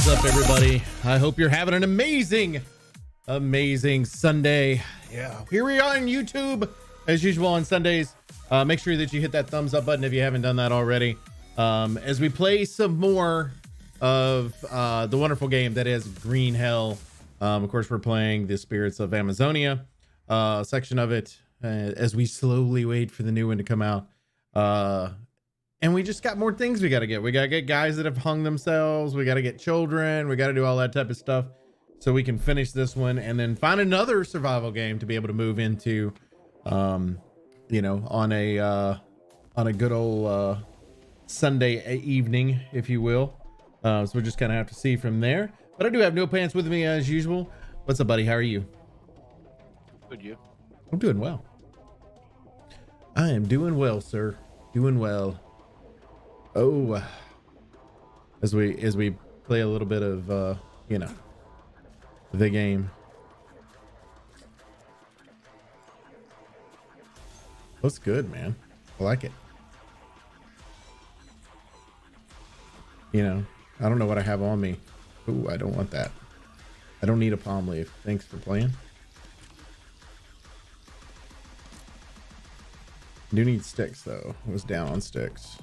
up, everybody? I hope you're having an amazing Sunday. Yeah, here we are on YouTube as usual on Sundays. Make sure that you hit that thumbs up button if you haven't done that already, as we play some more of the wonderful game that is Green Hell. Of course, we're playing the Spirits of Amazonia section of it as we slowly wait for the new one to come out. And we just got more things we got to get. We got to get guys that have hung themselves. We got to get children. We got to do all that type of stuff so we can finish this one and then find another survival game to be able to move into, you know, on a good old Sunday evening, if you will. So we just kind of have to see from there. But I do have No Pants with me as usual. What's up, buddy? How are you? Good, you? I'm doing well. I am doing well, sir. Doing well. Oh, as we play a little bit of you know, the game. Looks good, man. I like it. You know, I don't know what I have on me. Ooh, I don't want that. I don't need a palm leaf. Thanks for playing. I do need sticks though. I was down on sticks.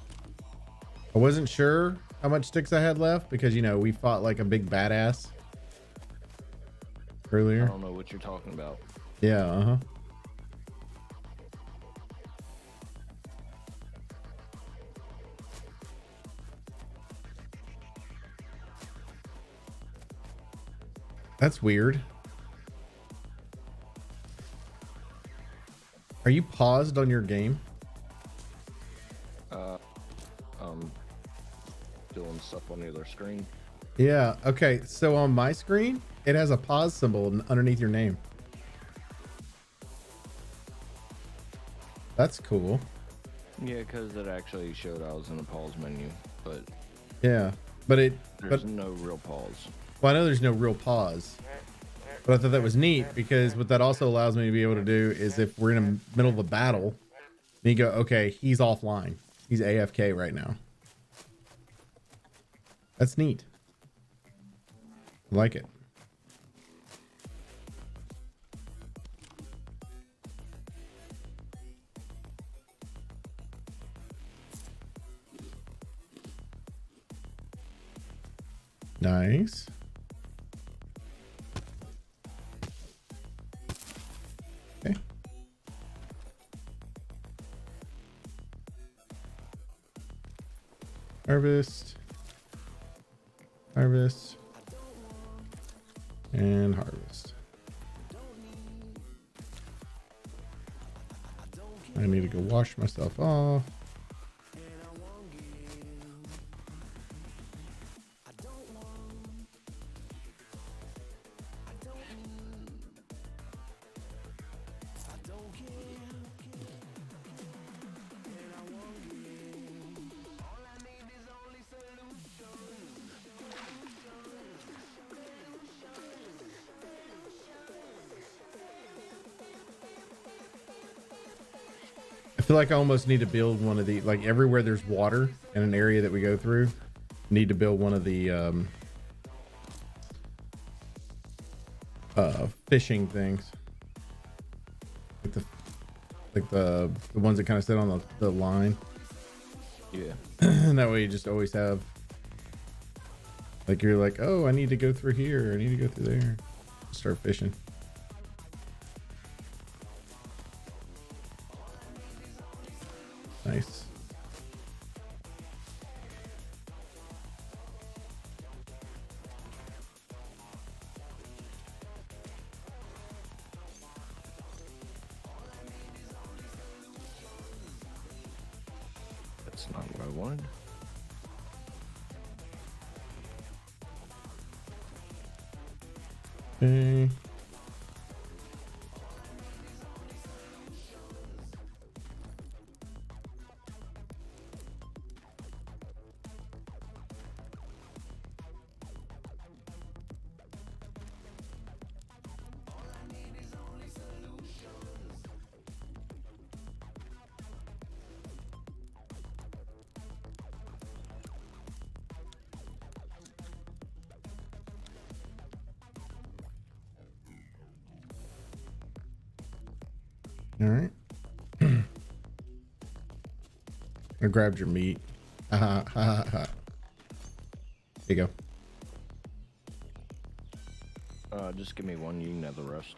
I wasn't sure how much sticks I had left because, you know, we fought like a big badass earlier. I don't know what you're talking about. Yeah, That's weird. Are you paused on your game? Doing stuff on the other screen. Yeah. Okay. So on my screen, it has a pause symbol underneath your name. That's cool. Yeah, because it actually showed I was in the pause menu, but yeah, but there's no real pause. Well, I know there's no real pause, but I thought that was neat because what that also allows me to be able to do is if we're in the middle of a battle, then you go, okay, he's offline. He's AFK right now. That's neat. I like it. Nice. Okay. Harvest. Harvest. And harvest. I need to go wash myself off. I feel like I almost need to build one of the, like everywhere there's water in an area that we go through, need to build one of the fishing things. Like the ones that kind of sit on the line. Yeah. And that way you just always have, like, you're like, oh, I need to go through here. I need to go through there. Start fishing. Nice. That's not what I wanted. Okay. All right. I grabbed your meat. Ha ha ha ha. There you go. Just give me one. You can have the rest.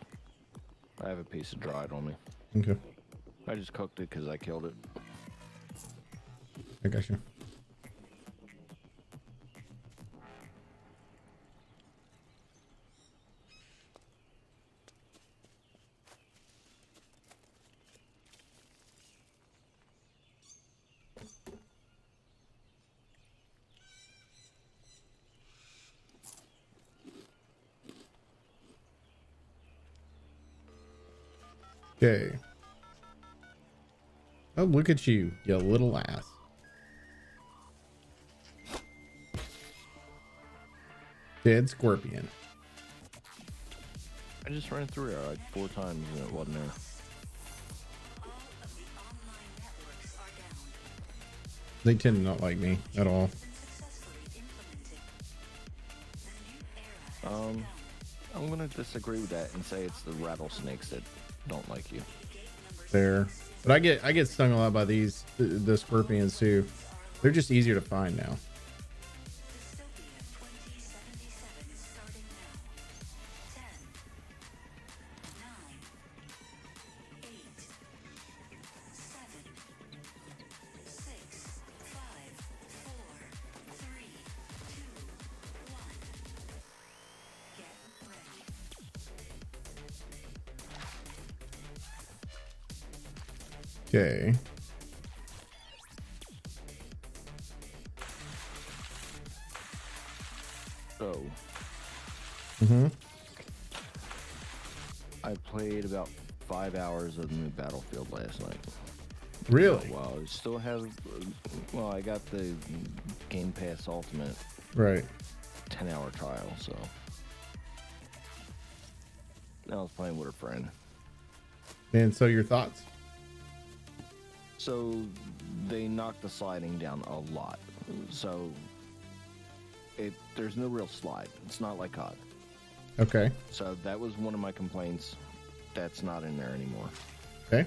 I have a piece of dried on me. Okay. I just cooked it because I killed it. I got you. Okay. Oh, look at you, you little ass. Dead scorpion. I just ran through it like 4 times and it wasn't there. They tend to not like me at all. I'm gonna disagree with that and say it's the rattlesnakes that don't like you. There, but I get stung a lot by these the scorpions too. They're just easier to find now. Okay. So, I played about 5 hours of the new Battlefield last night. Really? Wow, I still have. Well, I got the Game Pass Ultimate Right. 10-hour trial, so now I was playing with a friend. And so your thoughts? So they knocked the sliding down a lot. So there's no real slide. It's not like COD. Okay. So that was one of my complaints. That's not in there anymore. Okay.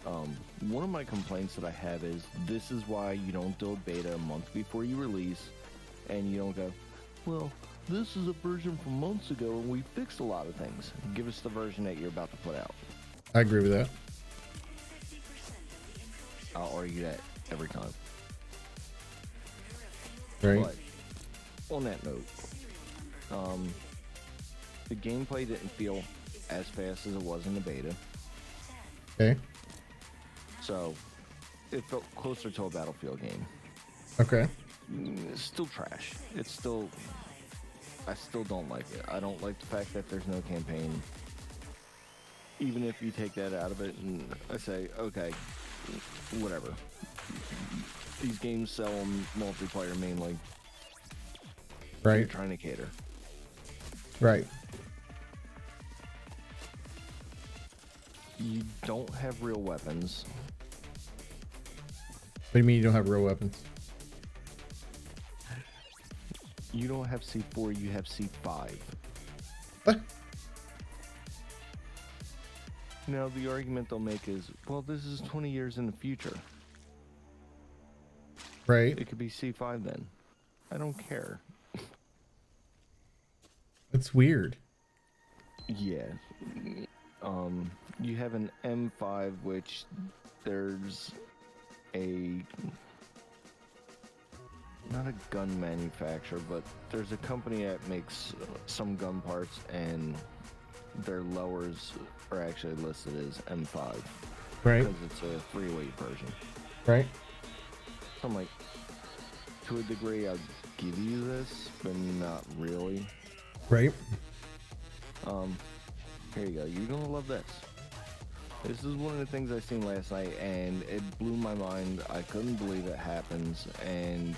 One of my complaints that I have is this is why you don't do a beta a month before you release, and you don't go, well, this is a version from months ago and we fixed a lot of things. Give us the version that you're about to put out. I agree with that. I'll argue that every time. Right. But on that note, the gameplay didn't feel as fast as it was in the beta, Okay. so it felt closer to a Battlefield game. Okay. It's still trash. I still don't like it. I don't like the fact that there's no campaign. Even if you take that out of it and I say, okay, whatever. These games sell multiplayer mainly. You're Right. trying to cater. Right. You don't have real weapons. What do you mean you don't have real weapons? You don't have C4, you have C5. What? Now, the argument they'll make is, well, this is 20 years in the future. Right. It could be C5 then. I don't care. That's weird. Yeah. You have an M5, which there's not a gun manufacturer, but there's a company that makes some gun parts, and their lowers are actually listed as M5 Right. because it's a 3-weight version. Right. So I'm like, to a degree, I'll give you this, but not really. Right. Here you go. You're gonna love this. This is one of the things I seen last night, and it blew my mind. I couldn't believe it happens, and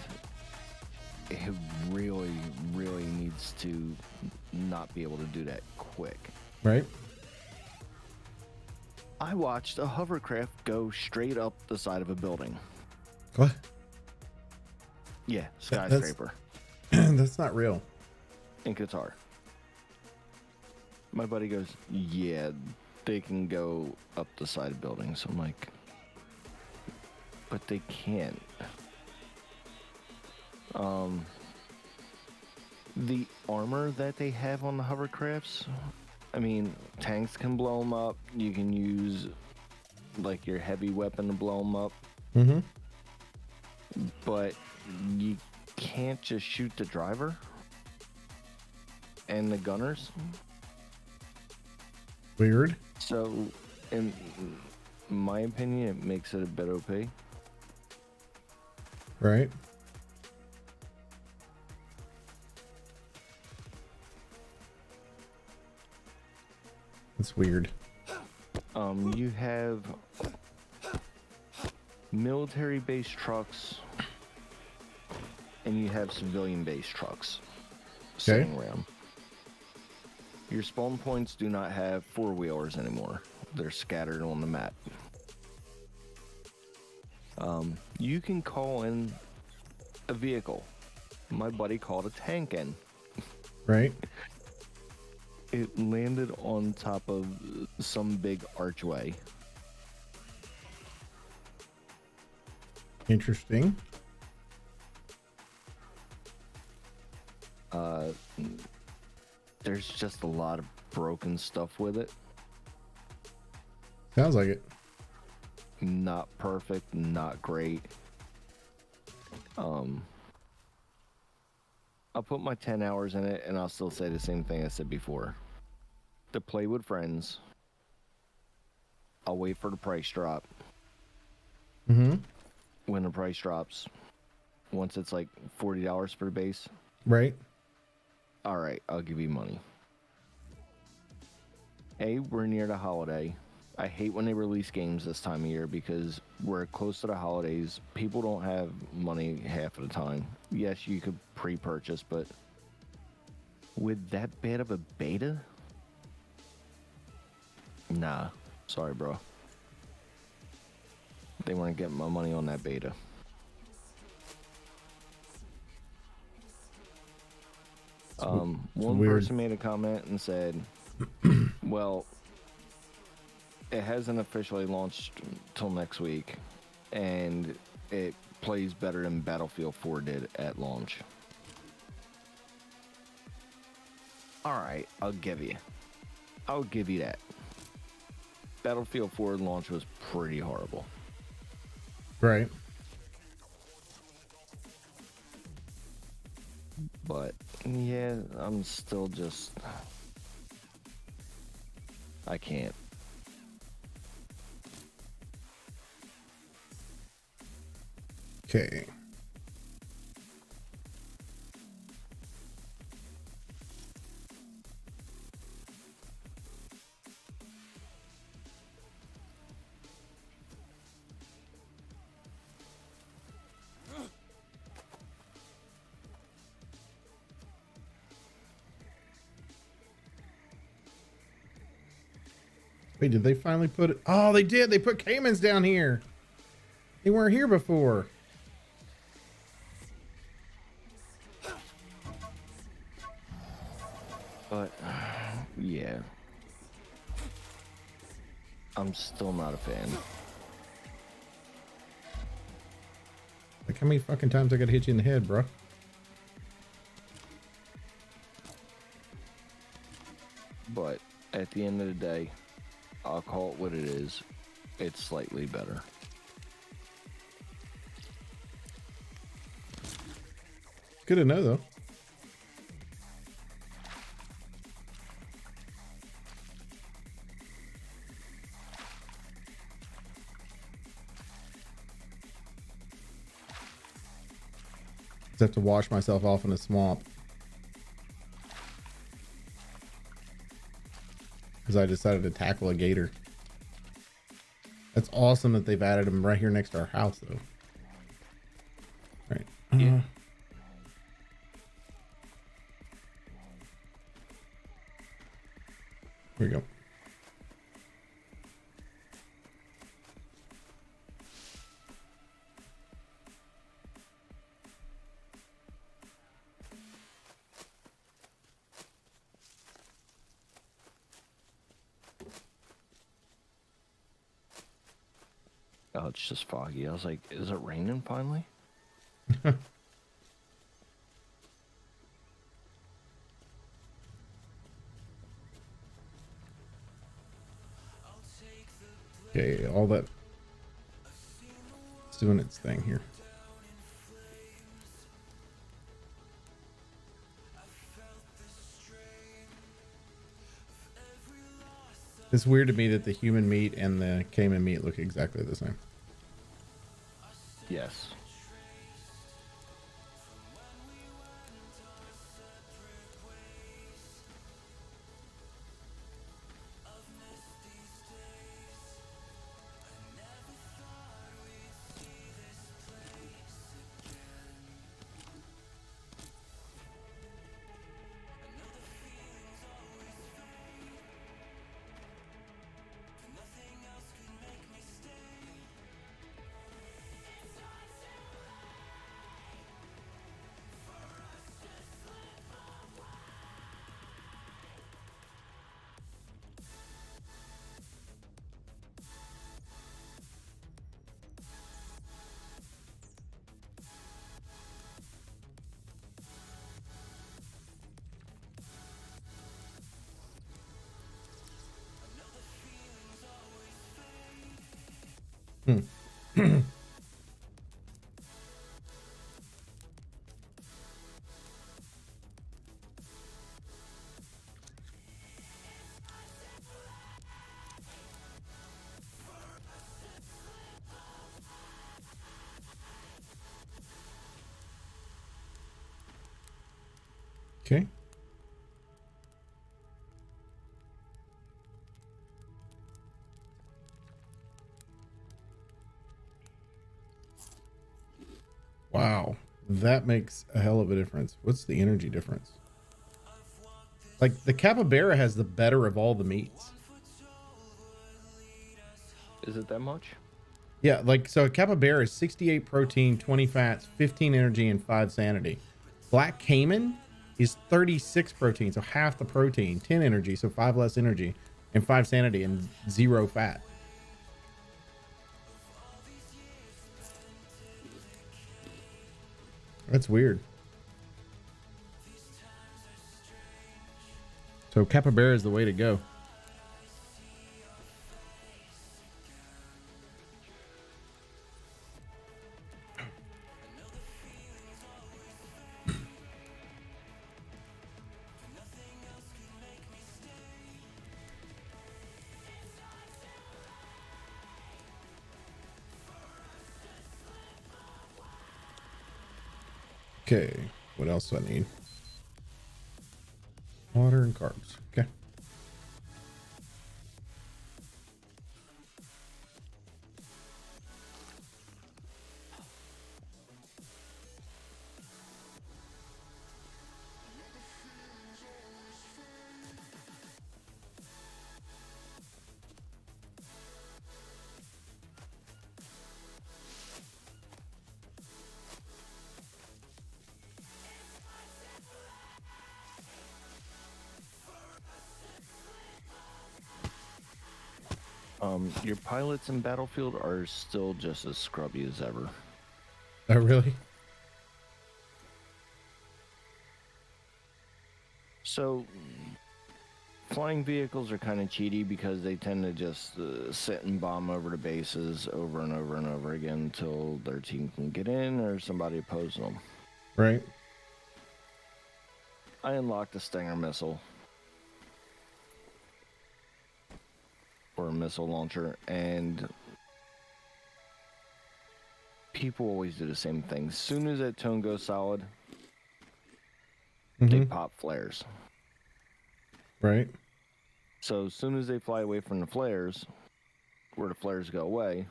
it really, really needs to not be able to do that quick. Right. I watched a hovercraft go straight up the side of a building. What? Yeah, That's- skyscraper That's not real. in Qatar. My buddy goes, yeah, they can go up the side of buildings. I'm like, but they can't. The armor that they have on the hovercrafts, I mean, tanks can blow them up. You can use like your heavy weapon to blow them up. Mm-hmm. But you can't just shoot the driver and the gunners. Weird. So, in my opinion, it makes it a bit OP. Right. That's weird. You have military-based trucks, and you have civilian-based trucks sitting around. Your spawn points do not have four-wheelers anymore. They're scattered on the map. You can call in a vehicle. My buddy called a tank in. Right. It landed on top of some big archway. Interesting. There's just a lot of broken stuff with it. Sounds like it. Not perfect, not great. I'll put my 10 hours in it, and I'll still say the same thing I said before. To play with friends, I'll wait for the price drop. Mm-hmm. When the price drops, once it's like $40 for the base, Right. all right, I'll give you money. A, we're near the holiday. I hate when they release games this time of year because we're close to the holidays. People don't have money half of the time. Yes, you could pre-purchase, but with that bad of a beta? Nah, sorry, bro. They want to get my money on that beta. One weird. person made a comment and said, well, it hasn't officially launched till next week, and it plays better than Battlefield 4 did at launch. Alright, I'll give you that. Battlefield 4 launch was pretty horrible. Right. But, yeah, I'm still just... I can't. Okay. Wait, did they finally put it? Oh, they did. They put Caymans down here. They weren't here before. But, yeah. I'm still not a fan. Like, how many fucking times I gotta hit you in the head, bro? But, at the end of the day, I'll call it what it is. It's slightly better. Good to know, though. Just have to wash myself off in a swamp. Because I decided to tackle a gator. That's awesome that they've added them right here next to our house, though. Right. Yeah. Here we go. Oh, it's just foggy. I was like, is it raining finally? Okay, all that. It's doing its thing here. It's weird to me that the human meat and the caiman meat look exactly the same. Yes. Hmm. Okay. Wow. That makes a hell of a difference. What's the energy difference? Like the capybara has the better of all the meats. Is it that much? Yeah, like so a capybara is 68 protein, 20 fats, 15 energy, and 5 sanity. Black caiman is 36 protein, so half the protein, 10 energy, so 5 less energy, and 5 sanity and 0 fat. That's weird. So capybara is the way to go. Okay, what else do I need? Water and carbs. Okay. Your pilots in Battlefield are still just as scrubby as ever. Oh, really? So, flying vehicles are kind of cheaty because they tend to just sit and bomb over the bases over and over and over again until their team can get in or somebody opposes them. Right. I unlocked a Stinger missile. Or a missile launcher, and people always do the same thing. As soon as that tone goes solid, they pop flares. Right. So as soon as they fly away from the flares, where the flares go away,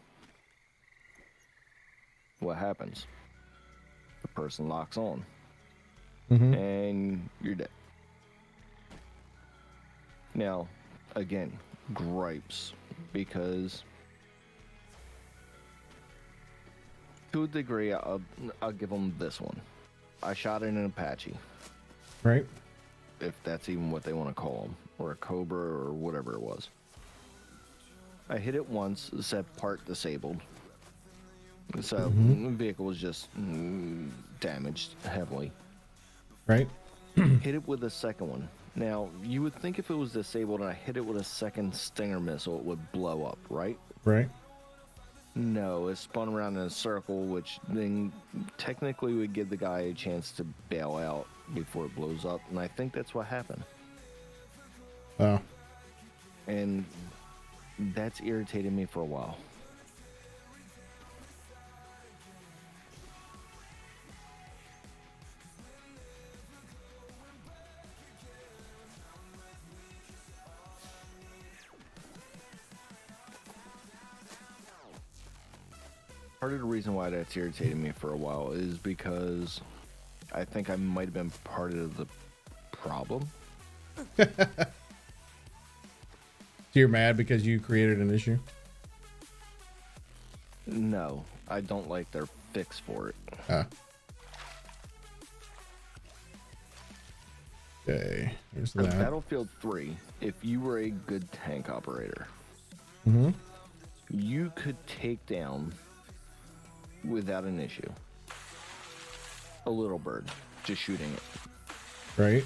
what happens? The person locks on, and you're dead. Now, again, gripes, because to a degree, I'll give them this one. I shot in an Apache. Right. If that's even what they want to call them, or a Cobra, or whatever it was. I hit it once, it said part disabled. So the vehicle was just damaged heavily. Right. Hit it with a second one. Now, you would think if it was disabled and I hit it with a second Stinger missile, it would blow up, right? Right. No, it spun around in a circle, which then technically would give the guy a chance to bail out before it blows up, and I think that's what happened. Oh. And that's irritated me for a while. Part of the reason why that's irritated me for a while is because I think I might have been part of the problem. So you're mad because you created an issue? No, I don't like their fix for it. Okay. There's For that. Battlefield 3, if you were a good tank operator, you could take down, without an issue, a little bird, just shooting it. Right.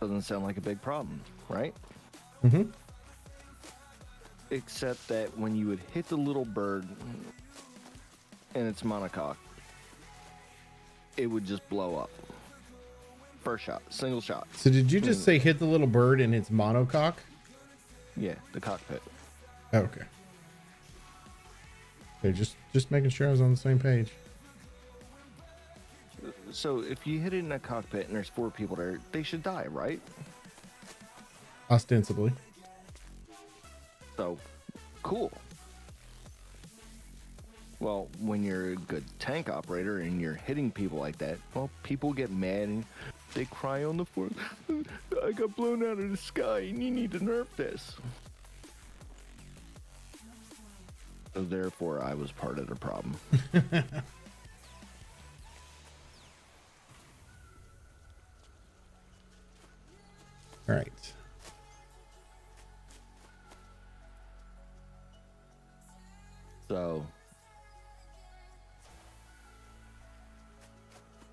Doesn't sound like a big problem, right? Except that when you would hit the little bird and its monocoque, it would just blow up. First shot, single shot. So did you just say hit the little bird in its monocoque? Yeah, the cockpit. Oh, okay. Okay, just making sure I was on the same page. So if you hit it in a cockpit and there's 4 people there, they should die, right? Ostensibly. So, cool. Well, when you're a good tank operator and you're hitting people like that, well, people get mad and they cry on the floor. I got blown out of the sky and you need to nerf this. So therefore, I was part of the problem. All right. So,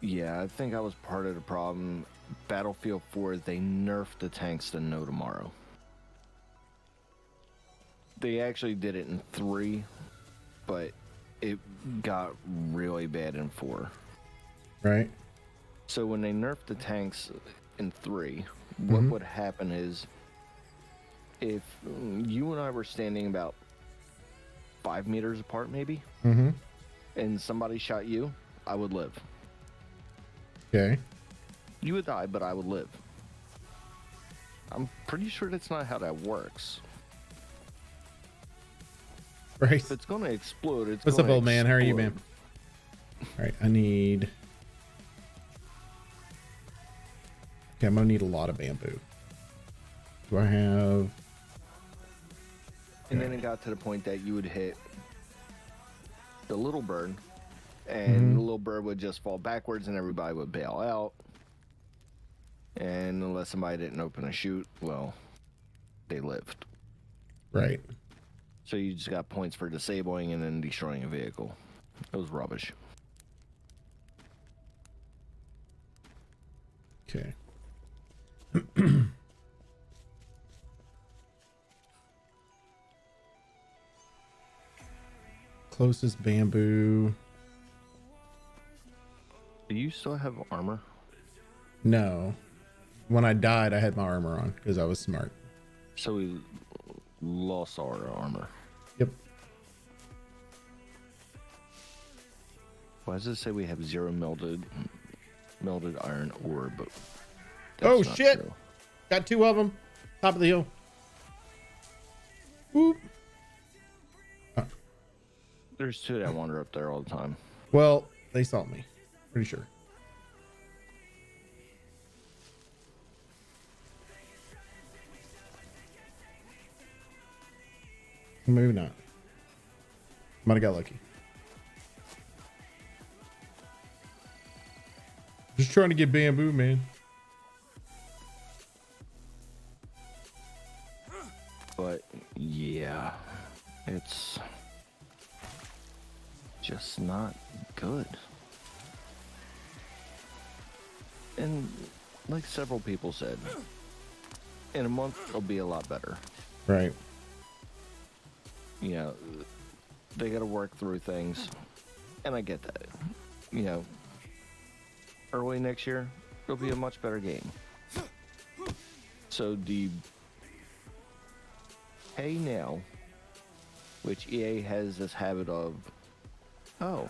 yeah, I think I was part of the problem. Battlefield 4, they nerfed the tanks to no tomorrow. They actually did it in 3, but it got really bad in 4. Right. So when they nerfed the tanks in 3, what would happen is if you and I were standing about 5 meters apart, maybe, and somebody shot you, I would live. Okay. You would die, but I would live. I'm pretty sure that's not how that works. Right. If it's going to explode, it's What's gonna up, old man? How are you, man? explode. All right. I need. Okay, I'm gonna need a lot of bamboo. Do I have? And then it got to the point that you would hit the little bird, and the little bird would just fall backwards, and everybody would bail out. And unless somebody didn't open a chute, well, they lived. Right. So you just got points for disabling and then destroying a vehicle. It was rubbish. Okay. Closest bamboo. Do you still have armor? No. When I died, I had my armor on because I was smart. So we lost our armor. Yep. Why does it say we have 0 melted iron ore? But Oh, that's not shit. true. Got 2 of them. Top of the hill. Whoop. There's 2 that wander up there all the time. Well, they saw me. Pretty sure. Maybe not. Might have got lucky. Just trying to get bamboo, man. But yeah, it's just not good. And like several people said, in a month it'll be a lot better. Right. You know, they got to work through things, and I get that. You know, early next year it'll be a much better game. So do you pay now, which EA has this habit of, oh,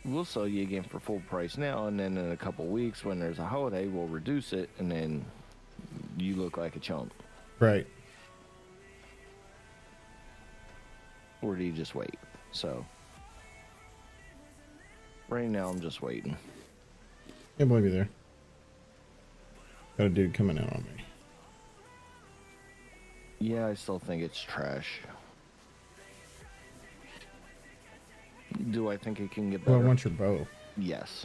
we'll sell you a game for full price now, and then in a couple weeks when there's a holiday, we'll reduce it, and then you look like a chump. Right. Or do you just wait? So, right now I'm just waiting. Can't believe you there. Got a dude coming out on me. Yeah, I still think it's trash. Do I think it can get better? Well, I want your bow. Yes.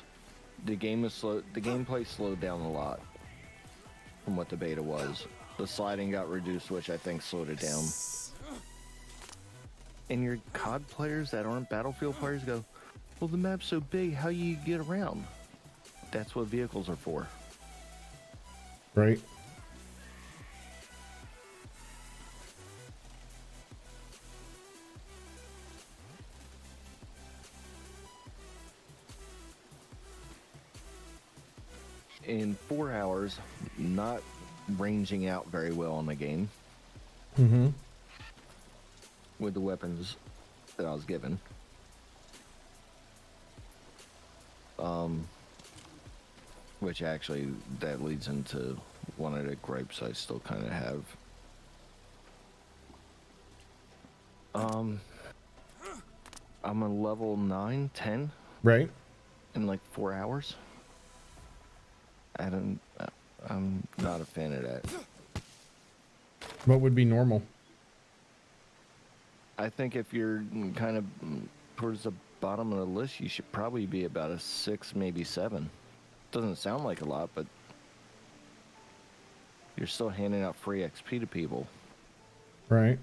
The game is slow. The gameplay slowed down a lot from what the beta was. The sliding got reduced, which I think slowed it down. And your COD players that aren't Battlefield players go, well, the map's so big, how you get around? That's what vehicles are for. Right. In 4 hours, not ranging out very well on the game Mm-hmm. with the weapons that I was given. Which actually, that leads into one of the gripes I still kind of have. I'm a level 9, 10 Right. in like 4 hours. I'm not a fan of that. What would be normal? I think if you're kind of towards the bottom of the list, you should probably be about a 6, maybe 7. Doesn't sound like a lot, but you're still handing out free XP to people. Right.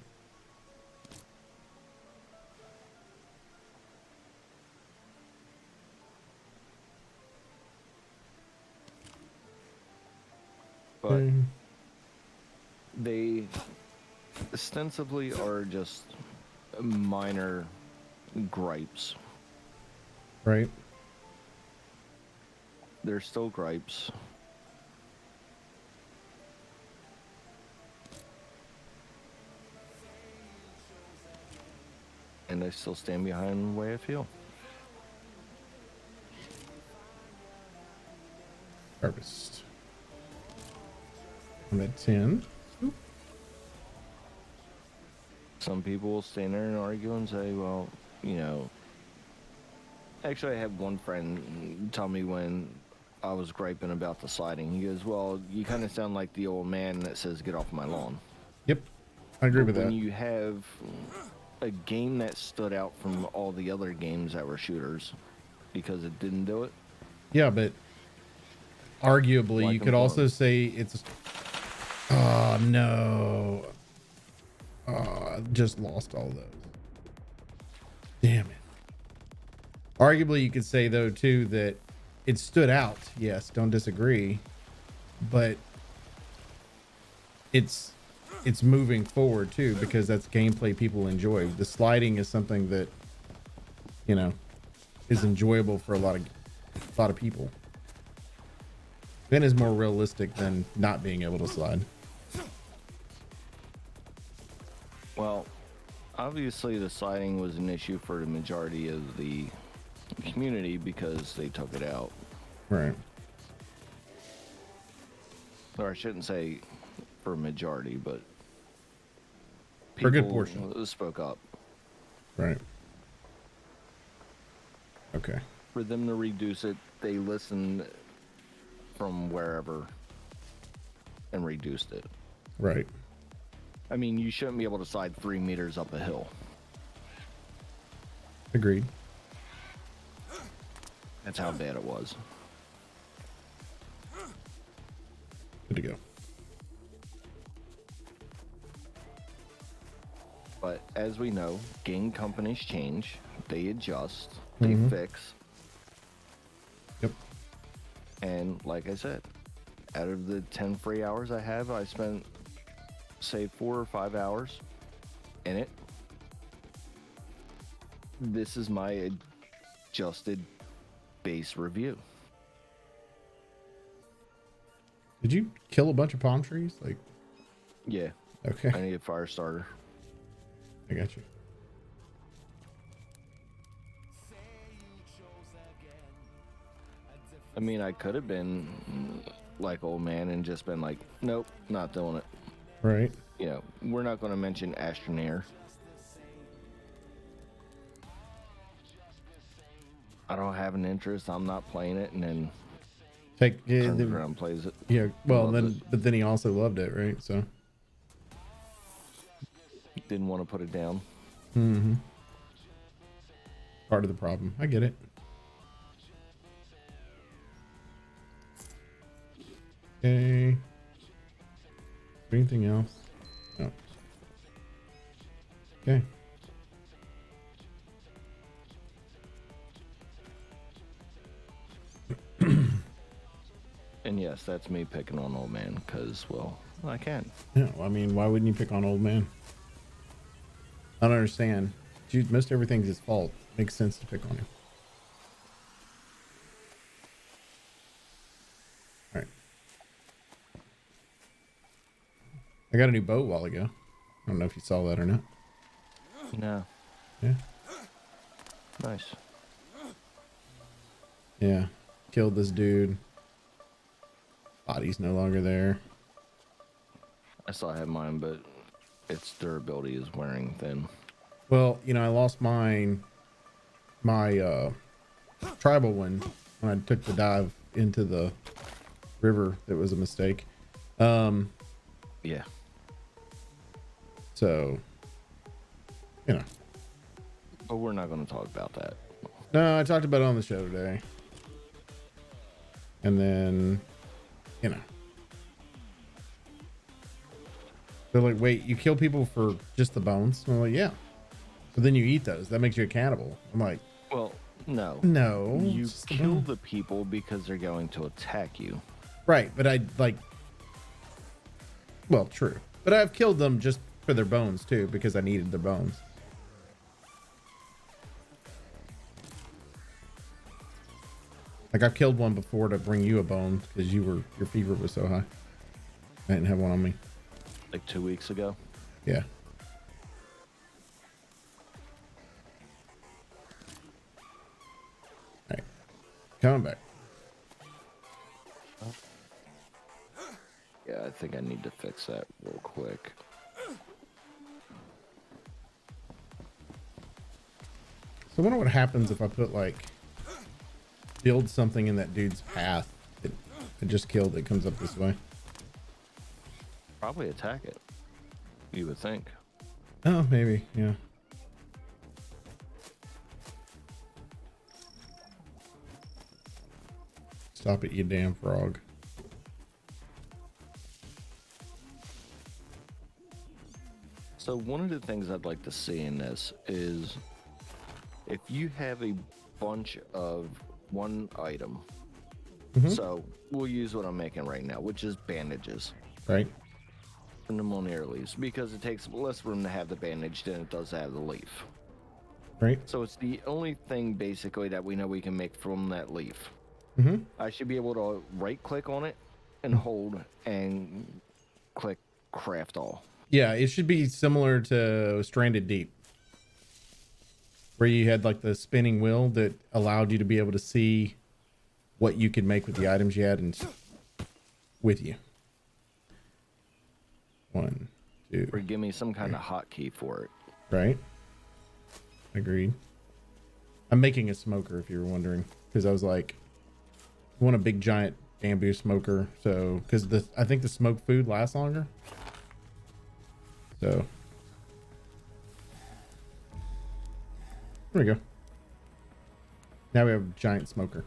But Mm. they ostensibly are just minor gripes. Right. They're still gripes. And I still stand behind the way I feel. Harvest. I'm at 10. Some people will stand there and argue and say, well, you know, actually I had one friend tell me when I was griping about the sliding, he goes, well, you kind of sound like the old man that says, get off my lawn. Yep. I agree with When that. you have a game that stood out from all the other games that were shooters because it didn't do it. Yeah, but arguably, Like you them could also clones. say it's. Oh no! I just lost all those. Damn it! Arguably, you could say though too that it stood out. Yes, don't disagree, but it's moving forward too because that's gameplay people enjoy. The sliding is something that you know is enjoyable for a lot of people. Then is more realistic than not being able to slide. Well, obviously the sliding was an issue for the majority of the community because they took it out. Right. Or I shouldn't say for a majority, but For a good people portion. spoke up. Right. Okay. For them to reduce it, they listened from wherever and reduced it. Right. I mean, you shouldn't be able to slide 3 meters up a hill. Agreed. That's how bad it was. Good to go. But as we know, game companies change, they adjust. they Mhm. fix. Yep. And like I said, out of the 10 free hours I have, I spent, say, 4 or 5 hours in it. This is my adjusted base review. Did you kill a bunch of palm trees? Like, Yeah, okay, I need a fire starter. I got you. I mean, I could have been like old man and just been like, nope, not doing it. Right. You know, we're not going to mention Astroneer. I don't have an interest. I'm not playing it, and then Take yeah, turns around and plays it. yeah. Well, Loves then it. but then he also loved it, right? So. Didn't want to put it down. Mm-hmm. Part of the problem. I get it. Okay. Anything else? No. Okay. And yes, that's me picking on old man because, well, I can. Yeah. Well, I mean, why wouldn't you pick on old man? I don't understand. Dude, most everything's his fault. Makes sense to pick on him. All right. I got a new bow a while ago. I don't know if you saw that or not. No. Yeah. Nice. Yeah. Killed this dude. Body's no longer there. I still have mine, but its durability is wearing thin. Well, you know, I lost my tribal one when I took the dive into the river. That was a mistake. Yeah. So, you know. But we're not going to talk about that. No, I talked about it on the show today. And then, you know. They're like, wait, you kill people for just the bones? I'm like, yeah. But then you eat those. That makes you a cannibal. I'm like, Well, no. no. You it's just the kill bone. the people because they're going to attack you. Right, but I like. Well, true. But I've killed them just for their bones too, because I needed their bones. Like I've killed one before to bring you a bone because your fever was so high. I didn't have one on me. Like 2 weeks ago. Yeah. All right, coming back. Yeah, I think I need to fix that real quick. So I wonder what happens if I put like build something in that dude's path that I just killed that comes up this way. Probably attack it. You would think. Oh, maybe, yeah. Stop it, you damn frog. So one of the things I'd like to see in this is if you have a bunch of one item. So we'll use what I'm making right now, which is bandages Right? from the Monier leaves, because it takes less room to have the bandage than it does to have the leaf. Right? So it's the only thing basically that we know we can make from that leaf. Mm-hmm. I should be able to right click on it and hold and click craft all. Yeah, it should be similar to Stranded Deep, where you had like the spinning wheel that allowed you to be able to see what you could make with the items you had and with you. 1, 2, Or give me some kind of hotkey for it. right? Agreed. I'm making a smoker if you were wondering, because I was like, I want a big giant bamboo smoker, so because I think the smoked food lasts longer. So there we go. Now we have a giant smoker.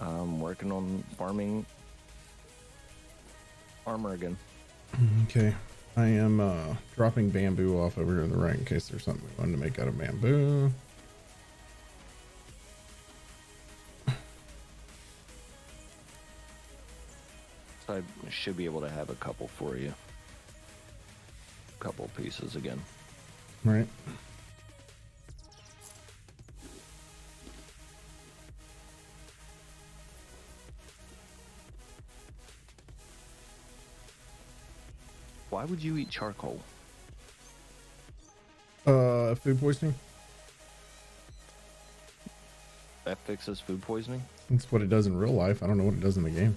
I'm working on farming armor again. Okay. I am dropping bamboo off over here in the right in case there's something we wanted to make out of bamboo. So I should be able to have a couple for you. Couple pieces again. Right. Why would you eat charcoal? Food poisoning. That fixes food poisoning? That's what it does in real life. I don't know what it does in the game.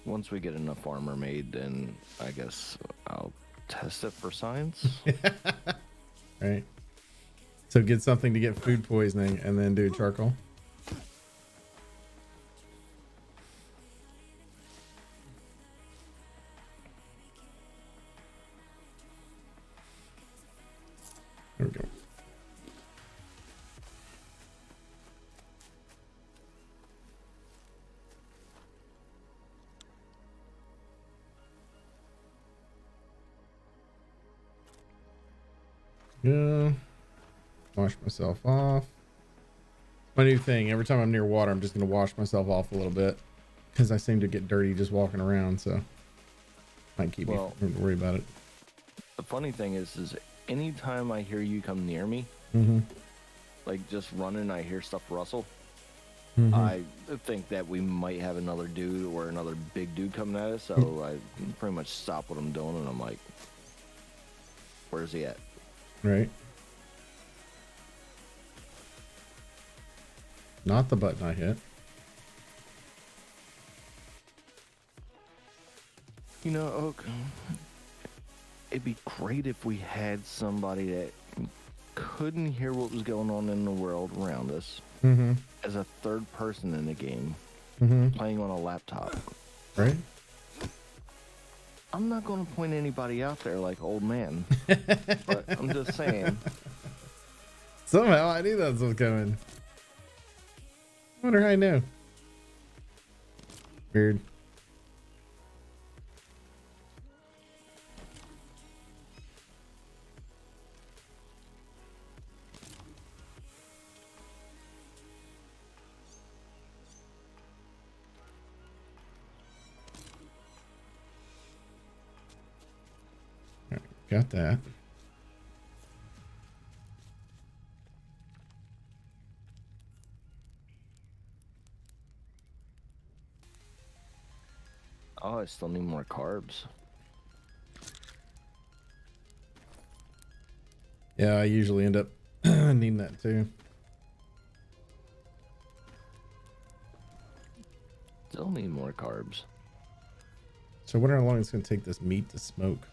Once we get enough armor made, then I guess I'll test it for science. Right. So get something to get food poisoning and then do charcoal. There we go. Yeah. Wash myself off. My new thing. Every time I'm near water, I'm just going to wash myself off a little bit because I seem to get dirty just walking around. So might keep me from worry about it. The funny thing is anytime I hear you come near me, like just running, I hear stuff rustle. I think that we might have another dude or another big dude coming at us. So I pretty much stop what I'm doing and I'm like, where's he at? Right. Not the button I hit. You know, okay. It'd be great if we had somebody that couldn't hear what was going on in the world around us as a third person in the game playing on a laptop. Right. I'm not going to point anybody out there like old man, but I'm just saying. Somehow I knew that was coming. I wonder how I knew. Weird. All right, got that. Oh, I still need more carbs. Yeah, I usually end up needing that too. Still need more carbs. So I wonder how long it's going to take this meat to smoke.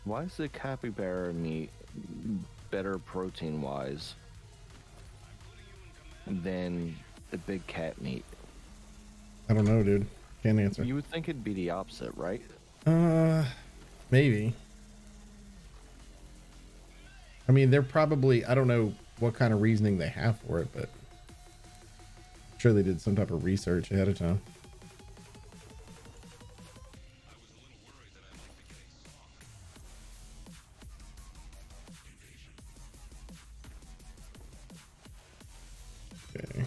Why is the capybara meat better protein wise than the big cat meat? I don't know, dude. Can't answer. You would think it'd be the opposite, right? Maybe. I mean, they're probably, I don't know what kind of reasoning they have for it, but I'm sure they did some type of research ahead of time. Okay.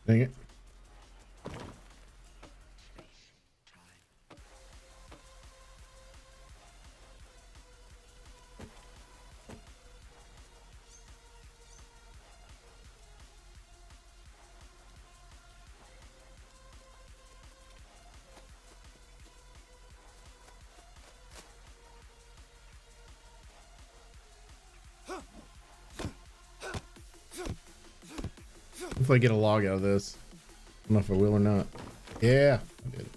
Dang it. Hopefully I get a log out of this. I don't know if I will or not. Yeah, I did.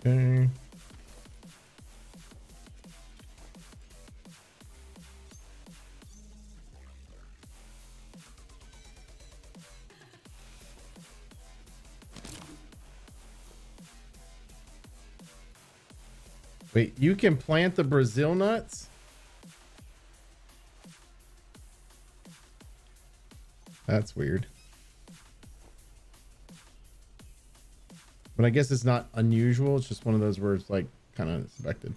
Okay. Wait, you can plant the Brazil nuts? That's weird. But I guess it's not unusual. It's just one of those where it's like kind of expected.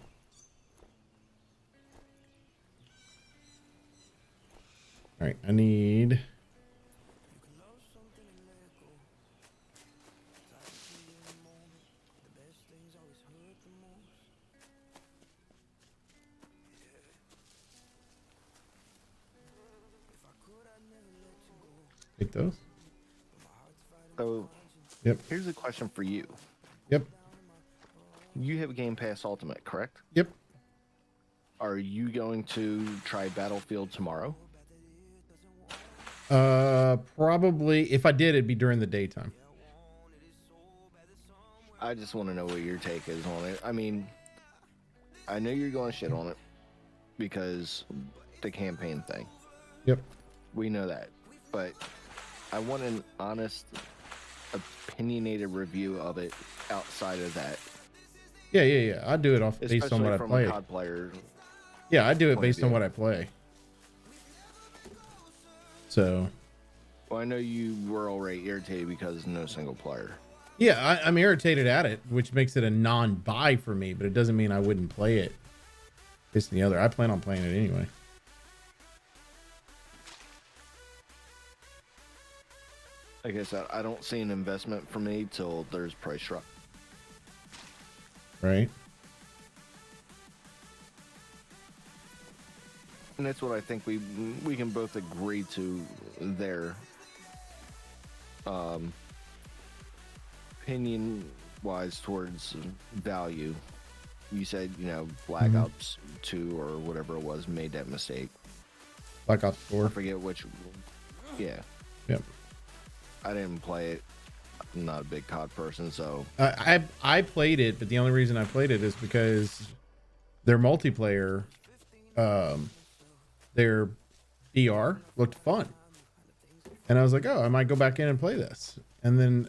All right, I need. Take those. So, Yep. here's a question for you. Yep. You have Game Pass Ultimate, correct? Yep. Are you going to try Battlefield tomorrow? Probably if I did, it'd be during the daytime. I just want to know what your take is on it. I mean, I know you're going to shit on it because the campaign thing. Yep. We know that. But I want an honest, opinionated review of it outside of that. Yeah. I do it off based on Especially what I from play. a COD player. Yeah, I do it point of based on view. what I play. So, Well, I know you were already irritated because no single player. yeah, I'm irritated at it, which makes it a non-buy for me, but it doesn't mean I wouldn't play it. This and the other. I plan on playing it anyway. Like I said, I don't see an investment for me till there's price drop. Right? And that's what I think we can both agree to there. Opinion wise towards value. You said, Black Ops 2 or whatever it was made that mistake. Black Ops I 4. forget which. Yeah, Yep. I didn't play it. I'm not a big COD person, so I played it, but the only reason I played it is because their multiplayer, their BR looked fun. And I was like, oh, I might go back in and play this. And then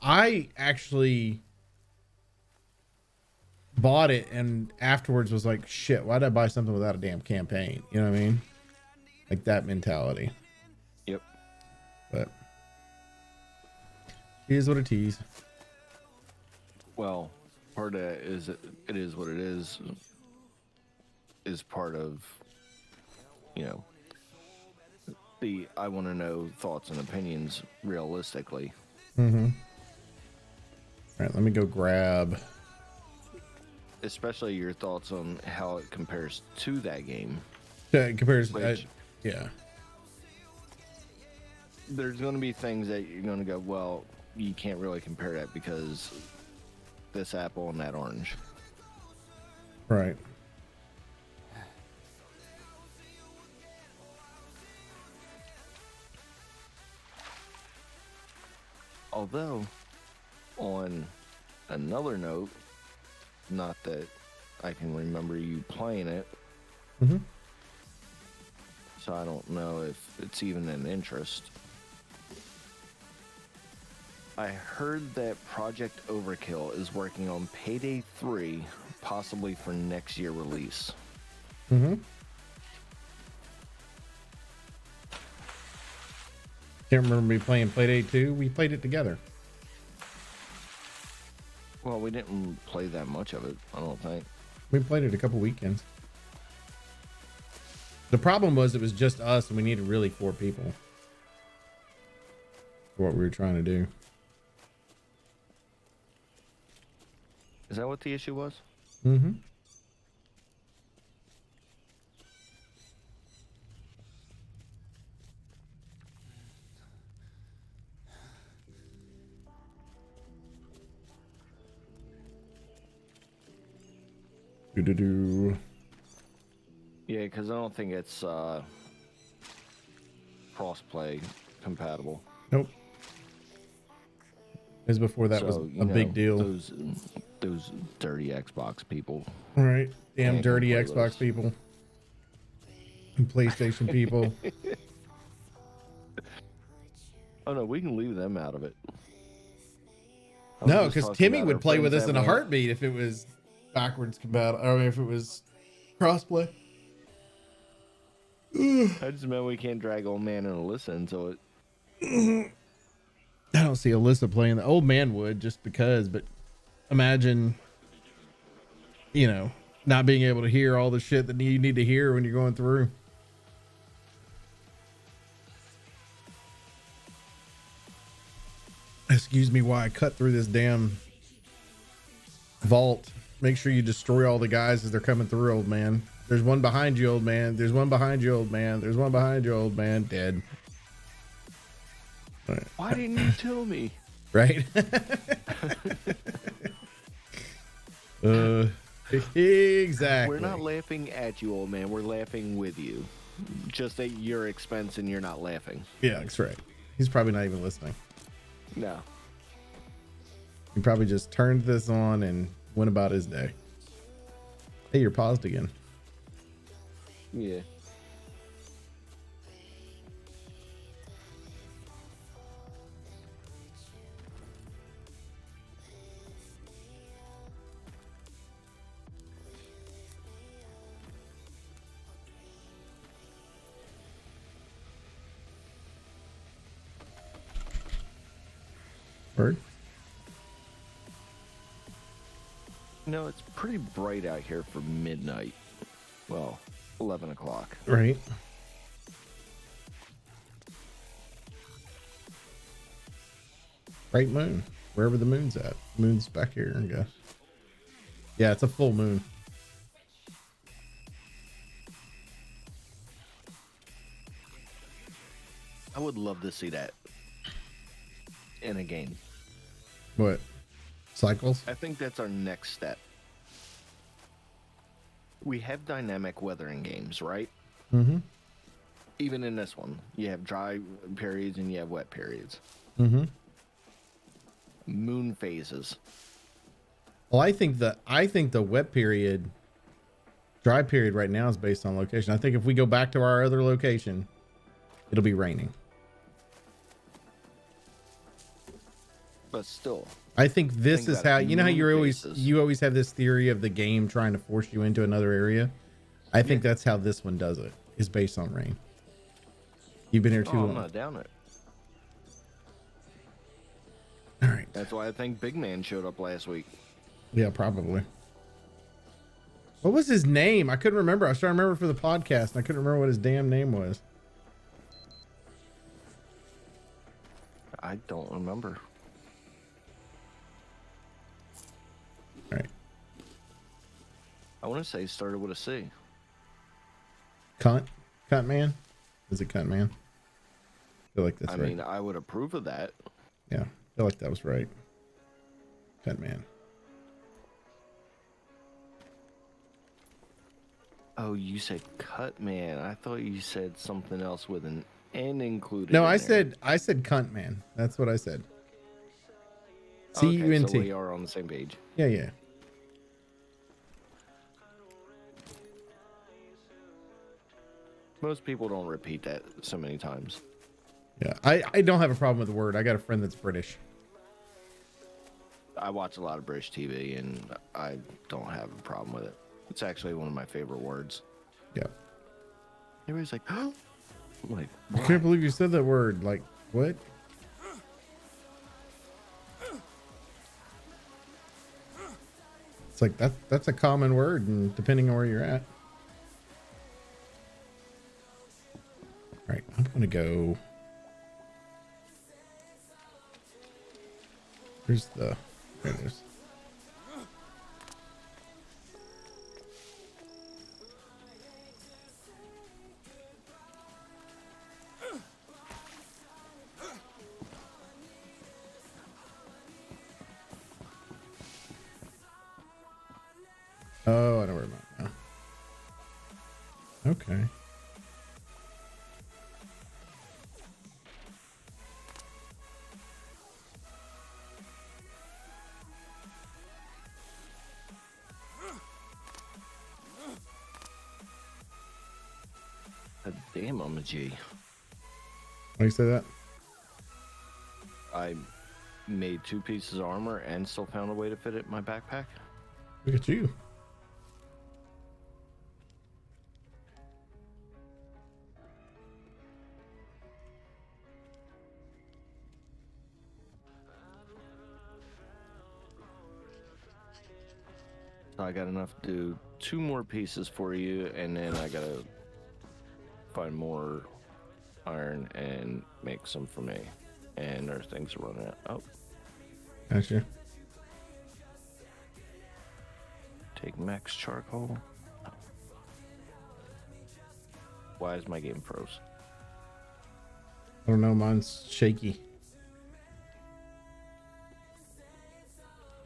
I actually bought it and afterwards was like, shit, why did I buy something without a damn campaign? You know what I mean? Like that mentality. yep. But it is what it is. Well, part of that is it is what it is part of, the I want to know thoughts and opinions realistically. Mm-hmm. All right, let me go grab. Especially your thoughts on how it compares to that game. Compares. Which- Yeah. There's going to be things that you're going to go, well, you can't really compare that because this apple and that orange. Right. Although, on another note, not that I can remember you playing it, Mm-hmm. so I don't know if it's even an interest. I heard that Project Overkill is working on Payday 3, possibly for next year release. Mm-hmm. Can't remember me playing Playdate 2. We played it together. Well, we didn't play that much of it, I don't think. We played it a couple weekends. The problem was it was just us and we needed really 4 people for what we were trying to do. Is that what the issue was? Mm-hmm. Do. Yeah, because I don't think it's cross-play compatible. Nope. As before that was a big deal. Those dirty Xbox people. All right. Damn Can't dirty complain with Xbox us. people. And PlayStation people. Oh no, we can leave them out of it. I was No, just because talking Timmy about would our play with friends us in a having heartbeat if it was backwards compatible. I mean, if it was crossplay. I just meant we can't drag old man and Alyssa into it. I don't see Alyssa playing. The old man would just because, but imagine, not being able to hear all the shit that you need to hear when you're going through. Excuse me while I cut through this damn vault. Make sure you destroy all the guys as they're coming through, old man. There's one behind you, old man. There's one behind you, old man. There's one behind you, old man. Dead. All right. Why didn't you tell me? Right? Exactly. We're not laughing at you, old man. We're laughing with you. Just at your expense, and you're not laughing. Yeah, that's right. He's probably not even listening. No. He probably just turned this on and went about his day. Hey, you're paused again. Yeah. Word. No, it's pretty bright out here for midnight. Well, 11 o'clock. Right. Bright moon. Wherever the moon's at. Moon's back here, I guess. Yeah, it's a full moon. I would love to see that in a game. What? Cycles? I think that's our next step. We have dynamic weather in games, right? Mm-hmm. Even in this one, you have dry periods and you have wet periods. Mm-hmm. Moon phases. Well, I think the wet period, dry period right now is based on location. I think if we go back to our other location, it'll be raining. But still, I think this Think is about how, it. you know how Moon you always have this theory of the game trying to force you into another area. I think that's how this one does it, is based on rain. You've been here too I'm long. not down it. All right. That's why I think Big Man showed up last week. Yeah, probably. What was his name? I couldn't remember. I was trying to remember for the podcast and I couldn't remember what his damn name was. I don't remember. All right. I want to say it started with a C. Cunt man? Is it cunt man? I feel like that's I right. mean, I would approve of that. Yeah, I feel like that was right. Cunt man. Oh, you said cut man. I thought you said something else with an N included. No, in I there. said cunt man. That's what I said. Okay, C-U-N-T. so we are on the same page. Yeah. Most people don't repeat that so many times. Yeah. I don't have a problem with the word. I got a friend that's British. I watch a lot of British TV, and I don't have a problem with it. It's actually one of my favorite words. Yeah. Everybody's like, oh, I'm like, I can't believe you said that word. Like, what? It's like that's a common word, and depending on where you're at. All right, I'm gonna go. Here's the. There it is. Oh, I know where I'm at now. Okay. God damn, I'm a G. Why do you say that? I made 2 pieces of armor and still found a way to fit it in my backpack. Look at you. So I got enough to do 2 more pieces for you, and then I gotta find more iron and make some for me. And there's things to run out. Oh, Gotcha. take max charcoal. Why is my game froze? I don't know. Mine's shaky.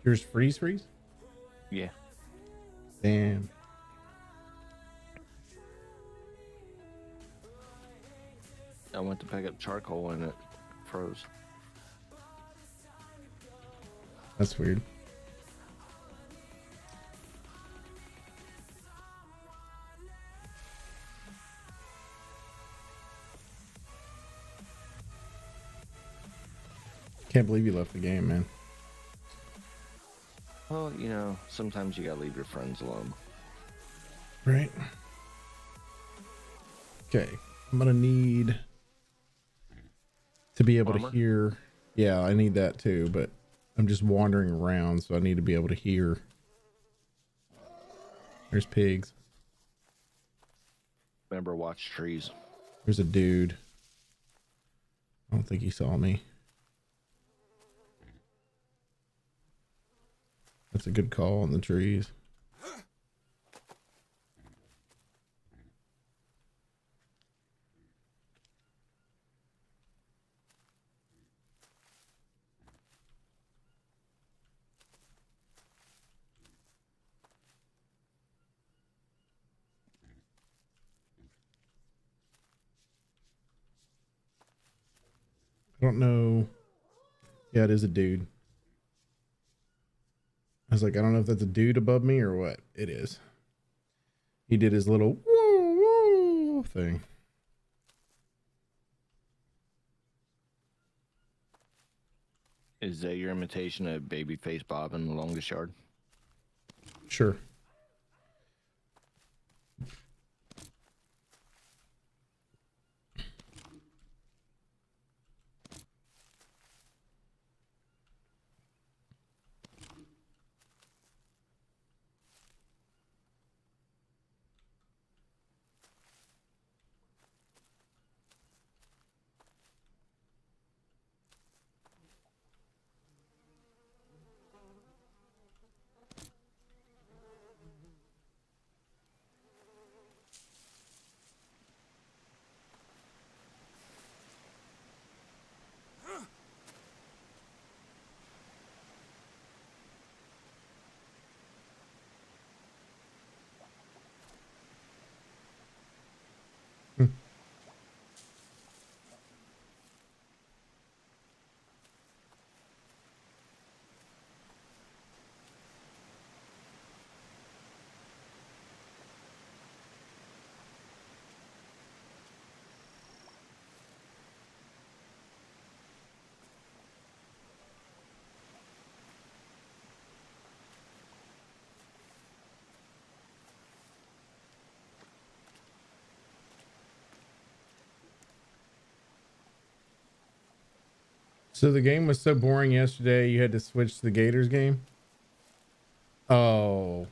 Yours freeze? Yeah. Damn. I went to pick up charcoal and it froze. That's weird. Can't believe you left the game, man. Well, you know, sometimes you gotta leave your friends alone. Right. Okay. I'm gonna need to be able Armor? to hear. Yeah, I need that too, but I'm just wandering around, so I need to be able to hear. There's pigs. Remember, watch trees. There's a dude. I don't think he saw me. That's a good call on the trees. I don't know. Yeah, it is a dude. I was like, I don't know if that's a dude above me or what. It is. He did his little woo woo thing. Is that your imitation of Babyface Bob in The Longest Yard? Sure. So the game was so boring yesterday, you had to switch to the Gators game? Oh.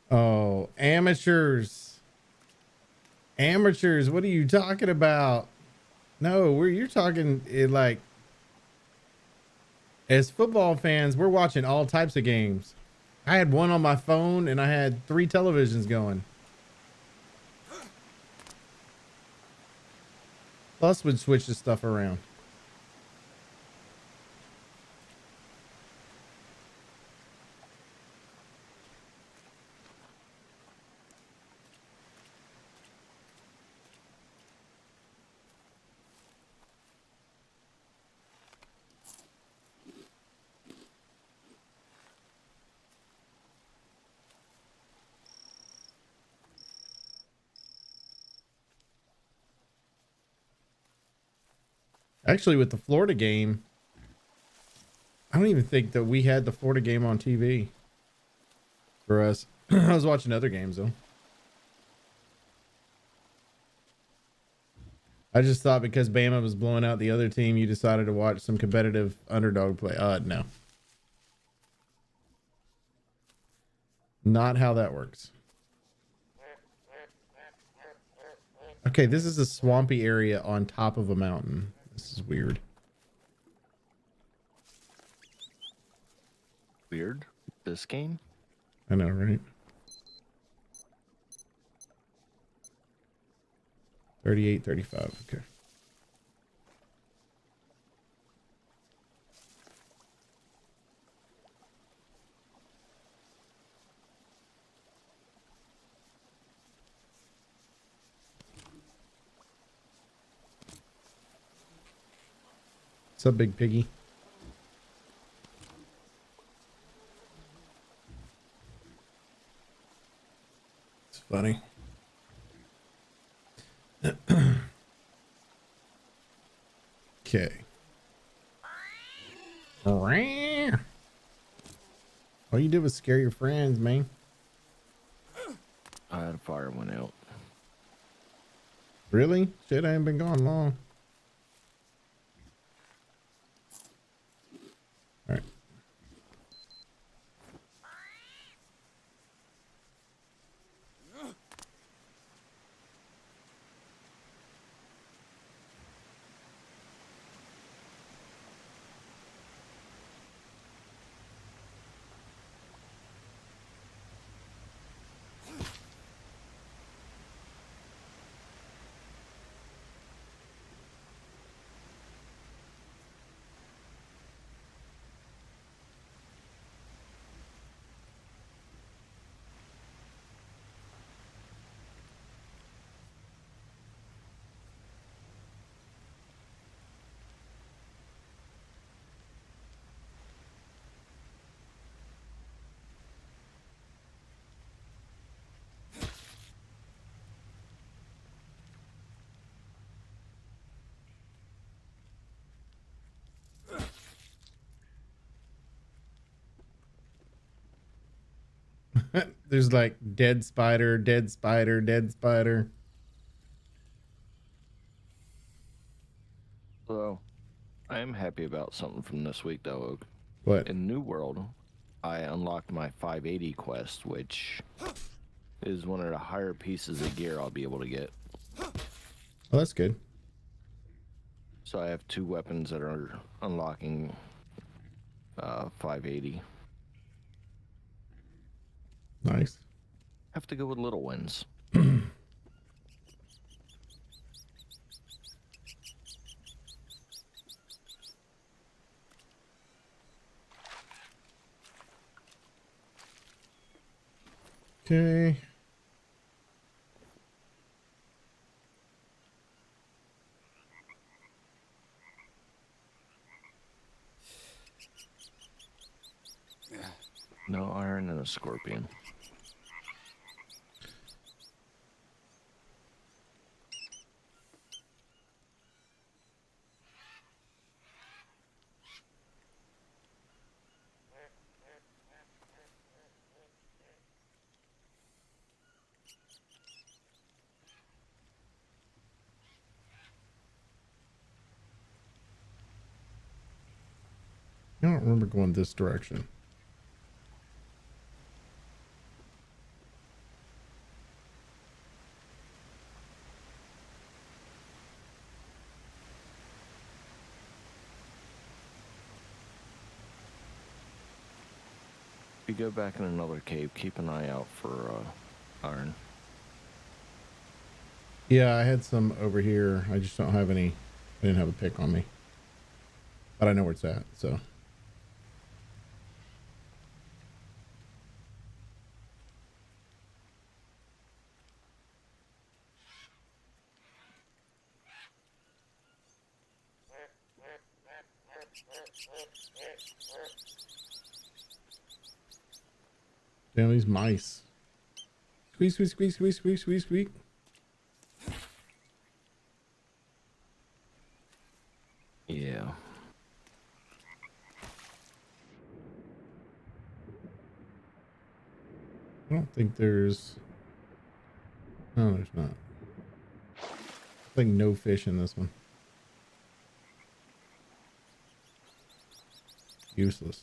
Oh, amateurs. Amateurs, what are you talking about? No, you're talking like as football fans, we're watching all types of games. I had one on my phone and I had 3 televisions going. Plus would switch the stuff around. Actually, with the Florida game, I don't even think that we had the Florida game on TV for us. I was watching other games though. I just thought because Bama was blowing out the other team, you decided to watch some competitive underdog play. No. Not how that works. Okay, this is a swampy area on top of a mountain. This is weird. Weird. This game? I know, right? 38, 35. Okay. What's up, Big Piggy? It's funny. Okay. All you did was scare your friends, man. I had a fire went out. Really? Shit, I ain't been gone long. All right. There's like dead spider, dead spider, dead spider. So, I am happy about something from this week, though, Oak. What? In New World, I unlocked my 580 quest, which is one of the higher pieces of gear I'll be able to get. Oh, that's good. So I have 2 weapons that are unlocking 580. Nice. Have to go with little wins. Okay. No iron and a scorpion. I don't remember going this direction. If you go back in another cave, keep an eye out for iron. Yeah, I had some over here. I just don't have any. I didn't have a pick on me, but I know where it's at. So. Damn, these mice. Squeeze, squeeze, squeeze, squeeze, squeeze, squeeze, squeeze. Yeah. I don't think there's... No, there's not. I think no fish in this one. Useless.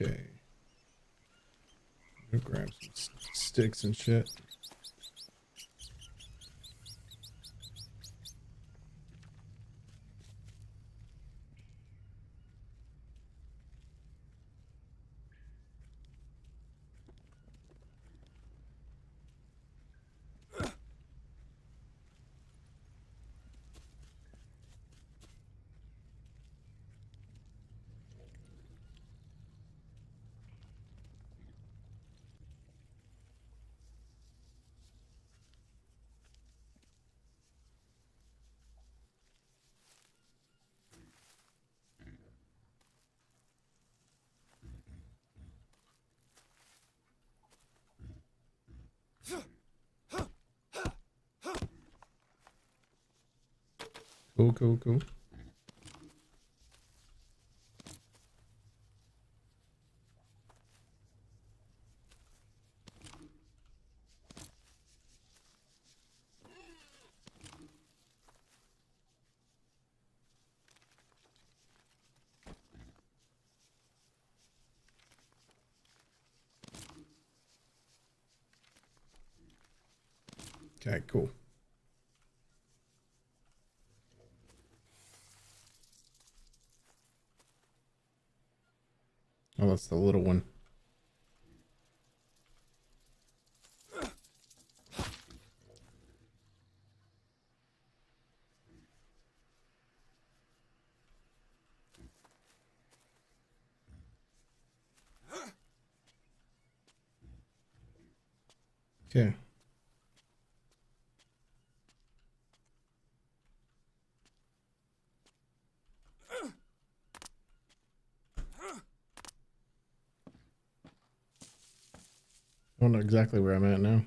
Okay. Go grab some sticks and shit. Cool, cool, cool. Okay, cool. Oh, that's the little one. Okay. I don't know exactly where I'm at now.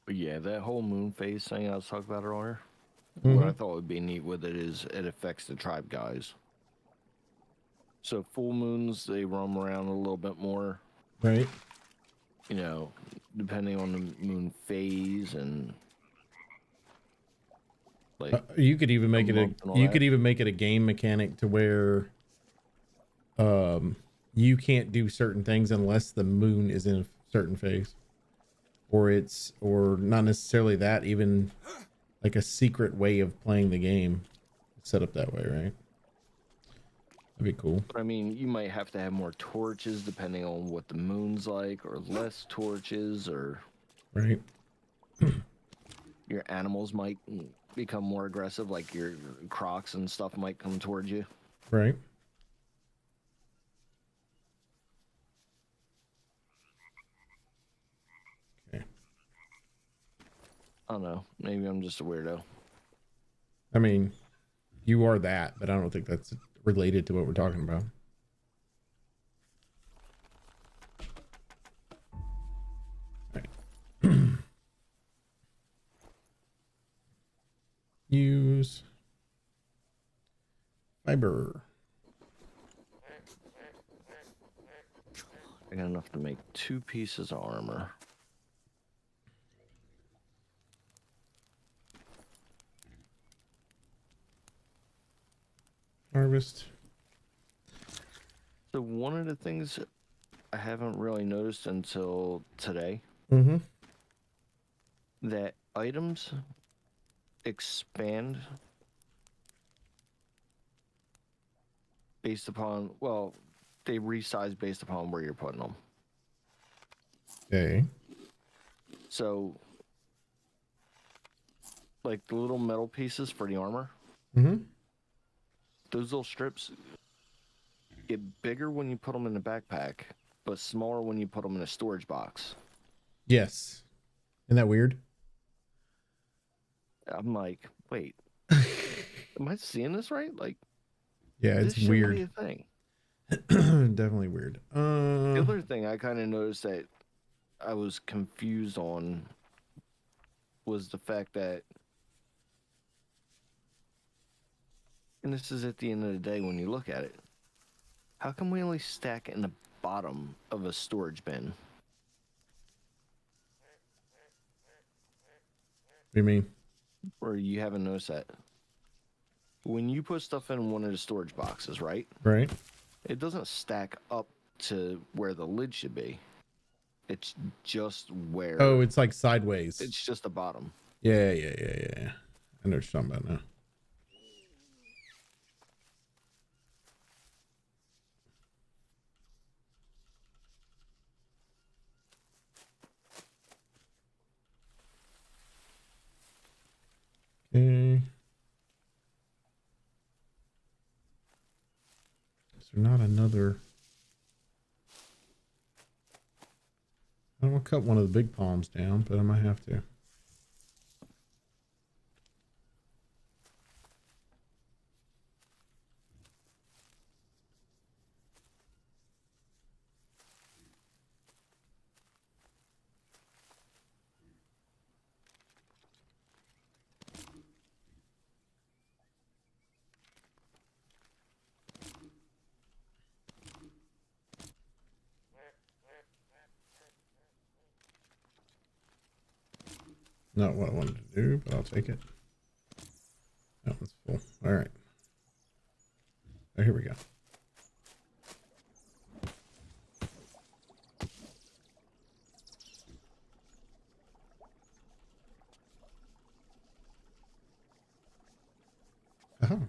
But yeah, that whole moon phase thing I was talking about earlier. Mm-hmm. What I thought would be neat with it is it affects the tribe guys. So full moons, they roam around a little bit more. Right. You know, depending on the moon phase and like You could even make it month and all you that. could even make it a game mechanic to where you can't do certain things unless the moon is in a certain phase, or not necessarily that, even like a secret way of playing the game set up that way, right? That'd be cool. But I mean, you might have to have more torches depending on what the moon's like, or less torches, or Right. your animals might become more aggressive, like your crocs and stuff might come towards you. Right. Okay. I don't know. Maybe I'm just a weirdo. I mean, you are that, but I don't think that's related to what we're talking about. Use Fiber. I got enough to make 2 pieces of armor. Harvest. So one of the things I haven't really noticed until today, Mm-hmm. that items expand based upon, well, they resize based upon where you're putting them. Okay. So, like the little metal pieces for the armor, Mm-hmm. those little strips get bigger when you put them in the backpack, but smaller when you put them in a storage box. Yes. Isn't that weird? I'm like, wait, am I seeing this right? Like, Yeah, this it's shouldn't weird. be a thing. Definitely weird. The other thing I kind of noticed that I was confused on was the fact that, and this is at the end of the day when you look at it, how come we only stack in the bottom of a storage bin? What do you mean? Or you haven't noticed that? When you put stuff in one of the storage boxes, right? Right. It doesn't stack up to where the lid should be. It's just where. Oh, it's like sideways. It's just the bottom. Yeah. I know what you're talking about now. Okay. Is there not another? I don't want to cut one of the big palms down, but I might have to. Not what I wanted to do, but I'll take it. That one's full. All right. Oh, here we go. Oh.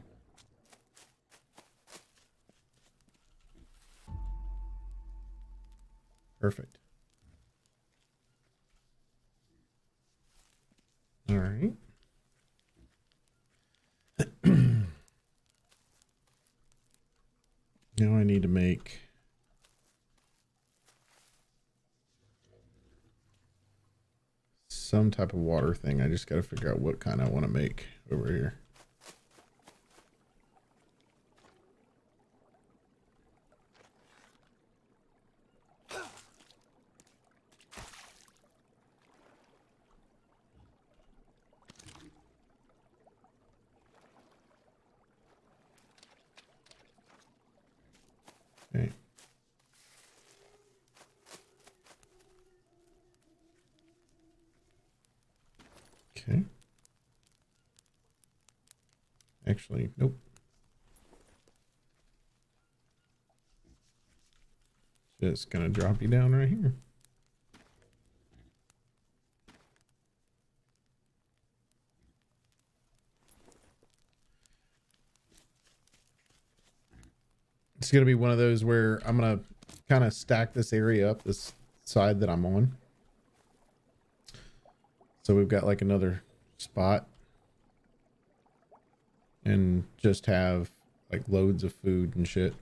Perfect. All right. Now I need to make some type of water thing. I just got to figure out what kind I want to make over here. Okay. Okay. Actually, nope. Just gonna drop you down right here. It's gonna be one of those where I'm gonna kind of stack this area up, this side that I'm on. So we've got like another spot and just have like loads of food and shit.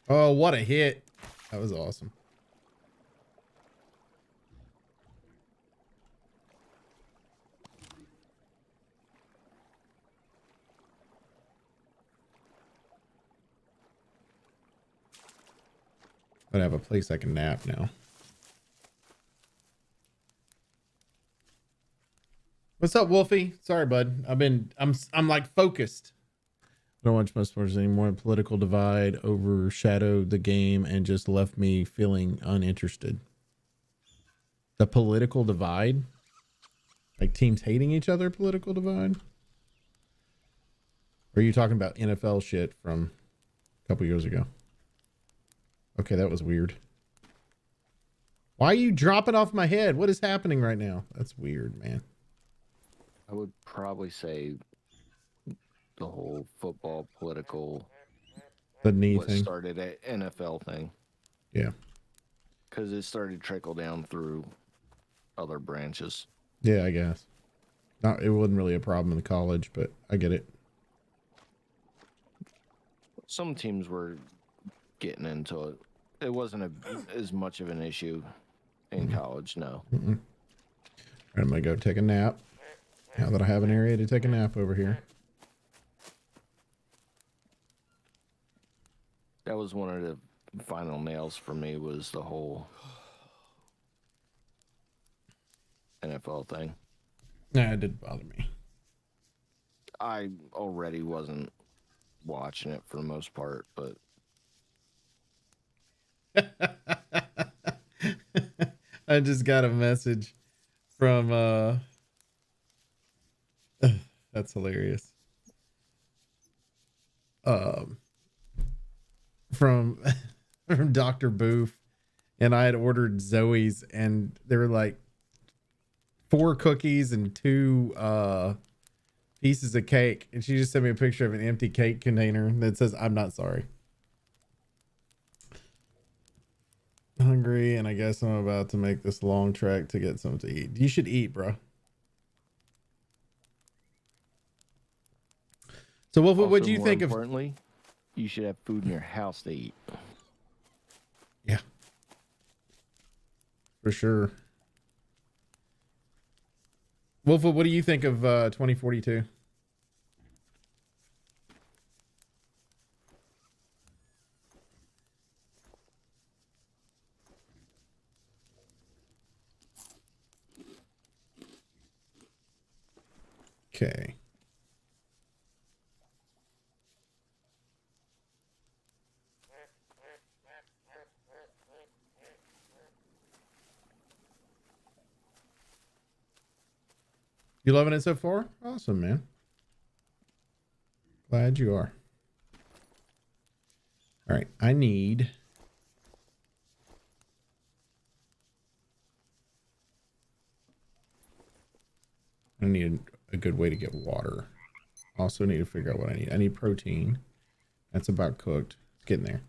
Oh, what a hit. That was awesome. But I have a place I can nap now. What's up, Wolfie? Sorry, bud. I'm like focused. I don't watch most sports anymore. Political divide overshadowed the game and just left me feeling uninterested. The political divide? Like teams hating each other, political divide? Or are you talking about NFL shit from a couple years ago? Okay, that was weird. Why are you dropping off my head? What is happening right now? That's weird, man. I would probably say the whole football political The knee what thing. started at NFL thing. Yeah. Because it started to trickle down through other branches. Yeah, I guess. Not, it wasn't really a problem in the college, but I get it. Some teams were getting into it. It wasn't as much of an issue in college, no. All right, I'm going to go take a nap. Now that I have an area to take a nap over here. That was one of the final nails for me, was the whole NFL thing. Nah, it didn't bother me. I already wasn't watching it for the most part, but I just got a message from that's hilarious. From from Dr. Booth, and I had ordered Zoe's, and they were like 4 cookies and 2 pieces of cake, and she just sent me a picture of an empty cake container that says "I'm not sorry." Hungry, and I guess I'm about to make this long trek to get something to eat. You should eat, bro. So what do you think of? Importantly, you should have food in your house to eat. Yeah, for sure. Wolf, what do you think of 2042? Okay. You loving it so far? Awesome, man. Glad you are. All right, I need a good way to get water. Also need to figure out what I need. I need protein. That's about cooked. It's getting there.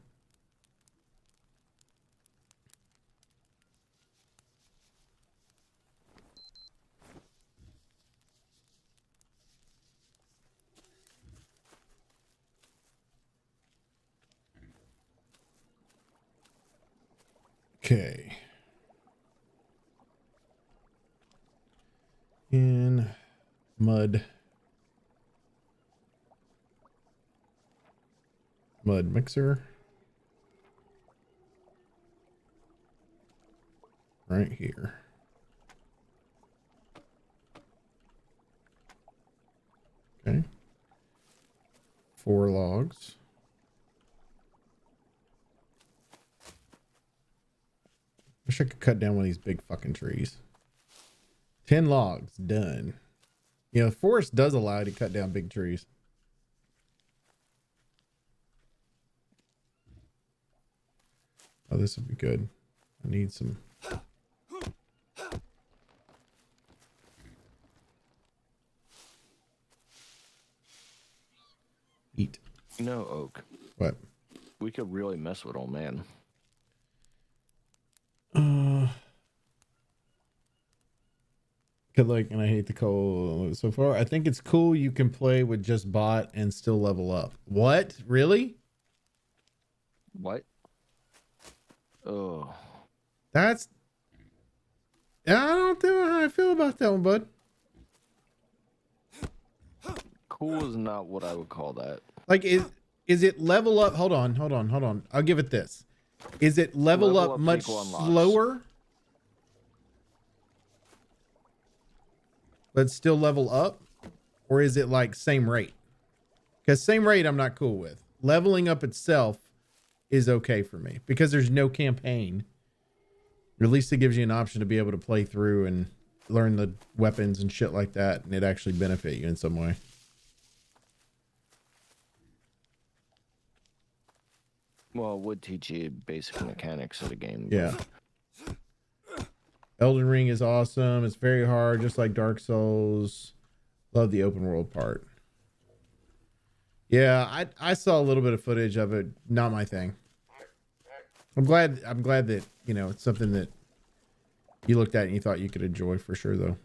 Okay. In mud mixer. Right here. Okay. 4 logs. Wish I could cut down one of these big fucking trees. 10 logs, done. You know, the forest does allow you to cut down big trees. Oh, this would be good. I need some. Eat. You know, Oak, What? we could really mess with old man. Good luck, and I hate the coal so far. I think it's cool you can play with just bot and still level up. What? Really? What? Oh. That's. I don't know how I feel about that one, bud. Cool is not what I would call that. Like, is it level up? Hold on. I'll give it this. Is it level up much equal unlocks. slower? but still level up? Or is it like same rate? Because same rate I'm not cool with. Leveling up itself is okay for me because there's no campaign. Or at least it gives you an option to be able to play through and learn the weapons and shit like that, and it actually benefit you in some way. Well, it would teach you basic mechanics of the game. Yeah. Elden Ring is awesome. It's very hard, just like Dark Souls. Love the open world part. Yeah, I saw a little bit of footage of it. Not my thing. I'm glad that, you know, it's something that you looked at and you thought you could enjoy for sure, though.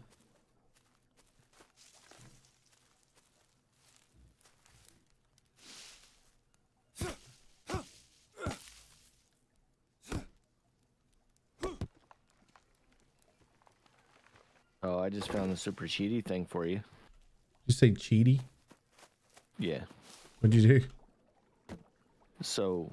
Oh, I just found the super cheaty thing for you. You say cheaty? Yeah. What'd you do? So,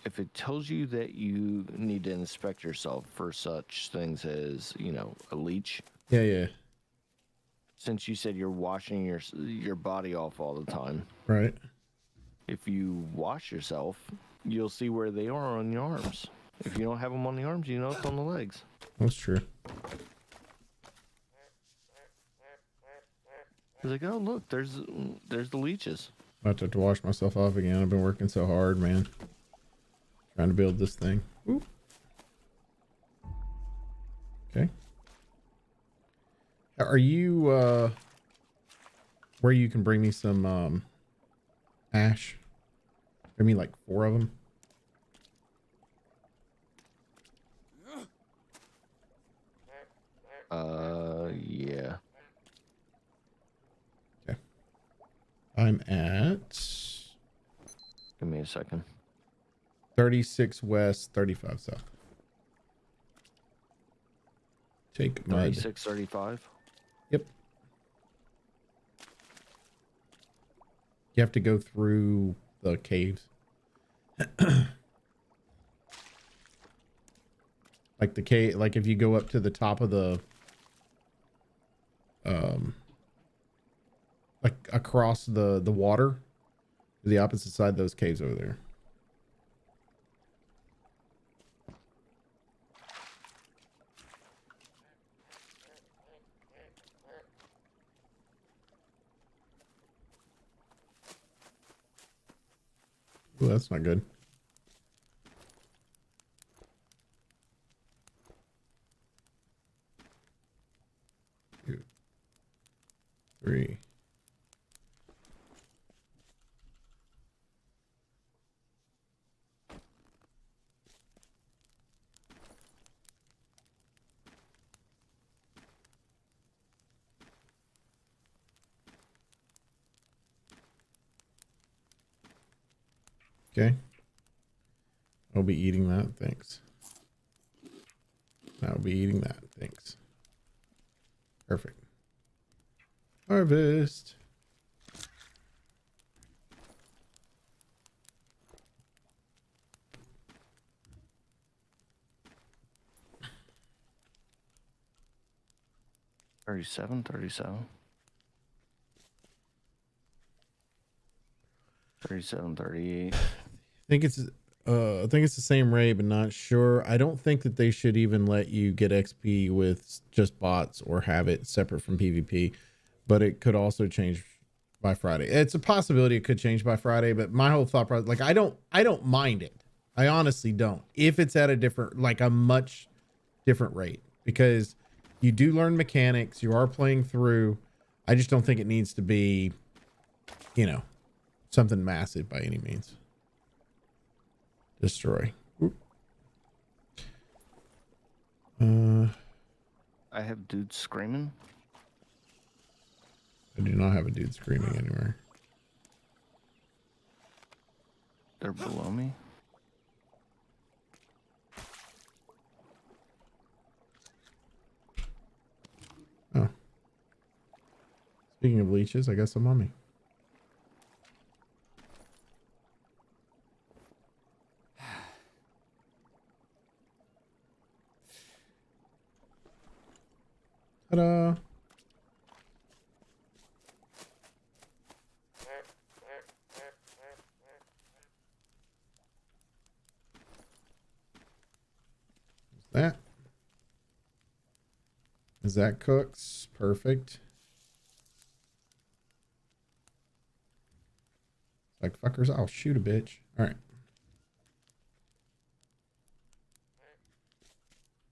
if it tells you that you need to inspect yourself for such things as, you know, a leech. Yeah, yeah. Since you said you're washing your body off all the time. Right. If you wash yourself, you'll see where they are on your arms. If you don't have them on the arms, you know it's on the legs. That's true. It's like, oh look, there's the leeches. I have to wash myself off again. I've been working so hard, man. Trying to build this thing. Ooh. Okay. Are you where you can bring me some ash? I mean like 4 of them. Yeah. Okay. I'm at Give me a second. 36 west, 35 south. Take mud. 36, 35. Yep. You have to go through the caves. Like the cave, like if you go up to the top of the like across the water, the opposite side, those caves over there. Ooh, that's not good. Two, 3. Okay. I'll be eating that. Thanks. I'll be eating that. Thanks. Perfect. Harvest. $37, $37. 37, 38. I think it's the same rate, but not sure. I don't think that they should even let you get XP with just bots or have it separate from PvP, but it could also change by Friday. It's a possibility it could change by Friday, but my whole thought process, like I don't mind it. I honestly don't. If it's at a different, like a much different rate, because you do learn mechanics, you are playing through. I just don't think it needs to be, you know, something massive by any means. Destroy. Oop. I have dudes screaming. I do not have a dude screaming anywhere. They're below me. Oh. Speaking of leeches, I got some on me. Ta-da. As that cooks, perfect. Like fuckers, I'll shoot a bitch. All right.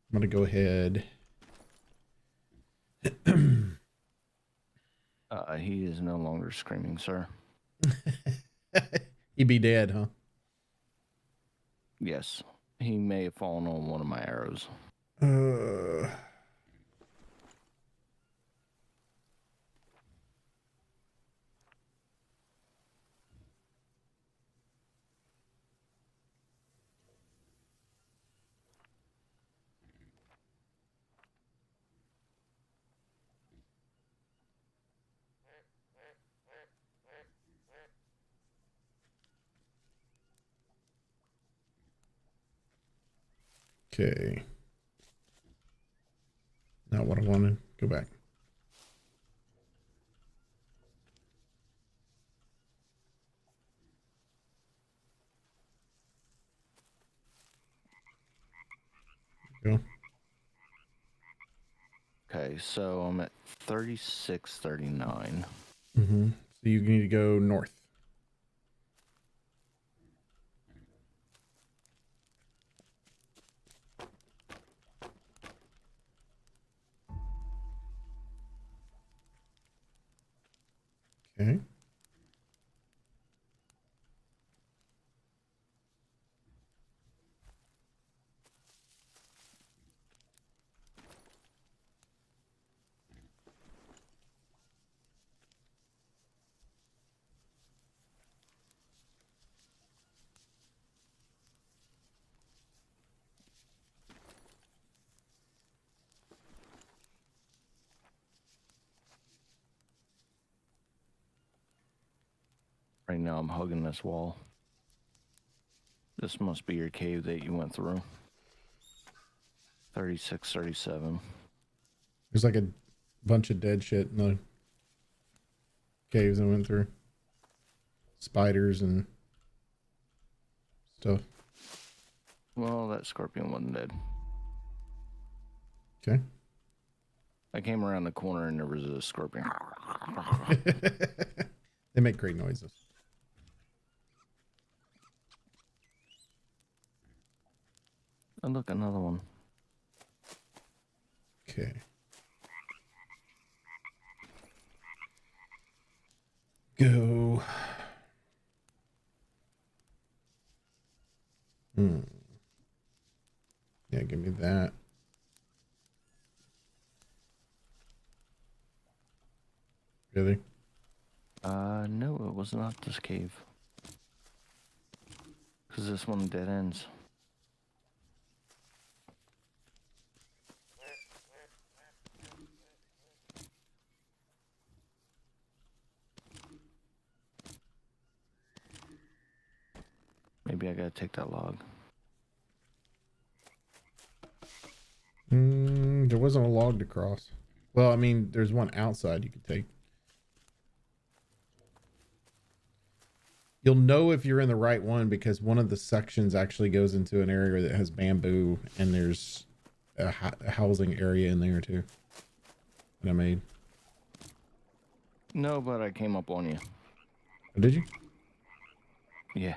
I'm gonna go ahead. He is no longer screaming, sir. He'd be dead, huh? Yes. He may have fallen on one of my arrows. Okay. Not what I wanted. Go back. Go. Okay, so I'm at 3639. Mm-hmm. So you need to go north. Okay. Right now I'm hugging this wall. This must be your cave that you went through. 3637. There's like a bunch of dead shit in the caves I went through. Spiders and stuff. Well, that scorpion wasn't dead. Okay. I came around the corner and there was a scorpion. They make great noises. Oh, look, another one. Okay. Go. Yeah, give me that. Really? No, it was not this cave. Because this one dead ends. Maybe I gotta take that log. There wasn't a log to cross. Well, I mean, there's one outside you could take. You'll know if you're in the right one because one of the sections actually goes into an area that has bamboo, and there's a housing area in there too that I made. No, but I came up on you. Oh, did you? Yeah.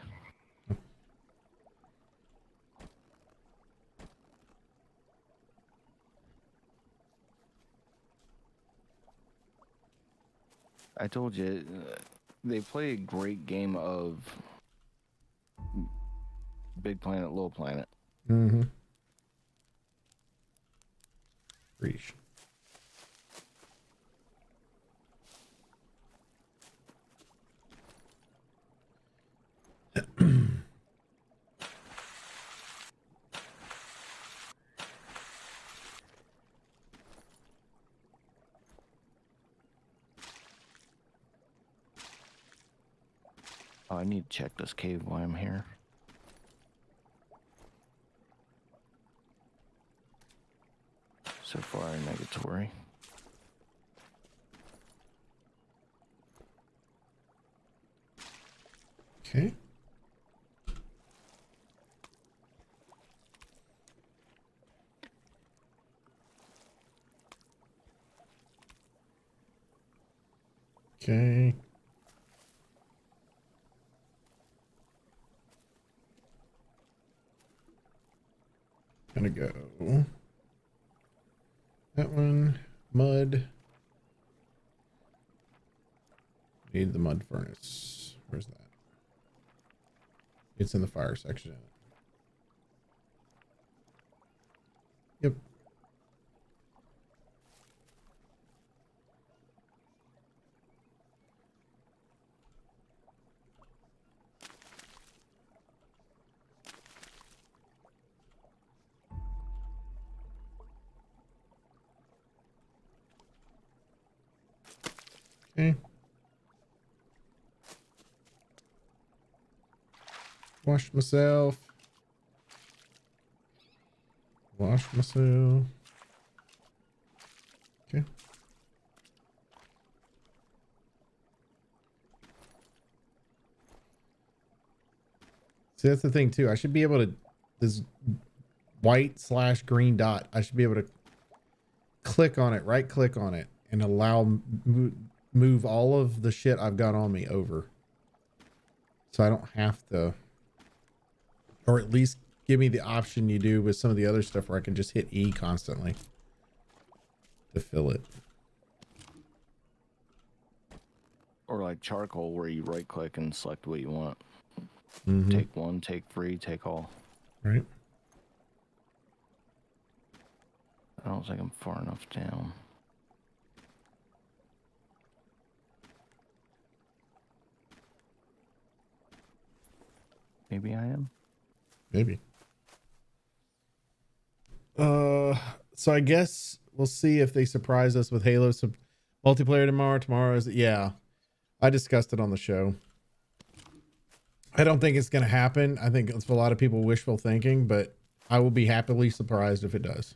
I told you, they play a great game of Big Planet, Little Planet. Mm-hmm. Reach. Oh, I need to check this cave while I'm here. So far, negatory. Okay. Okay. Gonna go that one. Mud. Need the mud furnace. Where's that? It's in the fire section. Yep. Okay. Wash myself. Wash myself. Okay. See, that's the thing too. I should be able to, this white/green dot, I should be able to click on it, right click on it, and allow move all of the shit I've got on me over. So I don't have to, or at least give me the option you do with some of the other stuff where I can just hit E constantly to fill it. Or like charcoal, where you right click and select what you want. Mm-hmm. Take one, take three, take all. Right. I don't think I'm far enough down. Maybe I am. Maybe. So I guess we'll see if they surprise us with Halo multiplayer tomorrow. Tomorrow is, yeah, I discussed it on the show. I don't think it's going to happen. I think it's a lot of people wishful thinking, but I will be happily surprised if it does.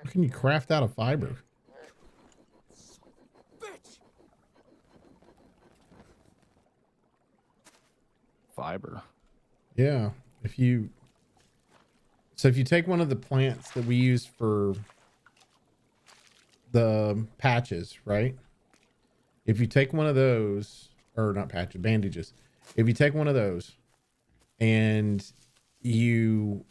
How can you craft out of fiber? Fiber. Yeah. If you take one of the plants that we use for the patches, right? If you take one of those, or not patches, bandages. If you take one of those and you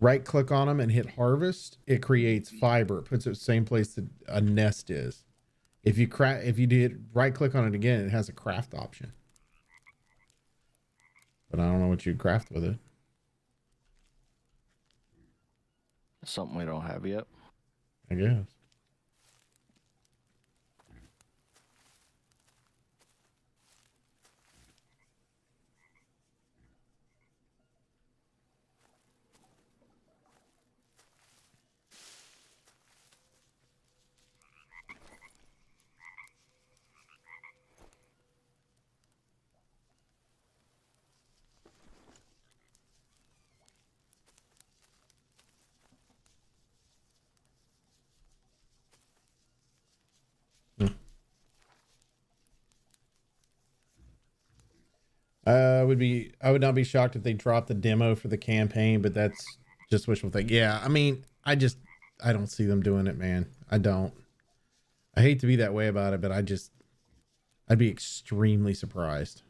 right click on them and hit harvest, it creates fiber. It puts it the same place that a nest is. If you did right click on it again, it has a craft option. But I don't know what you'd craft with it. Something we don't have yet. I guess. I would not be shocked if they dropped the demo for the campaign, but that's just wishful thinking. Yeah, I mean, I don't see them doing it, man. I don't. I hate to be that way about it, but I'd be extremely surprised.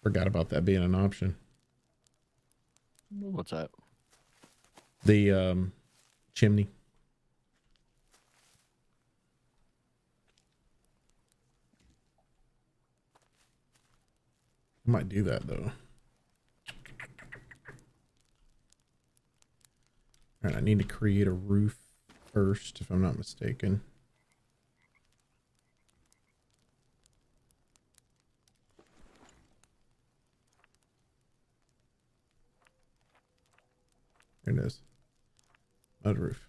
Forgot about that being an option. What's that? The chimney. I might do that though. All right, I need to create a roof first, if I'm not mistaken. There it is. Mud roof.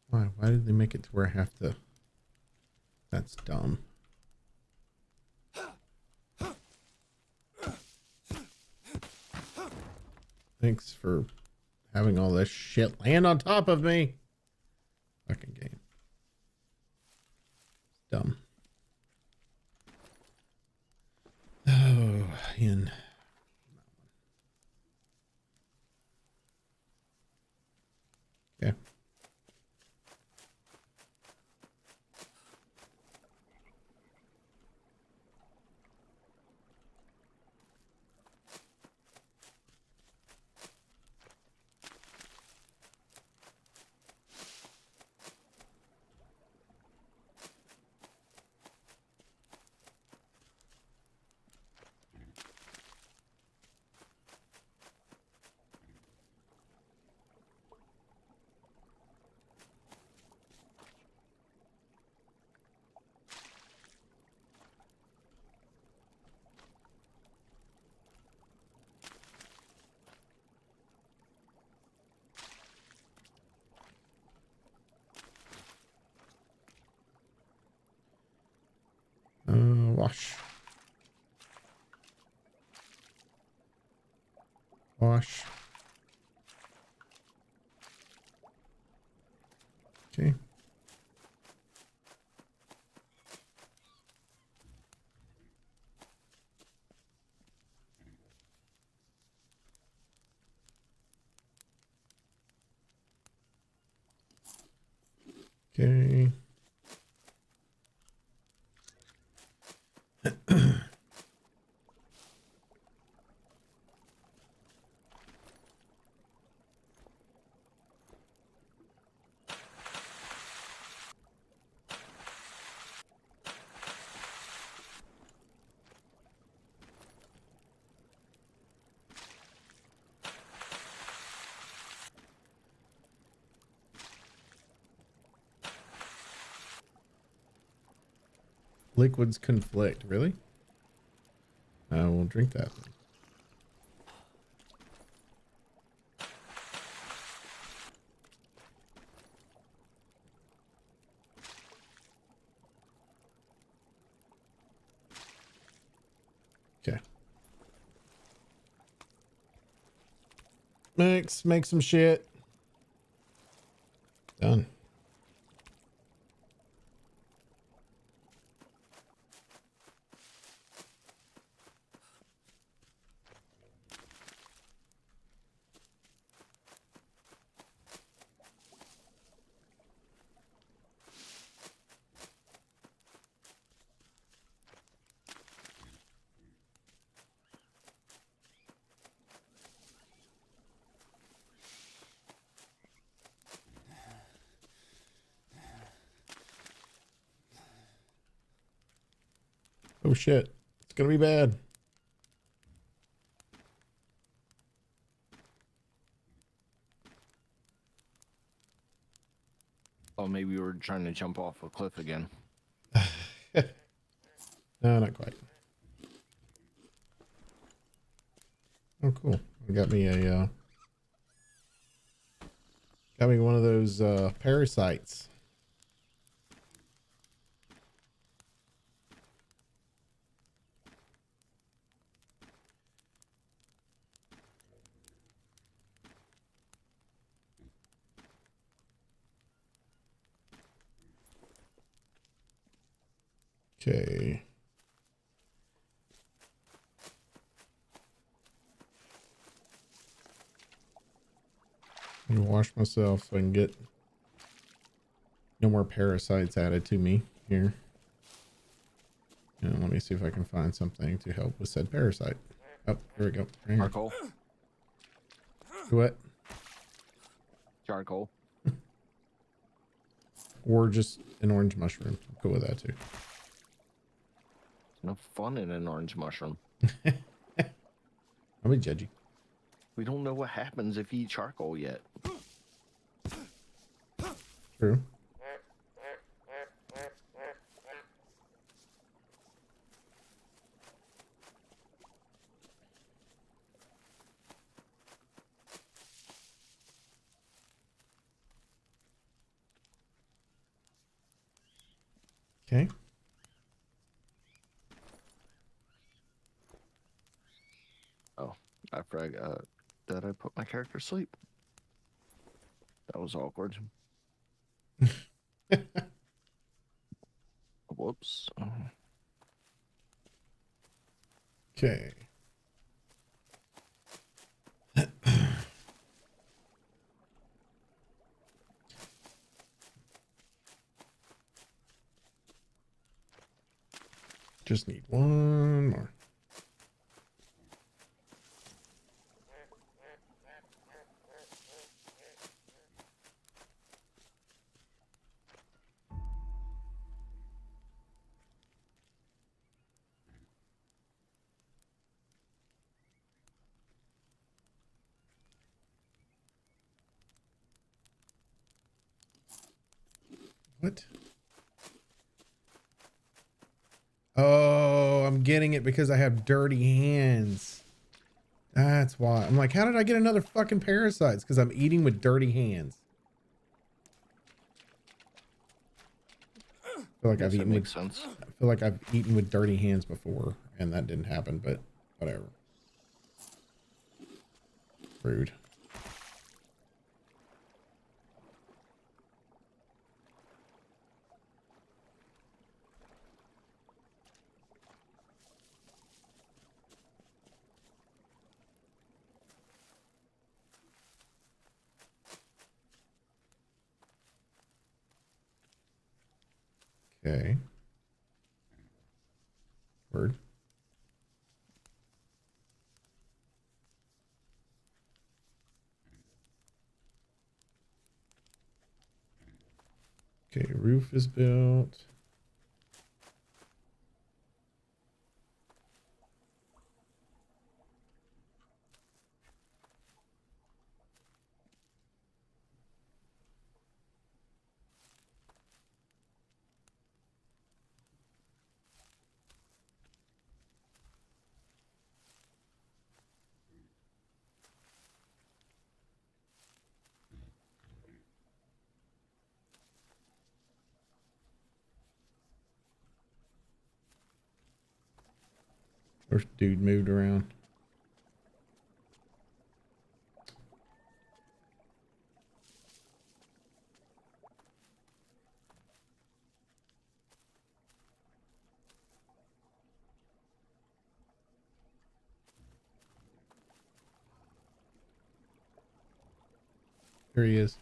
Why? Why did they make it to where I have to? That's dumb. Thanks for having all this shit land on top of me. Fucking game. Dumb. Oh, Ian. Okay. Wash. Wash. Okay. Okay. Liquids conflict. Really? I will drink that. Okay. Make some shit. Done. Oh shit. It's gonna be bad. Oh, maybe we were trying to jump off a cliff again. No, not quite. Oh, cool. Got me one of those parasites. Okay. I'm gonna wash myself so I can get No more parasites added to me here. And let me see if I can find something to help with said parasite. Oh, here we go. Right here. Charcoal. What? Charcoal. Or just an orange mushroom. I'm cool with that too. No fun in an orange mushroom. I'll be judgy. We don't know what happens if you eat charcoal yet. True. Okay. Oh, I forgot that I put my character to sleep. That was awkward. Whoops. Okay. Just need one more. What? Oh, I'm getting it because I have dirty hands. That's why. I'm like, how did I get another fucking parasites? Because I'm eating with dirty hands. I feel like I've eaten with, sense. I feel like I've eaten with dirty hands before, and that didn't happen, but whatever. Rude. Okay. Word. Okay, roof is built. First dude moved around. Here he is.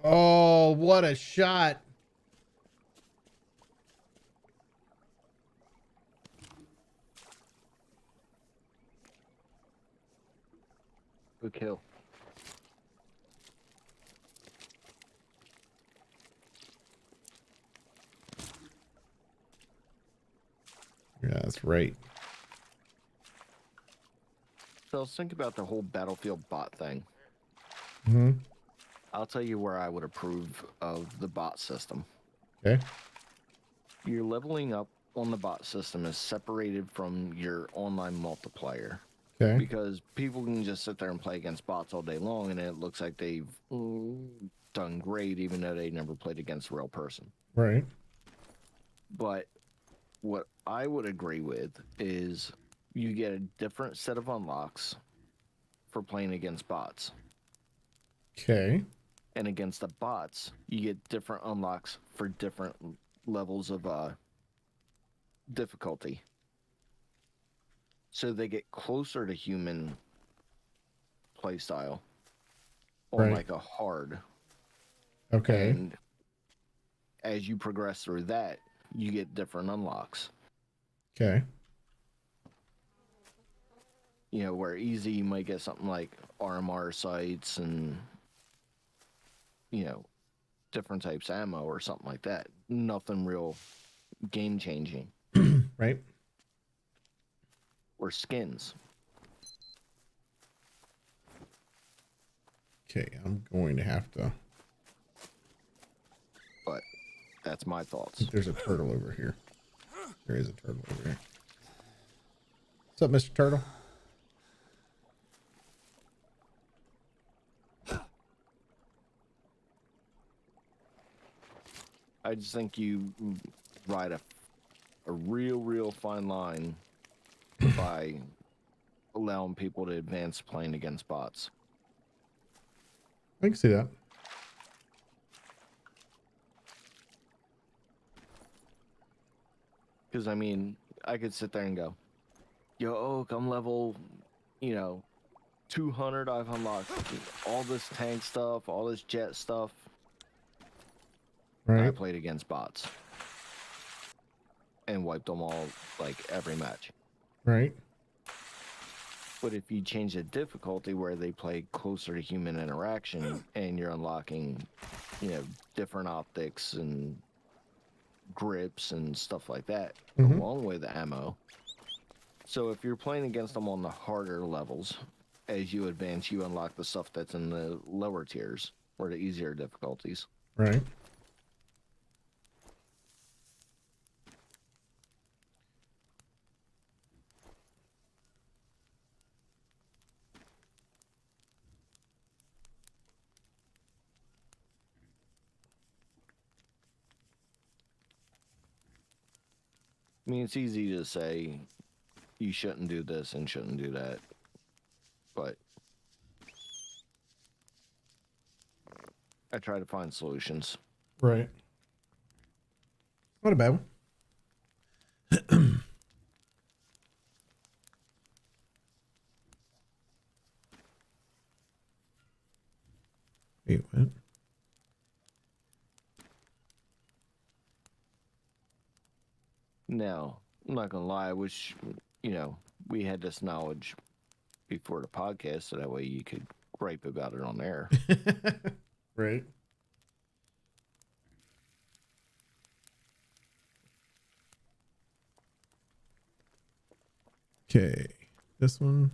Oh, what a shot. Good kill. Yeah, that's right. So let's think about the whole Battlefield bot thing. Mm-hmm. I'll tell you where I would approve of the bot system. Okay. Your leveling up on the bot system is separated from your online multiplayer. Okay. Because people can just sit there and play against bots all day long, and it looks like they've done great, even though they never played against a real person. Right. But what I would agree with is you get a different set of unlocks for playing against bots. Okay. And against the bots, you get different unlocks for different levels of difficulty. So they get closer to human play style on Right. like a hard. Okay. And as you progress through that, you get different unlocks. Okay. You know, where easy you might get something like RMR sights and, you know, different types of ammo or something like that. Nothing real game changing. Right. Or skins. Okay, I'm going to have to. But that's my I thoughts. think there's a turtle over here. There is a turtle over here. What's up, Mr. Turtle? I just think you ride a real fine line by allowing people to advance playing against bots. I can see that. Because, I mean, I could sit there and go, yo, Oak, I'm level, 200. I've unlocked all this tank stuff, all this jet stuff. Right. I played against bots. And wiped them all, like, every match. Right. But if you change the difficulty where they play closer to human interaction and you're unlocking, different optics and grips and stuff like that, along with ammo. So if you're playing against them on the harder levels, as you advance, you unlock the stuff that's in the lower tiers or the easier difficulties. Right. I mean, it's easy to say you shouldn't do this and shouldn't do that, but I try to find solutions. Right. Not a bad one. Wait, what? Now, I'm not gonna lie, I wish, we had this knowledge before the podcast, so that way you could gripe about it on air. Right. Okay. This one.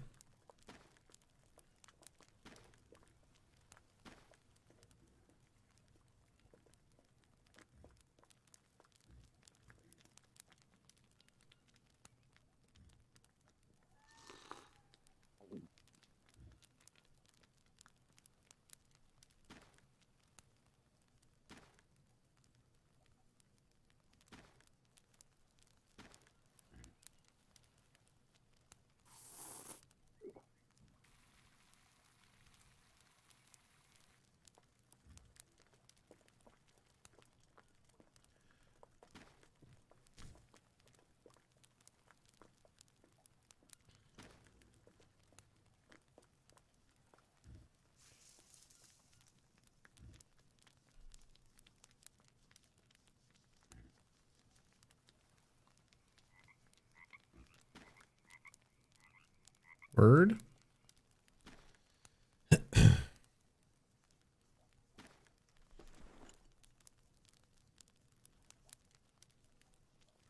Word.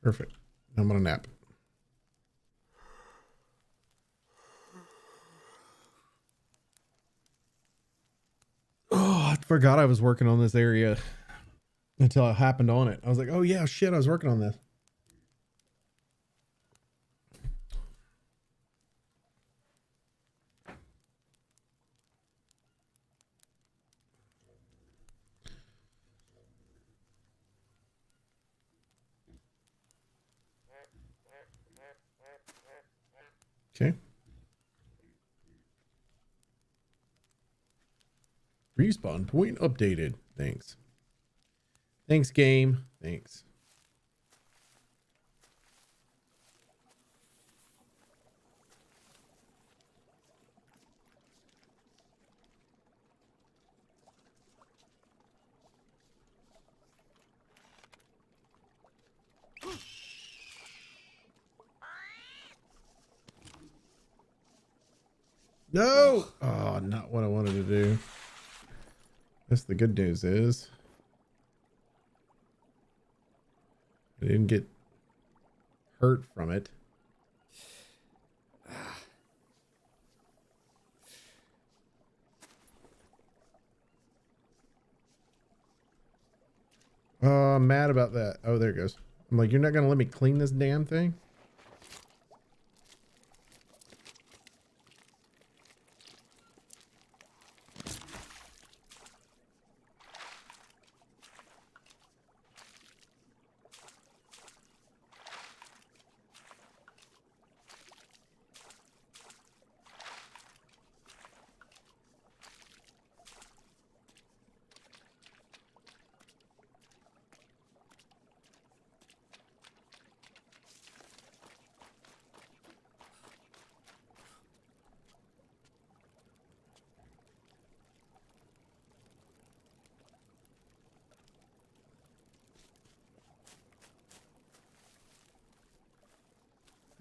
Perfect. I'm gonna nap. Oh, I forgot I was working on this area until I happened on it. I was like, oh yeah, shit, I was working on this. Okay. Respawn point updated. Thanks. Thanks, game. Thanks. No! Oh, not what I wanted to do. Guess the good news is I didn't get hurt from it. Oh, I'm mad about that. Oh, there it goes. I'm like, you're not going to let me clean this damn thing?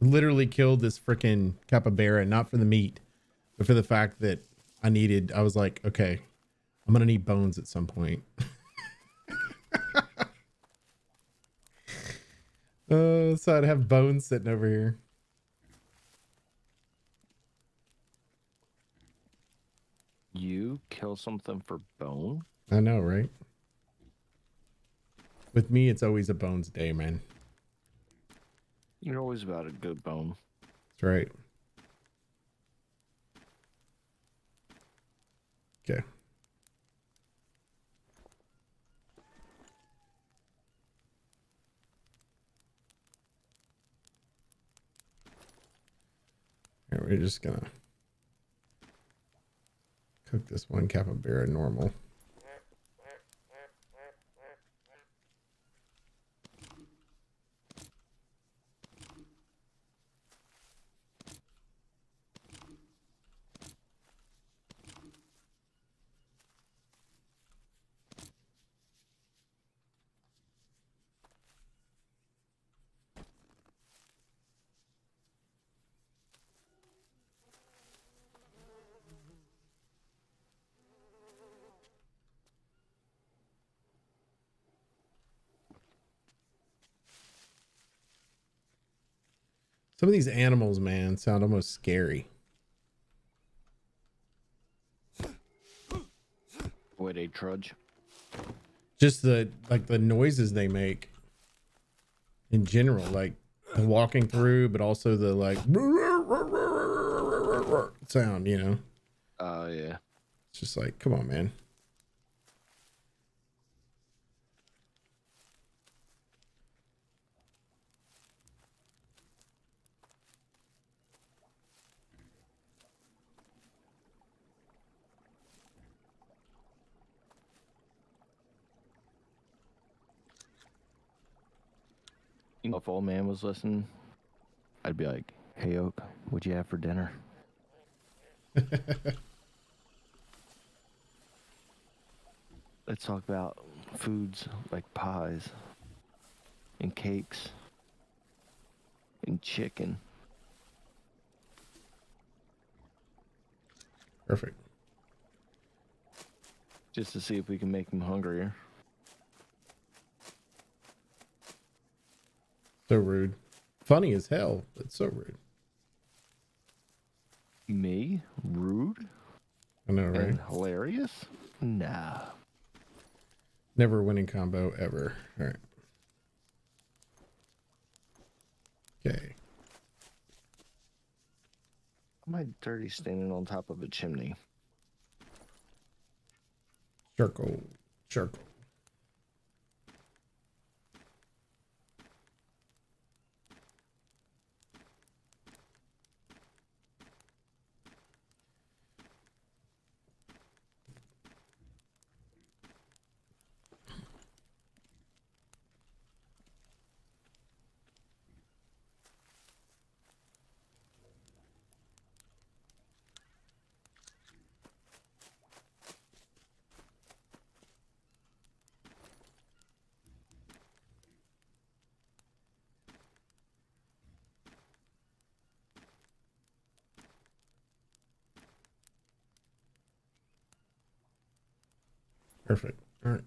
Literally killed this freaking capybara, not for the meat, but for the fact that I was like, okay, I'm going to need bones at some point. So I'd have bones sitting over here. You kill something for bone? I know, right? With me, it's always a bones day, man. You're always about a good bone. That's right. Okay. All right, we're just gonna cook this one capybara normal. Some of these animals, man, sound almost scary. Boy, they trudge. Just the noises they make in general, like walking through, but also the like sound, you know. Yeah. It's just like, come on, man. You know, if old man was listening, I'd be like, "Hey, Oak, what'd you have for dinner?" Let's talk about foods like pies and cakes and chicken. Perfect. Just to see if we can make him hungrier. So rude. Funny as hell, but so rude. Me? Rude? I know, right? And hilarious? Nah. Never winning combo ever. All right. Okay. Am I dirty standing on top of a chimney? Circle. Circle. Perfect. All right.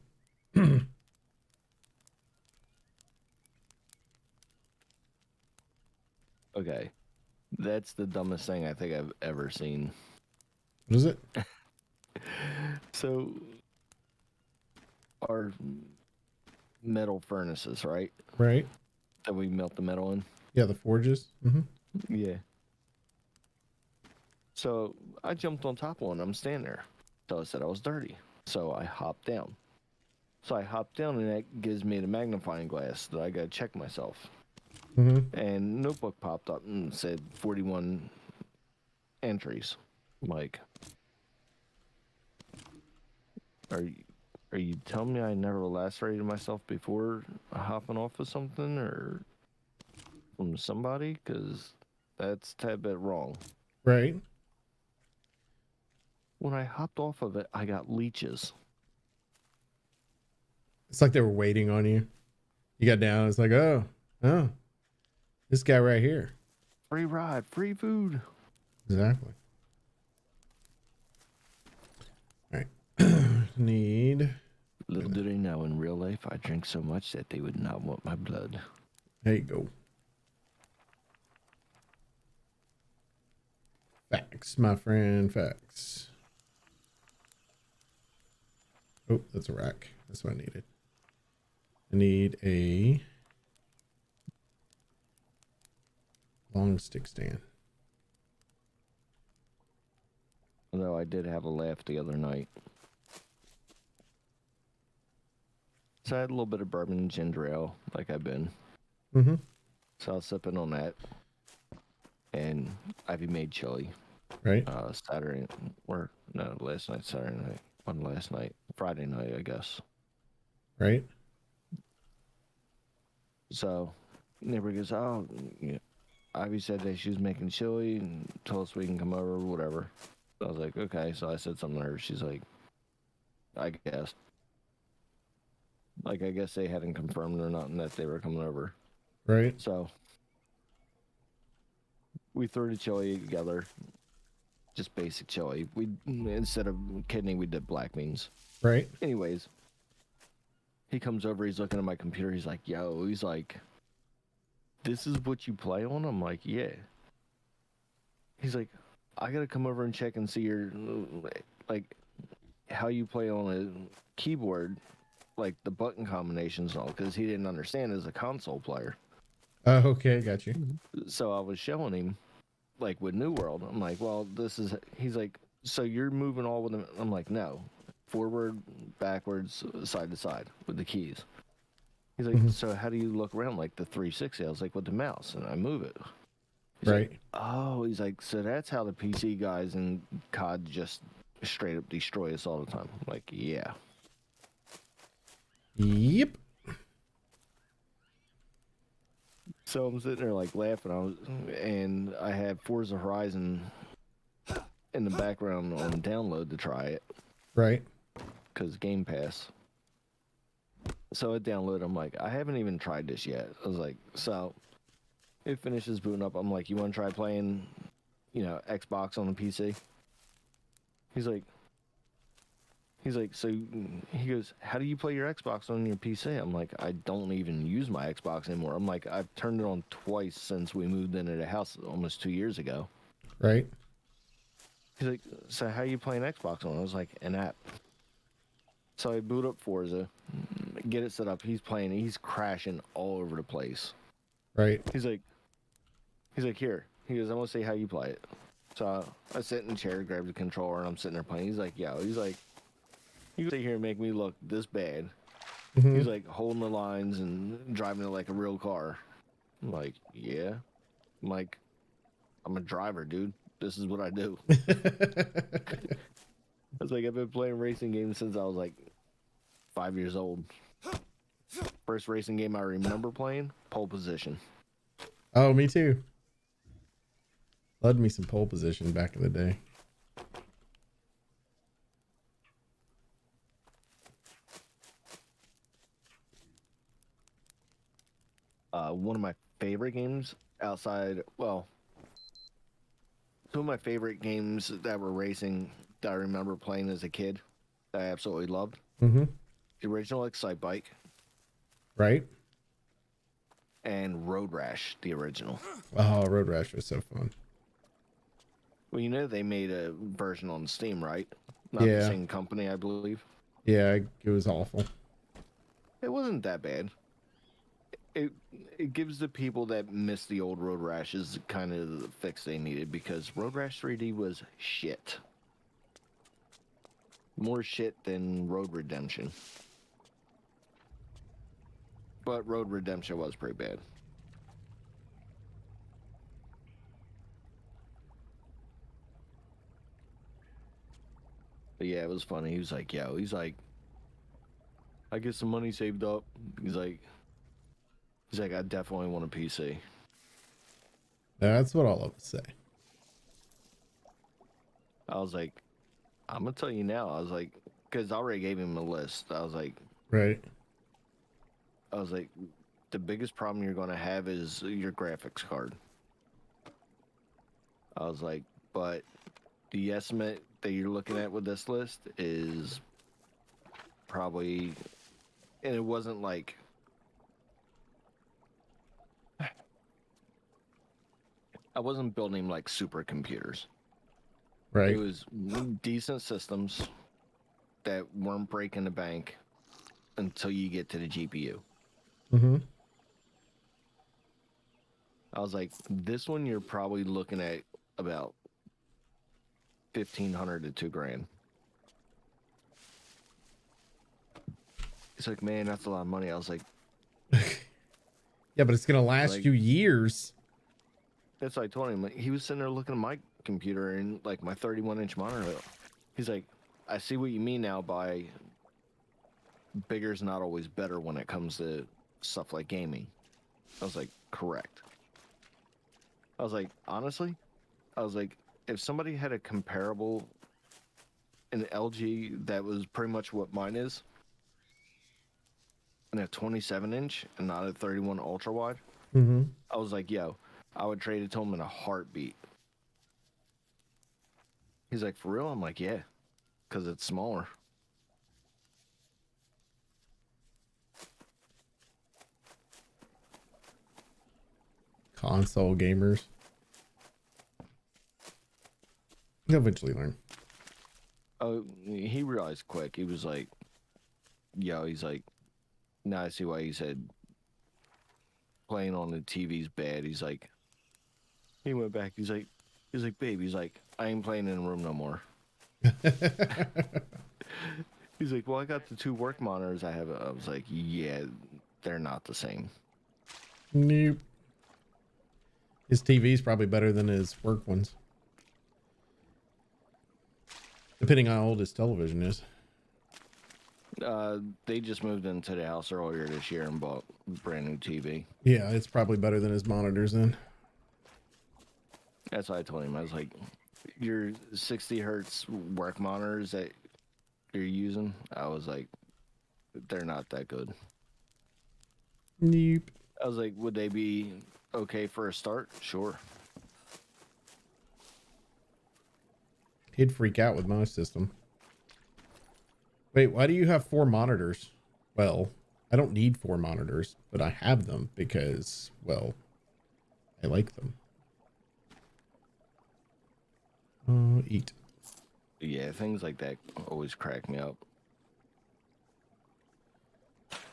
Okay. That's the dumbest thing I think I've ever seen. What is it? So, our metal furnaces, right? Right. That we melt the metal in. Yeah, the forges. Mm-hmm. Yeah. So I jumped on top of one. I'm standing there. So I said I was dirty. So I hopped down. So I hopped down, and that gives me the magnifying glass that I got to check myself. Mm-hmm. And notebook popped up and said 41 entries. I'm like, are you, are you telling me I never lacerated myself before hopping off of something or from somebody? Because that's a tad bit wrong. Right. When I hopped off of it, I got leeches. It's like they were waiting on you. You got down. It's like, oh, this guy right here. Free ride, free food. Exactly. All right. Need. Little do they know, in real life, I drink so much that they would not want my blood. There you go. Facts, my friend. Facts. Oh, that's a rack. That's what I needed. I need a long stick stand. Although I did have a laugh the other night. So I had a little bit of bourbon and ginger ale, like I've been. Mm-hmm. So I was sipping on that. And Ivy made chili. Right. Saturday, or no, last night, Saturday night. On last night, Friday night, I guess. Right. So neighbor goes, oh, yeah. Ivy said that she was making chili and told us we can come over or whatever. So I was like, okay. So I said something to her. She's like, I guess. Like, I guess they hadn't confirmed or nothing that they were coming over. Right. So we threw the chili together. Just basic chili. We, instead of kidney, we did black beans. Right. Anyways, he comes over, he's looking at my computer, he's like, yo, he's like, this is what you play on? I'm like, yeah. He's like, I gotta come over and check and see your, like, how you play on a keyboard, like the button combinations and all, because he didn't understand as a console player. Oh, okay. Got you. So I was showing him, like with New World. I'm like, well, this is, he's like, so you're moving all with them? I'm like, no. Forward, backwards, side to side with the keys. He's like, so how do you look around like the 360? I was like, with the mouse, and I move it. He's Right. like, oh, he's like, so that's how the PC guys in COD just straight up destroy us all the time. I'm like, yeah. Yep. So I'm sitting there like laughing. And I had Forza Horizon in the background on download to try it. Right. Because Game Pass. So I downloaded. I'm like, I haven't even tried this yet. I was like, so it finishes booting up. I'm like, you want to try playing, Xbox on the PC? He's like, so he goes, how do you play your Xbox on your PC? I'm like, I don't even use my Xbox anymore. I'm like, I've turned it on twice since we moved into the house almost 2 years ago. Right. He's like, so how you playing Xbox on? I was like, an app. So I boot up Forza, get it set up. He's playing. He's crashing all over the place. Right. He's like, here. He goes, I want to see how you play it. So I sit in the chair, grab the controller, and I'm sitting there playing. He's like, yo. He's like, you sit here and make me look this bad. Mm-hmm. He's like holding the lines and driving it like a real car. I'm like, yeah. I'm like, I'm a driver, dude. This is what I do. I was like, I've been playing racing games since I was like 5 years old. First racing game I remember playing, Pole Position. Oh, me too. Loved me some pole position back in the day. One of my favorite games outside, well, two of my favorite games that were racing that I remember playing as a kid that I absolutely loved. Mm-hmm. the original Excite Bike, Right. and Road Rash, the original. Oh, Road Rash was so fun. Well, you know they made a version on Steam, right? Not the Yeah. same company, I believe. Yeah, it was awful. It wasn't that bad. It it gives the people that miss the old Road Rashes kind of the fix they needed, because Road Rash 3D was shit. More shit than Road Redemption. But Road Redemption was pretty bad. But yeah, it was funny. He was like, yo, he's like, I get some money saved up. He's like, I definitely want a PC. That's what all of us say. I was like, I'm gonna tell you now. I was like, because I already gave him a list. Right. I was like, the biggest problem you're gonna have is your graphics card. I was like, but the estimate that you're looking at with this list is probably, and it wasn't like, I wasn't building like supercomputers. Right. It was decent systems that weren't breaking the bank until you get to the GPU. Mm-hmm. I was like, this one you're probably looking at about 1,500 to $2,000. He's like, man, that's a lot of money. I was like, Yeah, but it's gonna last Like- you years. that's what I told him. Like, he was sitting there looking at my computer and like my 31-inch monitor. He's like, I see what you mean now by bigger's not always better when it comes to stuff like gaming. I was like, correct. I was like, honestly, I was like, if somebody had a comparable, an LG that was pretty much what mine is, and a 27-inch and not a 31 ultra wide, Mm-hmm. I was like, yo, I would trade it to him in a heartbeat. He's like, for real? I'm like, yeah, because it's smaller. Console gamers. They'll eventually learn. Oh, he realized quick. He was like, yo, he's like, now I see why he said playing on the TV's bad. He's like, he went back. He's like, babe, he's like, I ain't playing in a room no more. He's like, well, I got the 2 work monitors I have. I was like, yeah, they're not the same. Nope. His TV's probably better than his work ones. Depending on how old his television is. They just moved into the house earlier this year and bought a brand new TV. Yeah, it's probably better than his monitors then. That's what I told him. I was like, your 60 hertz work monitors that you're using, I was like, they're not that good. Nope. I was like, would they be okay for a start? Sure. He'd freak out with my system. Wait, why do you have 4 monitors? Well, I don't need 4 monitors, but I have them because, well, I like them. Eat. Yeah, things like that always crack me up.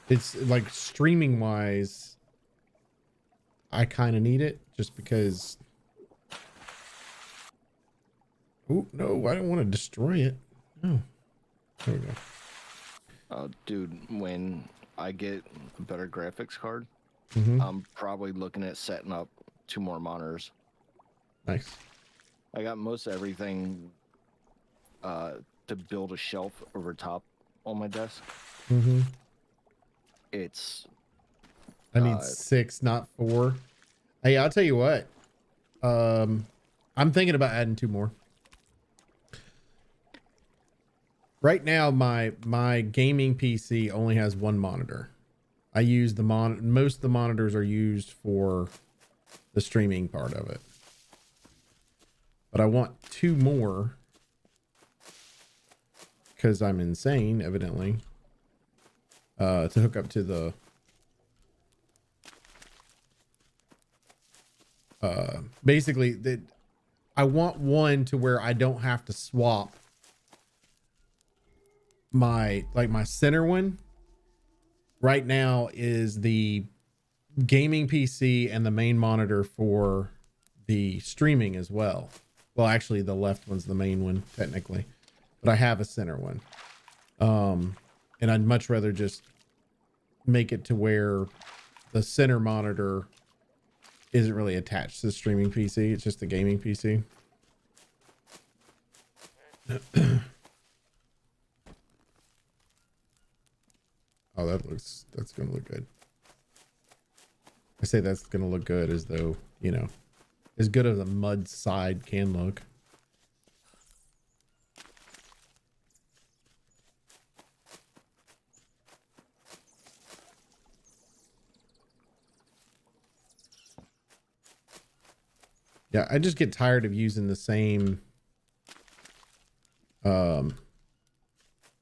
It's like streaming wise, I kind of need it just because. Oh, no, I don't want to destroy it. Oh, there we go. Dude, when I get a better graphics card, Mm-hmm. I'm probably looking at setting up 2 more monitors. Nice. I got most everything to build a shelf over top on my desk. Mm-hmm. It's I need 6, not 4. Hey, I'll tell you what. I'm thinking about adding 2 more. Right now, my gaming PC only has 1 monitor. I use the most of the monitors are used for the streaming part of it. But I want 2 more because I'm insane, evidently. to hook up to the basically that I want one to where I don't have to swap my center one right now is the gaming PC and the main monitor for the streaming as well. Well, actually the left one's the main one technically, but I have a center one. And I'd much rather just make it to where the center monitor isn't really attached to the streaming PC. It's just the gaming PC. Oh, that's going to look good. I say that's going to look good as though, you know, as good as a mud side can look. Yeah, I just get tired of using the same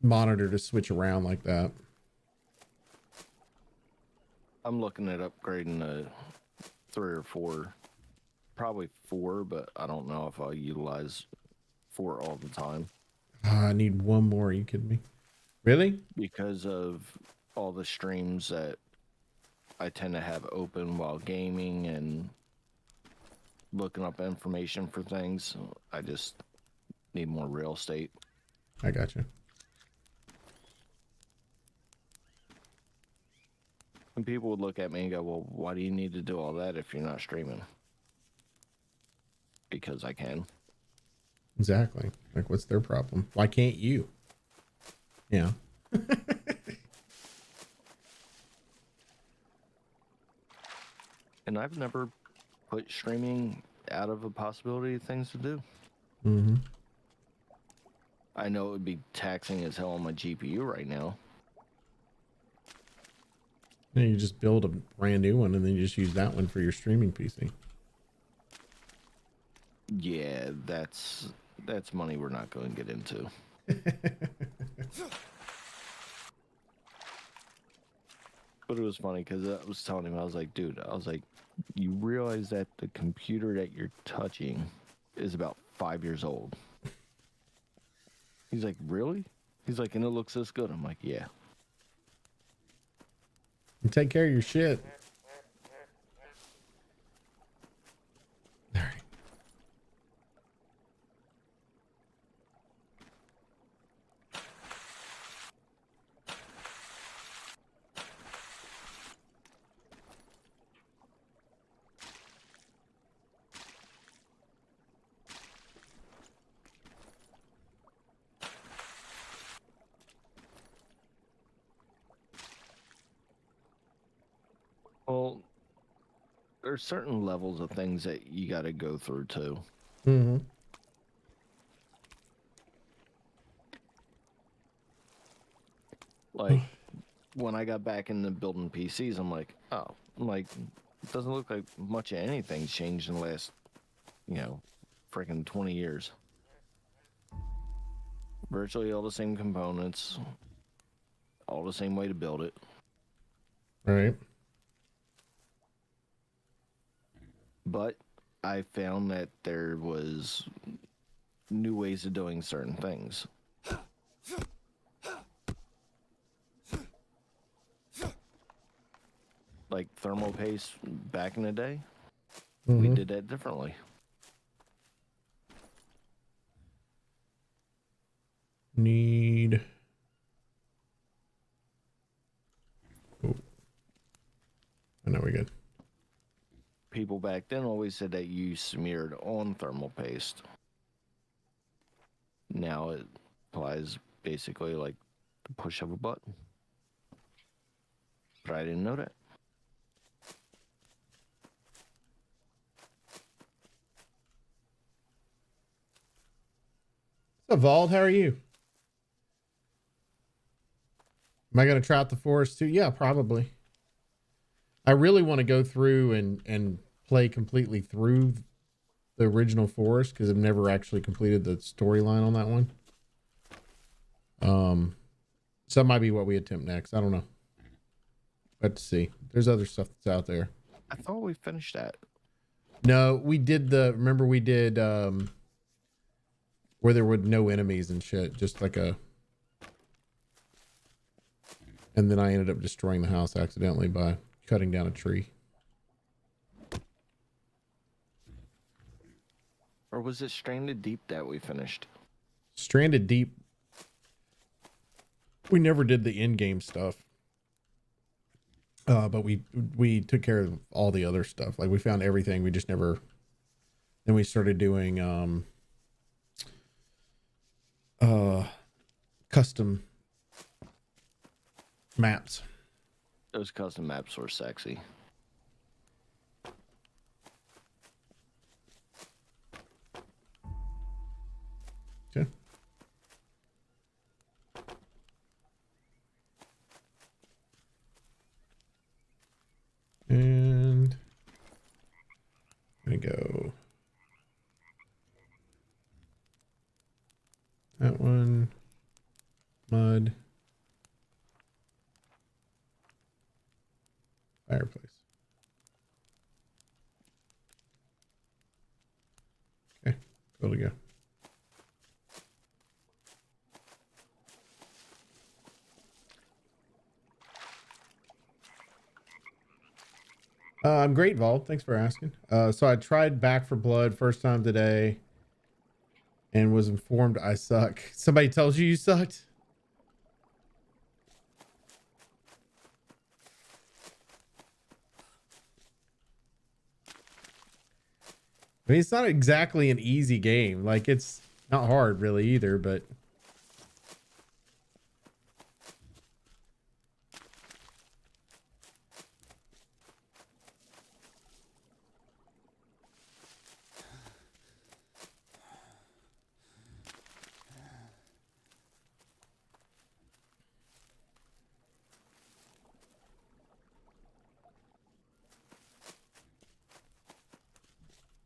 monitor to switch around like that. I'm looking at upgrading a 3 or 4, probably 4, but I don't know if I'll utilize 4 all the time. I need one more. Are you kidding me? Really? Because of all the streams that I tend to have open while gaming and looking up information for things. I just need more real estate. I got you. And people would look at me and go, well, why do you need to do all that if you're not streaming? Because I can. Exactly. Like, what's their problem? Why can't you? Yeah. And I've never put streaming out of a possibility of things to do. Mm-hmm. I know it would be taxing as hell on my GPU right now. You just build a brand new one and then you just use that one for your streaming PC. Yeah, that's money we're not going to get into. But it was funny because I was telling him, I was like, dude, you realize that the computer that you're touching is about 5 years old. He's like, really? He's like, and it looks this good. I'm like, yeah. You take care of your shit. All right. Well, there's certain levels of things that you got to go through too. Mm-hmm. Like when I got back into building PCs, I'm like, it doesn't look like much of anything's changed in the last, freaking 20 years. Virtually all the same components, all the same way to build it. Right. But I found that there was new ways of doing certain things. Like thermal paste back in the day, we did that differently. Need. Oh. I know we're good. People back then always said that you smeared on thermal paste. Now it applies basically like the push of a button. But I didn't know that. What's up, Vald? How are you? Am I going to try out the forest too? Yeah, probably. I really want to go through and play completely through the original forest because I've never actually completed the storyline on that one. So that might be what we attempt next. I don't know. Let's see. There's other stuff that's out there. I thought we finished that. No, we did remember we did where there were no enemies and shit, just like a. And then I ended up destroying the house accidentally by cutting down a tree. Or was it Stranded Deep that we finished? Stranded Deep. We never did the in-game stuff. But we took care of all the other stuff. Like we found everything. We just never. Then we started doing custom maps. Those custom maps were sexy. Okay. And I'm gonna go that one, mud, fireplace. Okay, go to go. I'm great, Vol. Thanks for asking. So I tried Back for Blood first time today and was informed I suck. Somebody tells you sucked? I mean, it's not exactly an easy game. Like, it's not hard really either, but...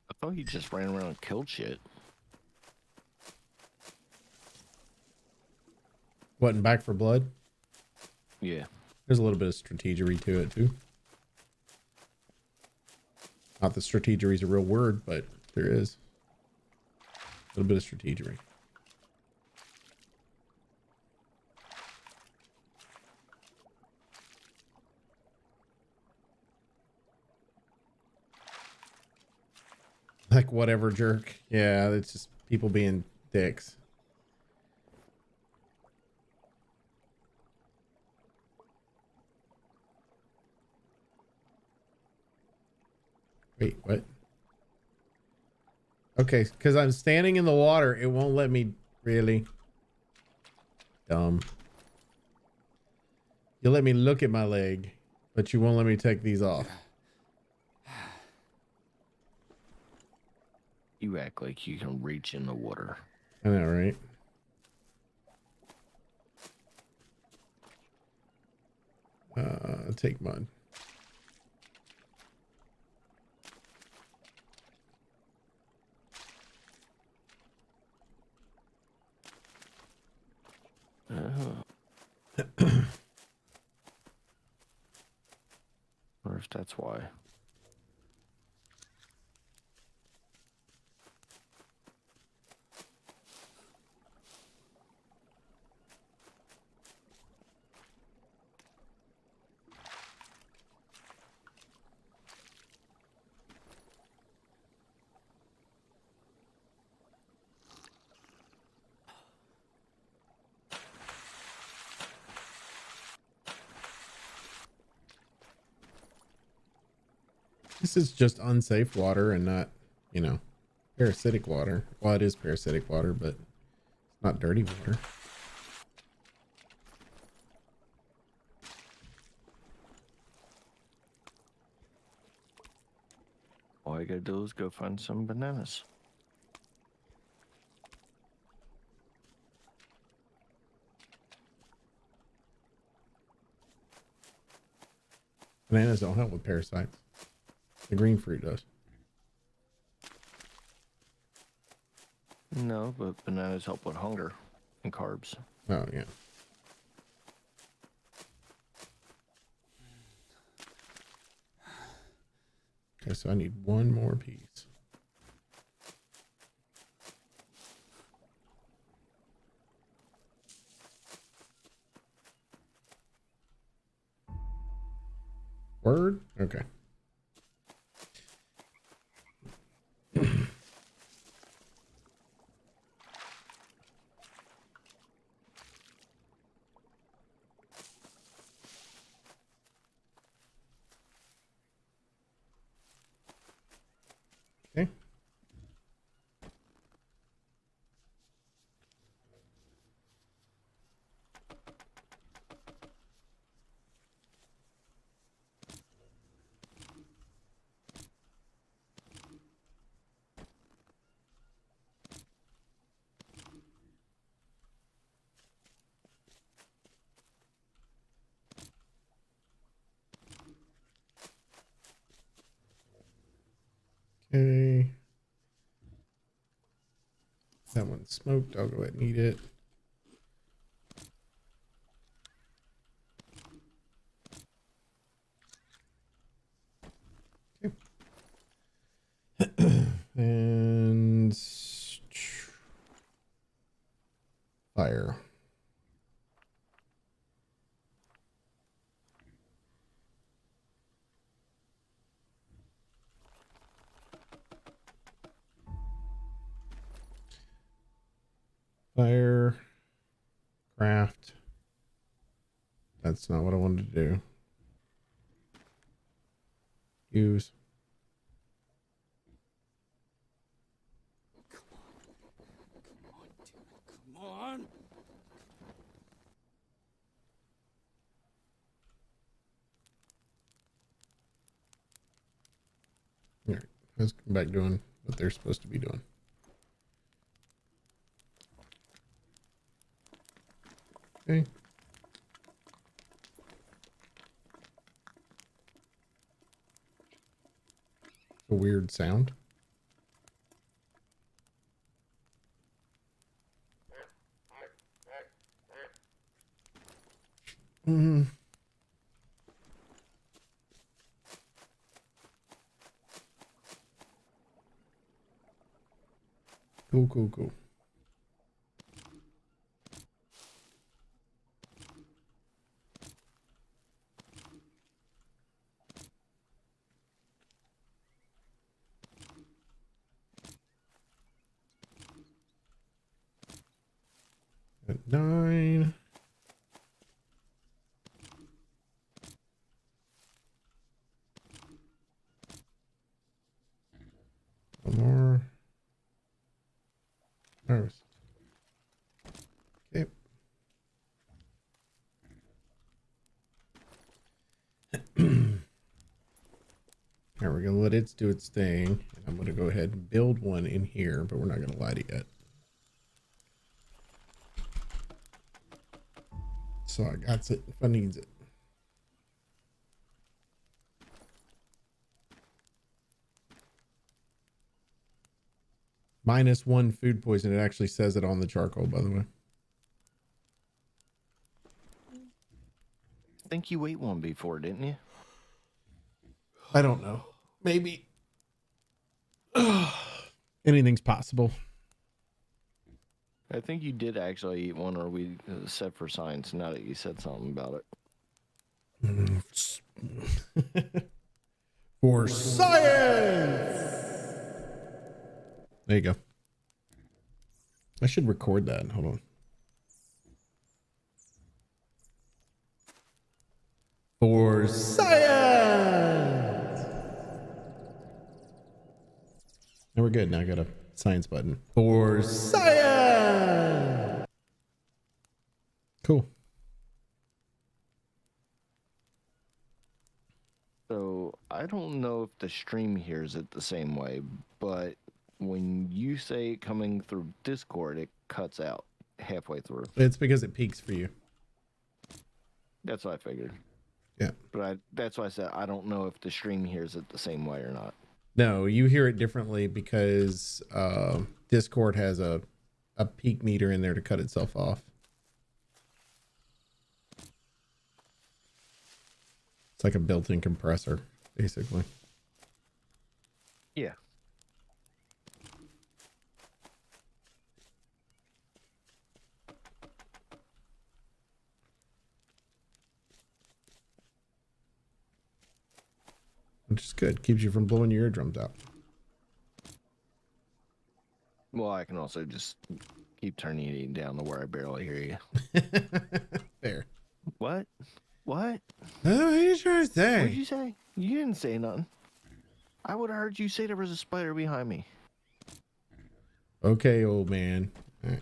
I thought he just ran around and killed shit. What, in Back for Blood? Yeah. There's a little bit of strategery to it, too. Not that strategery is a real word, but there is. A little bit of strategery. Like, whatever, jerk. Yeah, it's just people being dicks. Wait, what? Okay, because I'm standing in the water, it won't let me. Really? Dumb. You'll let me look at my leg, but you won't let me take these off. You act like you can reach in the water. I know, right? Take mud. Or if that's why. This is just unsafe water and not, you know, parasitic water. Well, it is parasitic water, but it's not dirty water. All I gotta do is go find some bananas. Bananas don't help with parasites. The green fruit does. No, but bananas help with hunger and carbs. Oh, yeah. Okay, so I need one more piece. Word? Okay. Okay. Okay. That one's smoked. I'll go ahead and eat it. Okay. And fire. Fire. Craft. That's not what I wanted to do. Use. Come on. All right. Let's come back doing what they're supposed to be doing. Okay. A weird sound. Mm. Cool, cool, cool. At 9. One more. Harvest. Okay. All right, we're gonna let it do its thing. And I'm gonna go ahead and build one in here, but we're not gonna light it yet. So I got it if I needs it. -1 food poison. It actually says it on the charcoal, by the way. I think you ate one before, didn't you? I don't know. Maybe. Anything's possible. I think you did actually eat one, or we set for science. Now that you said something about it. For science. There you go. I should record that. Hold on. For science. Now we're good. Now I got a science button. For science. Cool. So I don't know if the stream hears it the same way, but when you say it coming through Discord, it cuts out halfway through. It's because it peaks for you. That's what I figured. Yeah. But that's why I said I don't know if the stream hears it the same way or not. No, you hear it differently because Discord has a peak meter in there to cut itself off. It's like a built-in compressor, basically. Yeah. Which is good. Keeps you from blowing your eardrums out. Well, I can also just keep turning it down to where I barely hear you. There. What? What? Oh, what are you trying to What did say? you say? You didn't say nothing. I would have heard you say there was a spider behind me. Okay, old man. All right.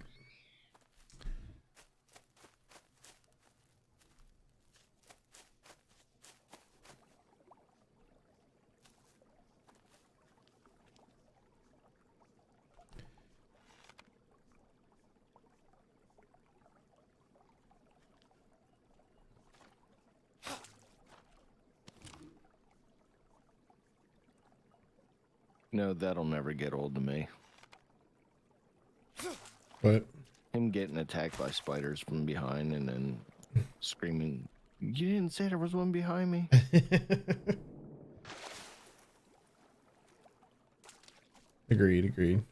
No, that'll never get old to me. What? Him getting attacked by spiders from behind and then screaming, "You didn't say there was one behind me." Agreed, agreed.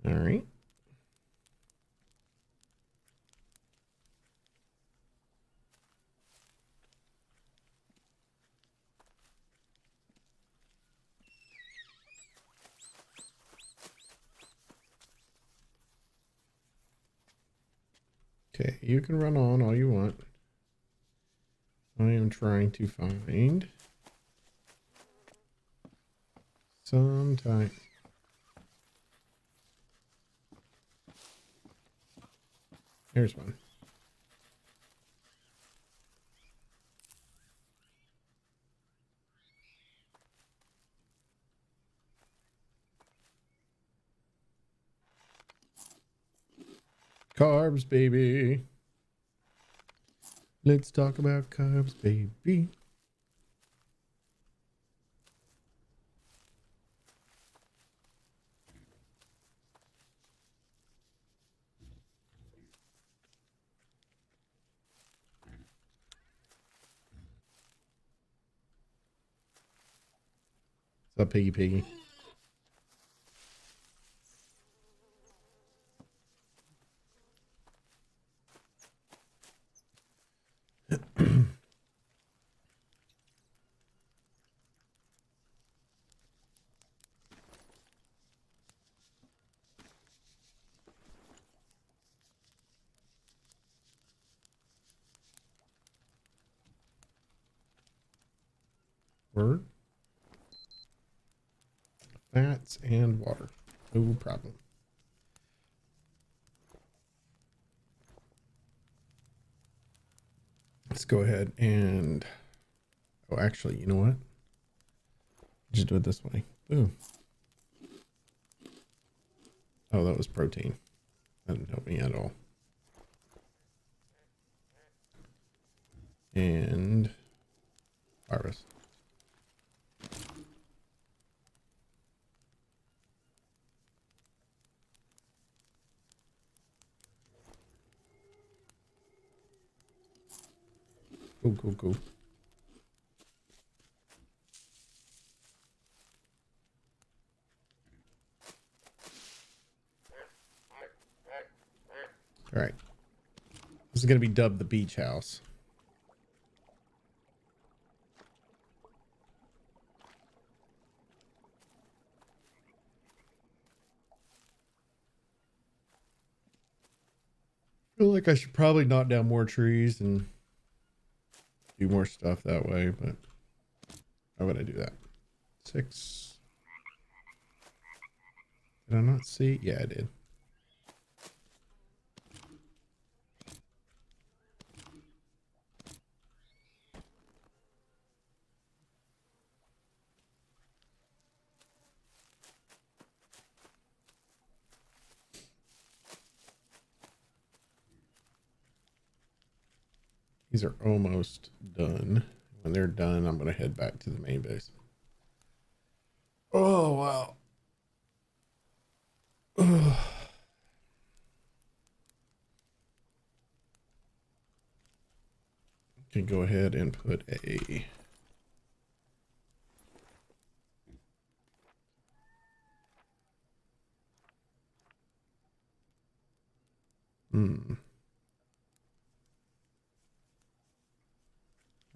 All right. Okay, you can run on all you want. I am trying to find some time. Here's one. Carbs, baby. Let's talk about carbs, baby. What's up, Piggy Piggy? Word. Fats and water. No problem. Let's go ahead and... Oh, actually, you know what? Just do it this way. Boom. Oh, that was protein. That didn't help me at all. And... harvest. Cool, cool, cool. All right. This is going to be dubbed the beach house. I feel like I should probably knock down more trees and do more stuff that way, but how would I do that? 6. Did I not see? Yeah, I did. These are almost done. When they're done, I'm going to head back to the main base. Oh, wow. Can go ahead and put a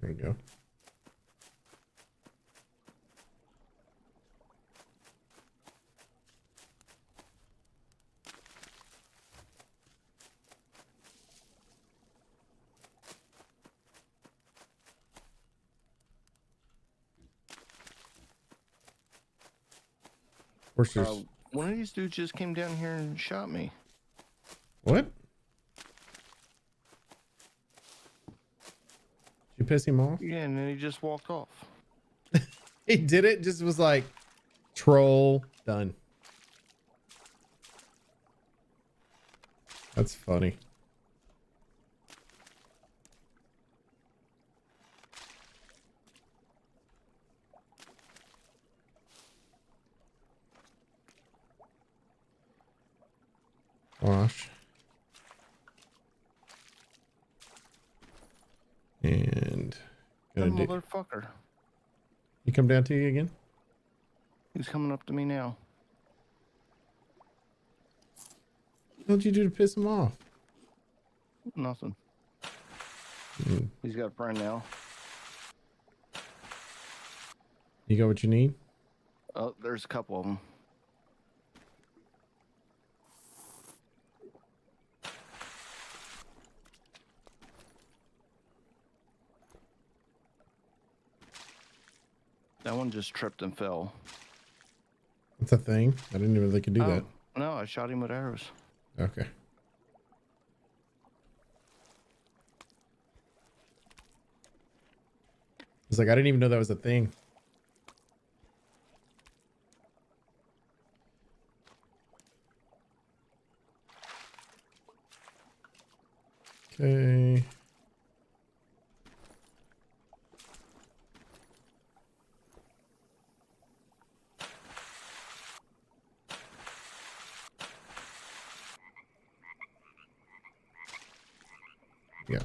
there we go. Of course, there's One of these dudes just came down here and shot me. what? Did you piss him off? Yeah, and then he just walked off. He did it. Just was like, troll done. That's funny. Wash. And That gonna do. motherfucker. He come down to you again? He's coming up to me now. What'd you do to piss him off? Nothing. Mm. He's got a friend now. You got what you need? Oh, there's a couple of them. That one just tripped and fell. That's a thing. I didn't even know they could do that. No, I shot him with arrows. Okay. It's like I didn't even know that was a thing. Okay. Yeah.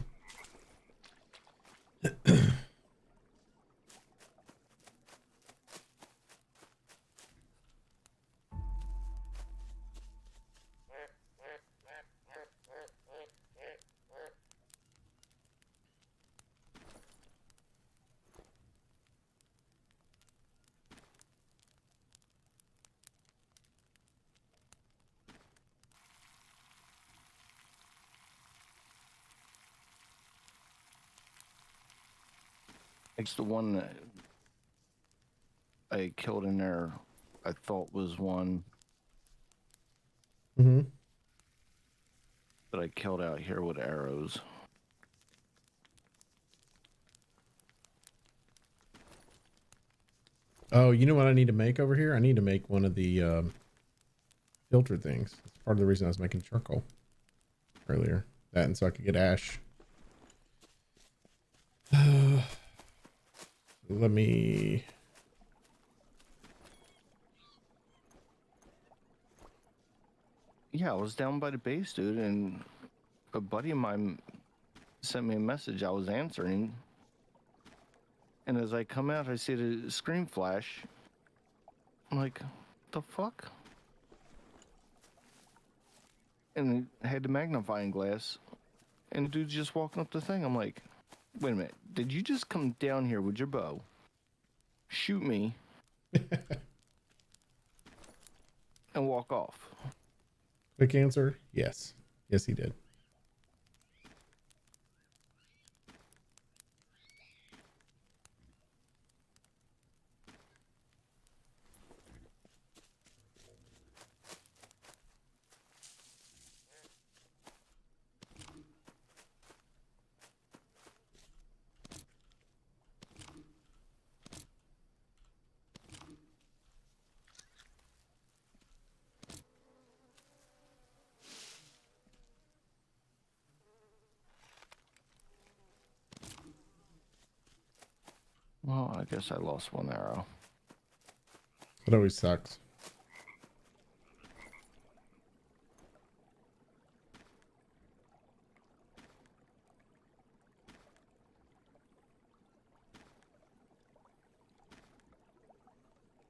It's the one that I killed in there. I thought was one Mm-hmm. that I killed out here with arrows. Oh, you know what I need to make over here? I need to make one of the filter things. That's part of the reason I was making charcoal earlier. That and so I could get ash. Let me... Yeah, I was down by the base, dude, and a buddy of mine sent me a message. I was answering, and as I come out, I see the screen flash. I'm like, the fuck? And it had the magnifying glass, and the dude's just walking up the thing. I'm like, wait a minute, did you just come down here with your bow, shoot me, and walk off? Quick answer, yes. Yes, he did. Oh, I guess I lost one arrow. It always sucks.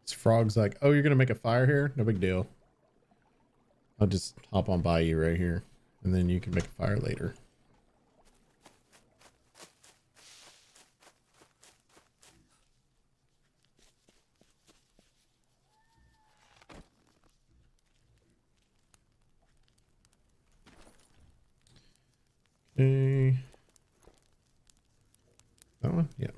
This frog's like, oh, you're gonna make a fire here? No big deal. I'll just hop on by you right here, and then you can make a fire later. Okay. That one? Yeah.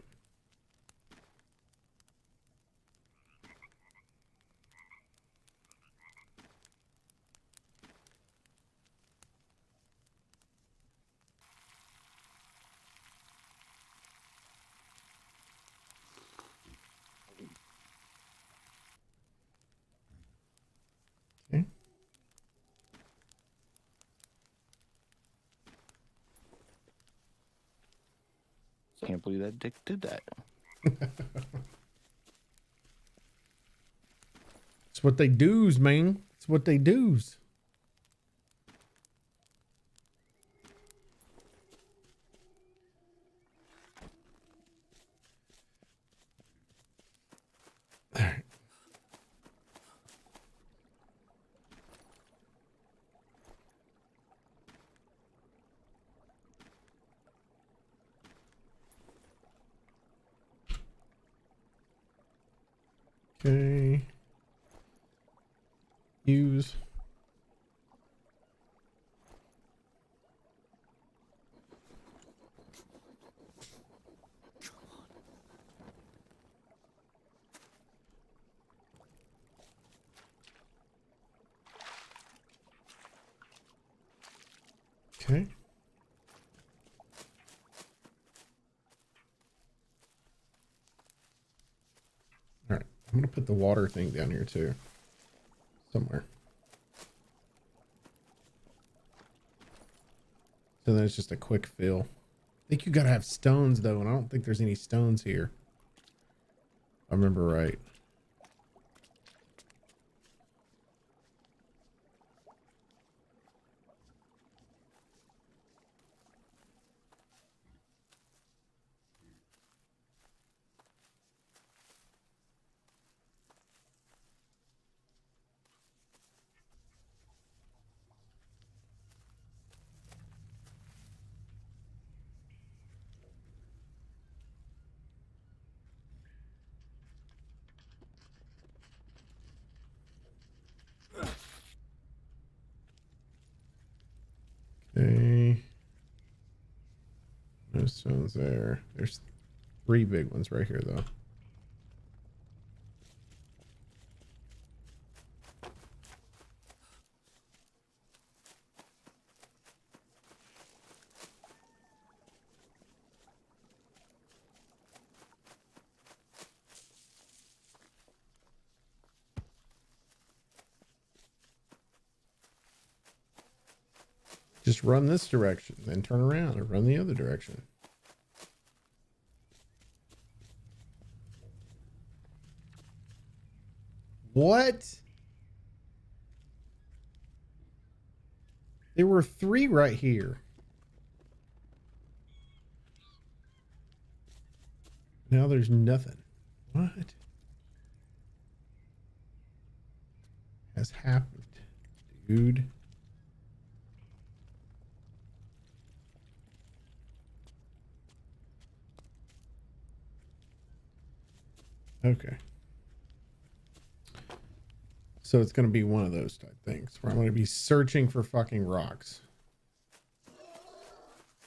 Okay. Can't believe that Dick did that. It's what they do's, man. It's what they do's. All right. Okay. Use. Okay. All right. I'm going to put the water thing down here too. Somewhere. So then it's just a quick fill. I think you got to have stones though, and I don't think there's any stones here. If I remember right. Okay. No stones there. There's 3 big ones right here though. Just run this direction, then turn around and run the other direction. What? There were 3 right here. Now there's nothing. What has happened, dude? Okay. So it's going to be one of those type things where I'm going to be searching for fucking rocks.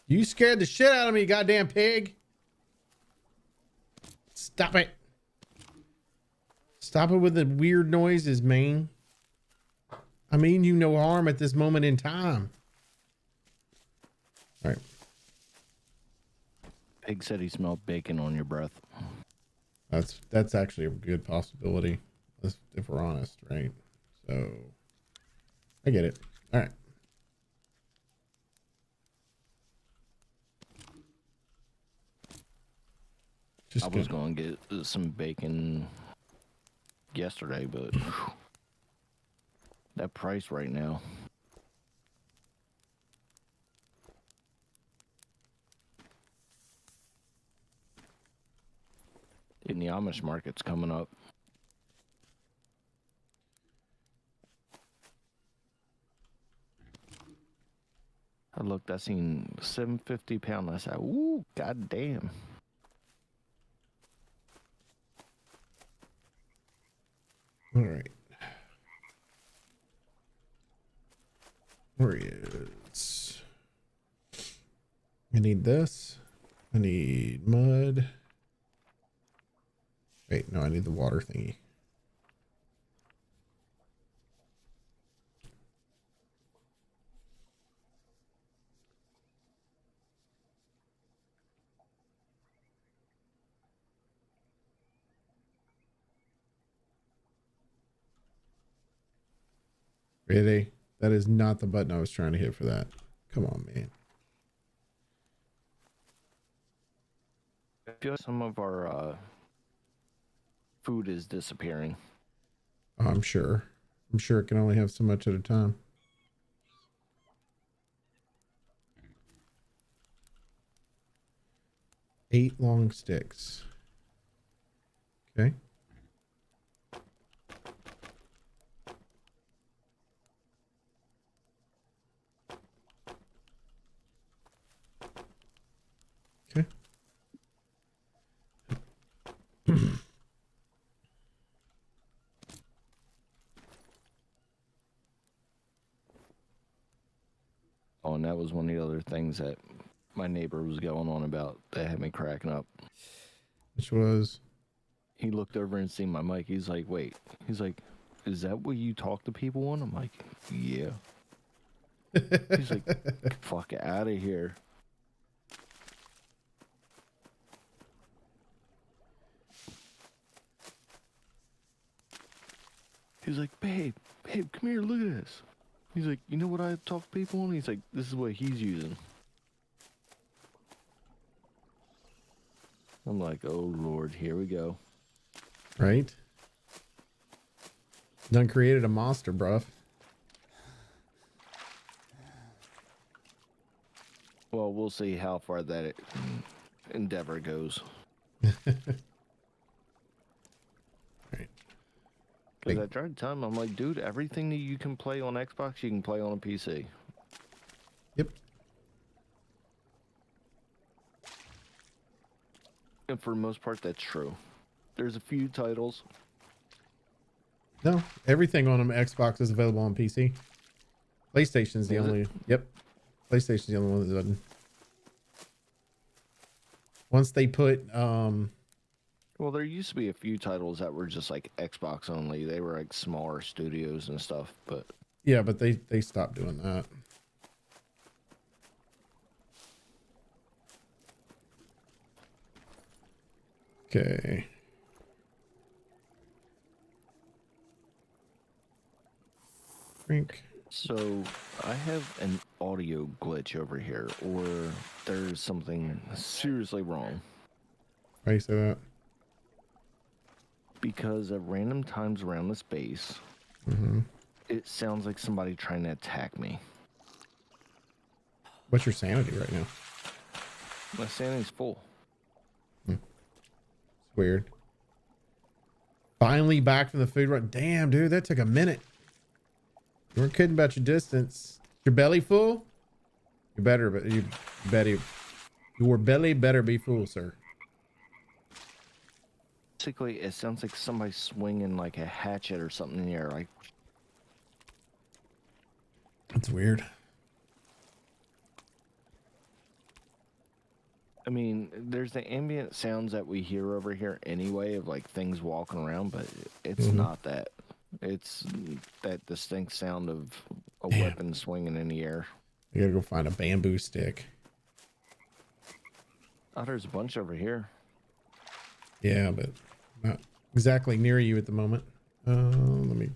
You scared the shit out of me, goddamn pig. Stop it. Stop it with the weird noises, man. I mean you no harm at this moment in time. All right. Pig said he smelled bacon on your breath. That's actually a good possibility, if we're honest, right? So I get it. All right. I was going to get some bacon yesterday, but that price right now. In the Amish market's coming up. I looked, I seen $7.50 pound. I said, ooh, goddamn. All right. Where is? I need this. I need mud. Wait, no, I need the water thingy. Really? That is not the button I was trying to hit for that. Come on, man. I feel like some of our food is disappearing. Oh, I'm sure. I'm sure it can only have so much at a time. Eight long sticks. Okay. Okay. Oh, and that was one of the other things that my neighbor was going on about that had me cracking up. Which was? He looked over and seen my mic. He's like, wait. He's like, is that what you talk to people on? I'm like, yeah. He's like, fuck out of here. He's like, babe, come here, look at this. He's like, you know what I talk to people on? He's like, this is what he's using. I'm like, oh Lord, here we go. Right? Done created a monster, bruv. Well, we'll see how far that endeavor goes. Right. Because I tried to tell him, I'm like, dude, everything that you can play on Xbox, you can play on a PC. Yep. And for the most part, that's true. There's a few titles. No, everything on an Xbox is available on PC. PlayStation's the only. Yep. PlayStation's the only one that doesn't. Once they put Well, there used to be a few titles that were just like Xbox only. They were like smaller studios and stuff, but yeah, but they stopped doing that. Okay. Drink. so I have an audio glitch over here, or there's something seriously wrong. Why you say that? Because at random times around this base, it sounds like somebody trying to attack me. What's your sanity right now? My sanity's full. It's weird. Finally back from the food run. Damn, dude, that took a minute. You weren't kidding about your distance. Your belly full? You better, but you better. Your belly better be full, sir. Basically, it sounds like somebody swinging like a hatchet or something in the air. Like, That's weird. I mean, there's the ambient sounds that we hear over here anyway of like things walking around, but it's not that. It's that distinct sound of a weapon swinging in the air. You gotta go find a bamboo stick. Oh, there's a bunch over here. Yeah, but not exactly near you at the moment. Let me.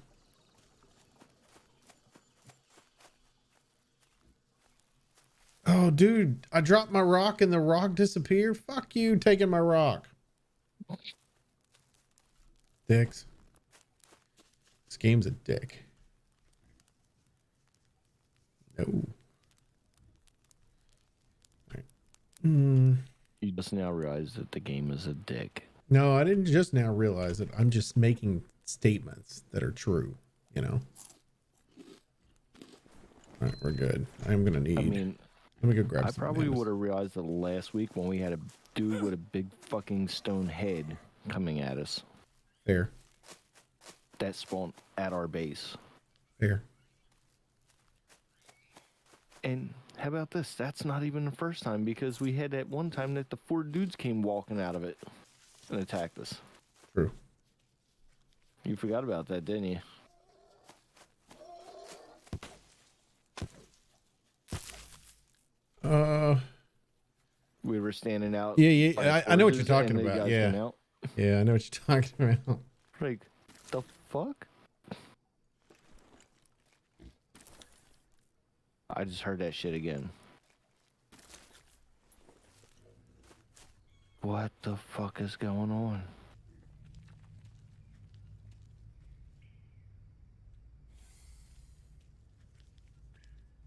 Oh, dude, I dropped my rock and the rock disappeared. Fuck you taking my rock. Dicks. This game's a dick. No. Right. You just now realize that the game is a dick. No, I didn't just now realize it. I'm just making statements that are true, you know? All right, we're good. I'm going to need... I mean, let me go grab I some probably bananas. would have realized it last week when we had a dude with a big fucking stone head coming at us. Fair. That spawned at our base. Fair. And how about this? That's not even the first time, because we had that one time that the 4 dudes came walking out of it and attacked us. True. You forgot about that, didn't you? We were standing out. Yeah, by I know what you're forges, talking and the about. guys Yeah. went out. Yeah, I know what you're talking about. Like, the fuck? I just heard that shit again. What the fuck is going on?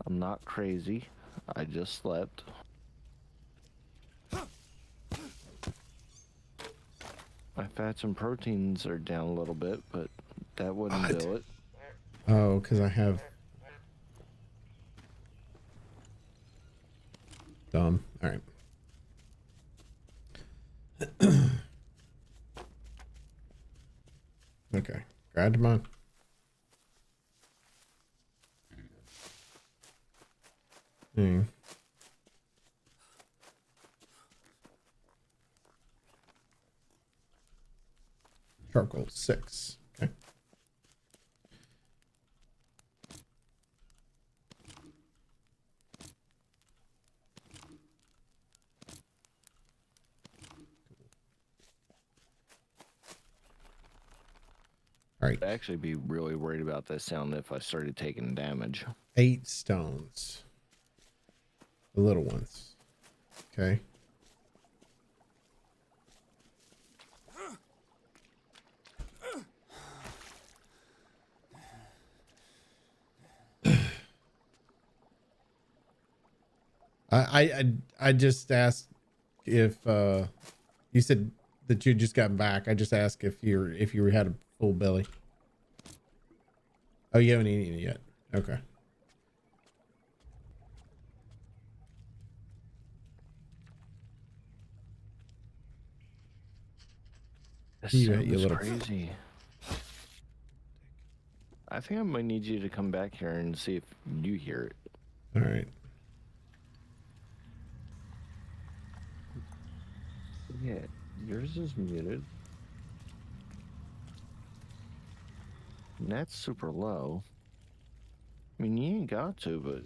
I'm not crazy. I just slept. My fats and proteins are down a little bit, but that wouldn't do it. Oh, because I have... Dumb. All right. Okay. Grab them on. Charcoal 6. Okay. All right. I'd actually be really worried about that sound if I started taking damage. 8 stones. The little ones. Okay. I just asked if you said that you just got back. I just asked if you had a full belly. Oh, you haven't eaten it yet. Okay. This You sound you is little- crazy. I think I might need you to come back here and see if you hear it. All right. Yeah, yours is muted. And that's super low. I mean, you ain't got to, but...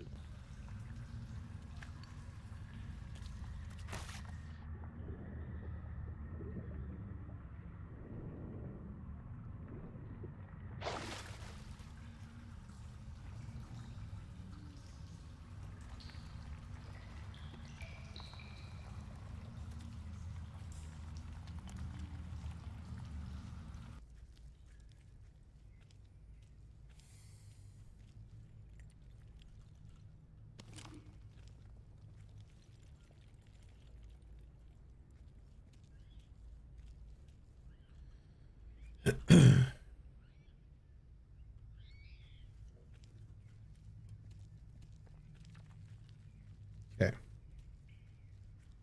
Okay.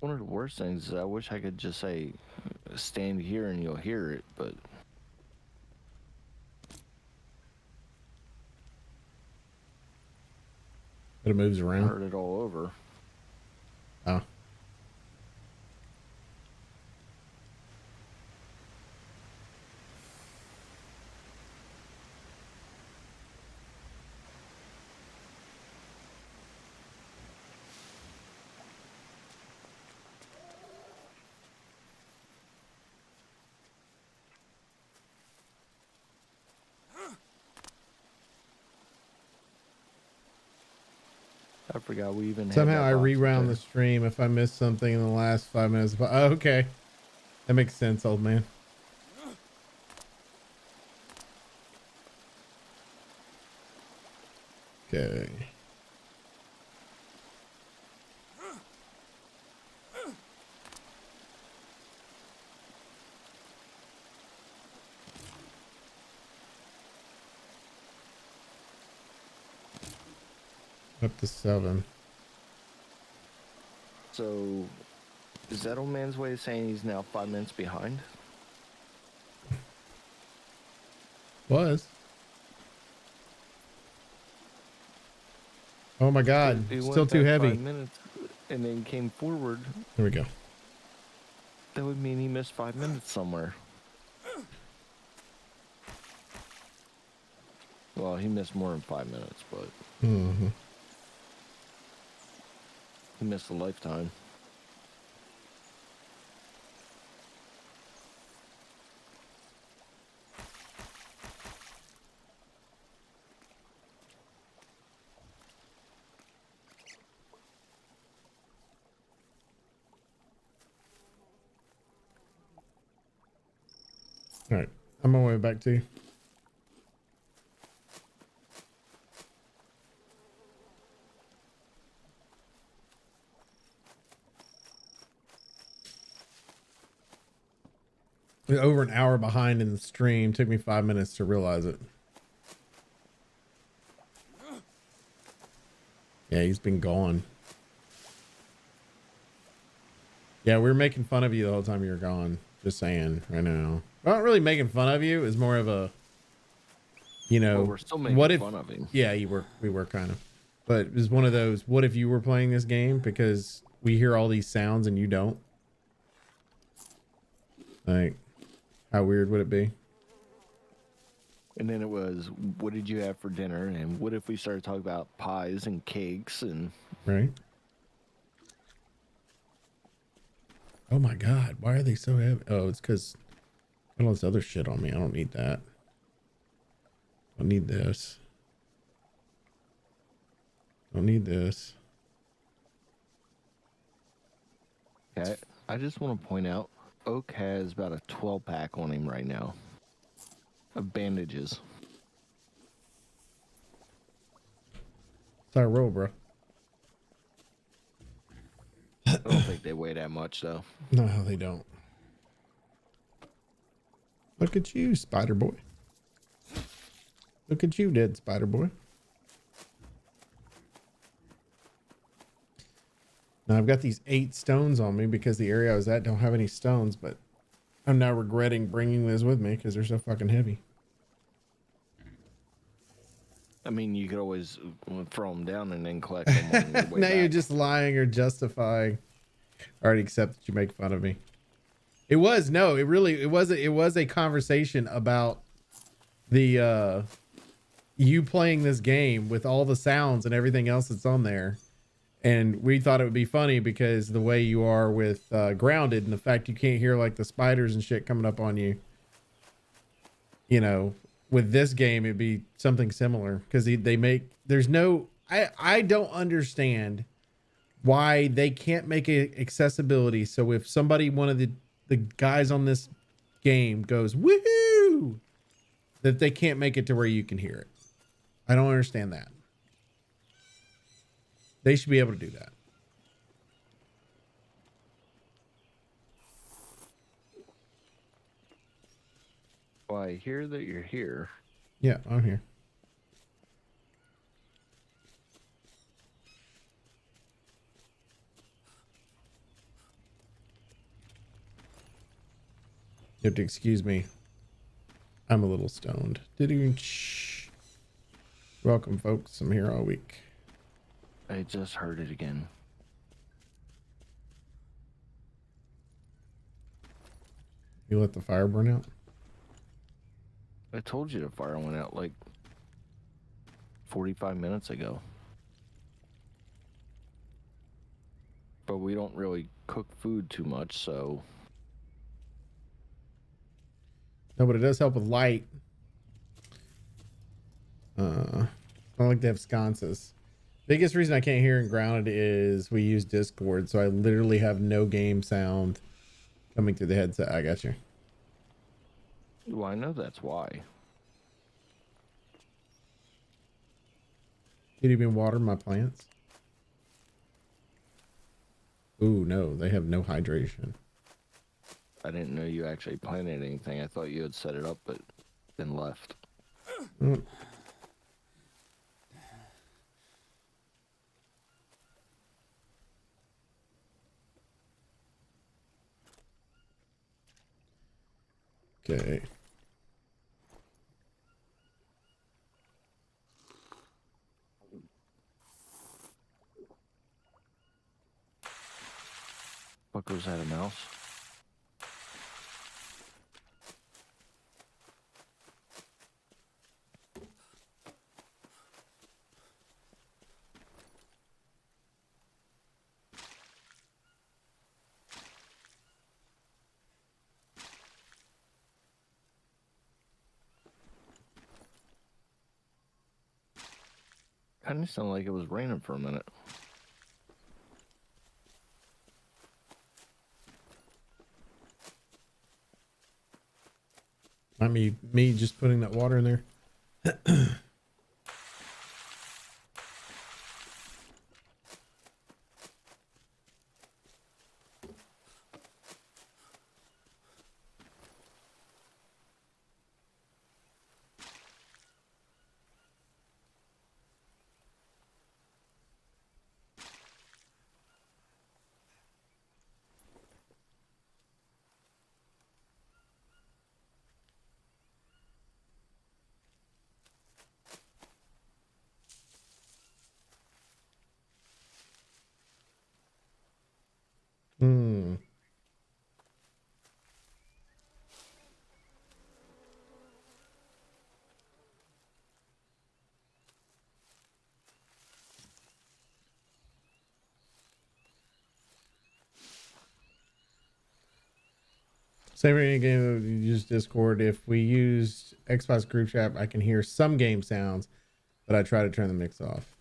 One of the worst things is I wish I could just say, stand here and you'll hear it, but... But it moves I around. heard it all over. Oh. I forgot we even had Somehow that I box rewound there. the stream if I missed something in the last 5 minutes. Oh, okay. That makes sense, old man. Okay. Up to 7. So, is that old man's way of saying he's now 5 minutes behind? Was. Oh my God. He Still went too back heavy. 5 minutes and then came forward. Here we go. That would mean he missed 5 minutes somewhere. Well, he missed more than 5 minutes, but Mm-hmm. he missed a lifetime. All right. I'm on my way back to you. We're over an hour behind in the stream. Took me 5 minutes to realize it. Yeah, he's been gone. Yeah, we were making fun of you the whole time you were gone. Just saying right now. We're not really making fun of you. It's more of a, you know, Well, we're still making what if, fun of him. Yeah, we were kind of, but it was one of those, what if you were playing this game because we hear all these sounds and you don't? Like, how weird would it be? And then it was, what did you have for dinner? And what if we started talking about pies and cakes and... Right? Oh my God, why are they so heavy? Oh, it's because I got all this other shit on me. I don't need that. I don't need this. Don't need this. Okay, I just want to point out, Oak has about a 12-pack on him right now of bandages. It's our roll, bro. I don't think they weigh that much, though. No, they don't. Look at you, Spider Boy. Look at you, dead Spider Boy. Now I've got these 8 stones on me because the area I was at don't have any stones, but I'm now regretting bringing this with me because they're so fucking heavy. I mean, you could always throw them down and then collect them on your way Now back. you're just lying or justifying. I already accept that you make fun of me. It was a conversation about the you playing this game with all the sounds and everything else that's on there. And we thought it would be funny because the way you are with Grounded and the fact you can't hear like the spiders and shit coming up on you. You know, with this game, it'd be something similar because they make, there's no, I don't understand why they can't make it accessibility. So if somebody, one of the guys on this game goes, woohoo, that they can't make it to where you can hear it. I don't understand that. They should be able to do that. Well, I hear that you're here. Yeah, I'm here. You have to excuse me. I'm a little stoned. Welcome, folks. I'm here all week. I just heard it again. You let the fire burn out? I told you the fire went out like 45 minutes ago. But we don't really cook food too much, so... No, but it does help with light. I don't like to have sconces. Biggest reason I can't hear in Grounded is we use Discord, so I literally have no game sound coming through the headset. I got you. Well, I know that's why. Did you even water my plants? Ooh, no, they have no hydration. I didn't know you actually planted anything. I thought you had set it up, but then left. Mm. Okay. What goes that, a mouse? Kind of sounded like it was raining for a minute. Might be me just putting that water in there. Hmm. Same any game you use Discord. If we use Xbox group chat, I can hear some game sounds, but I try to turn the mix off.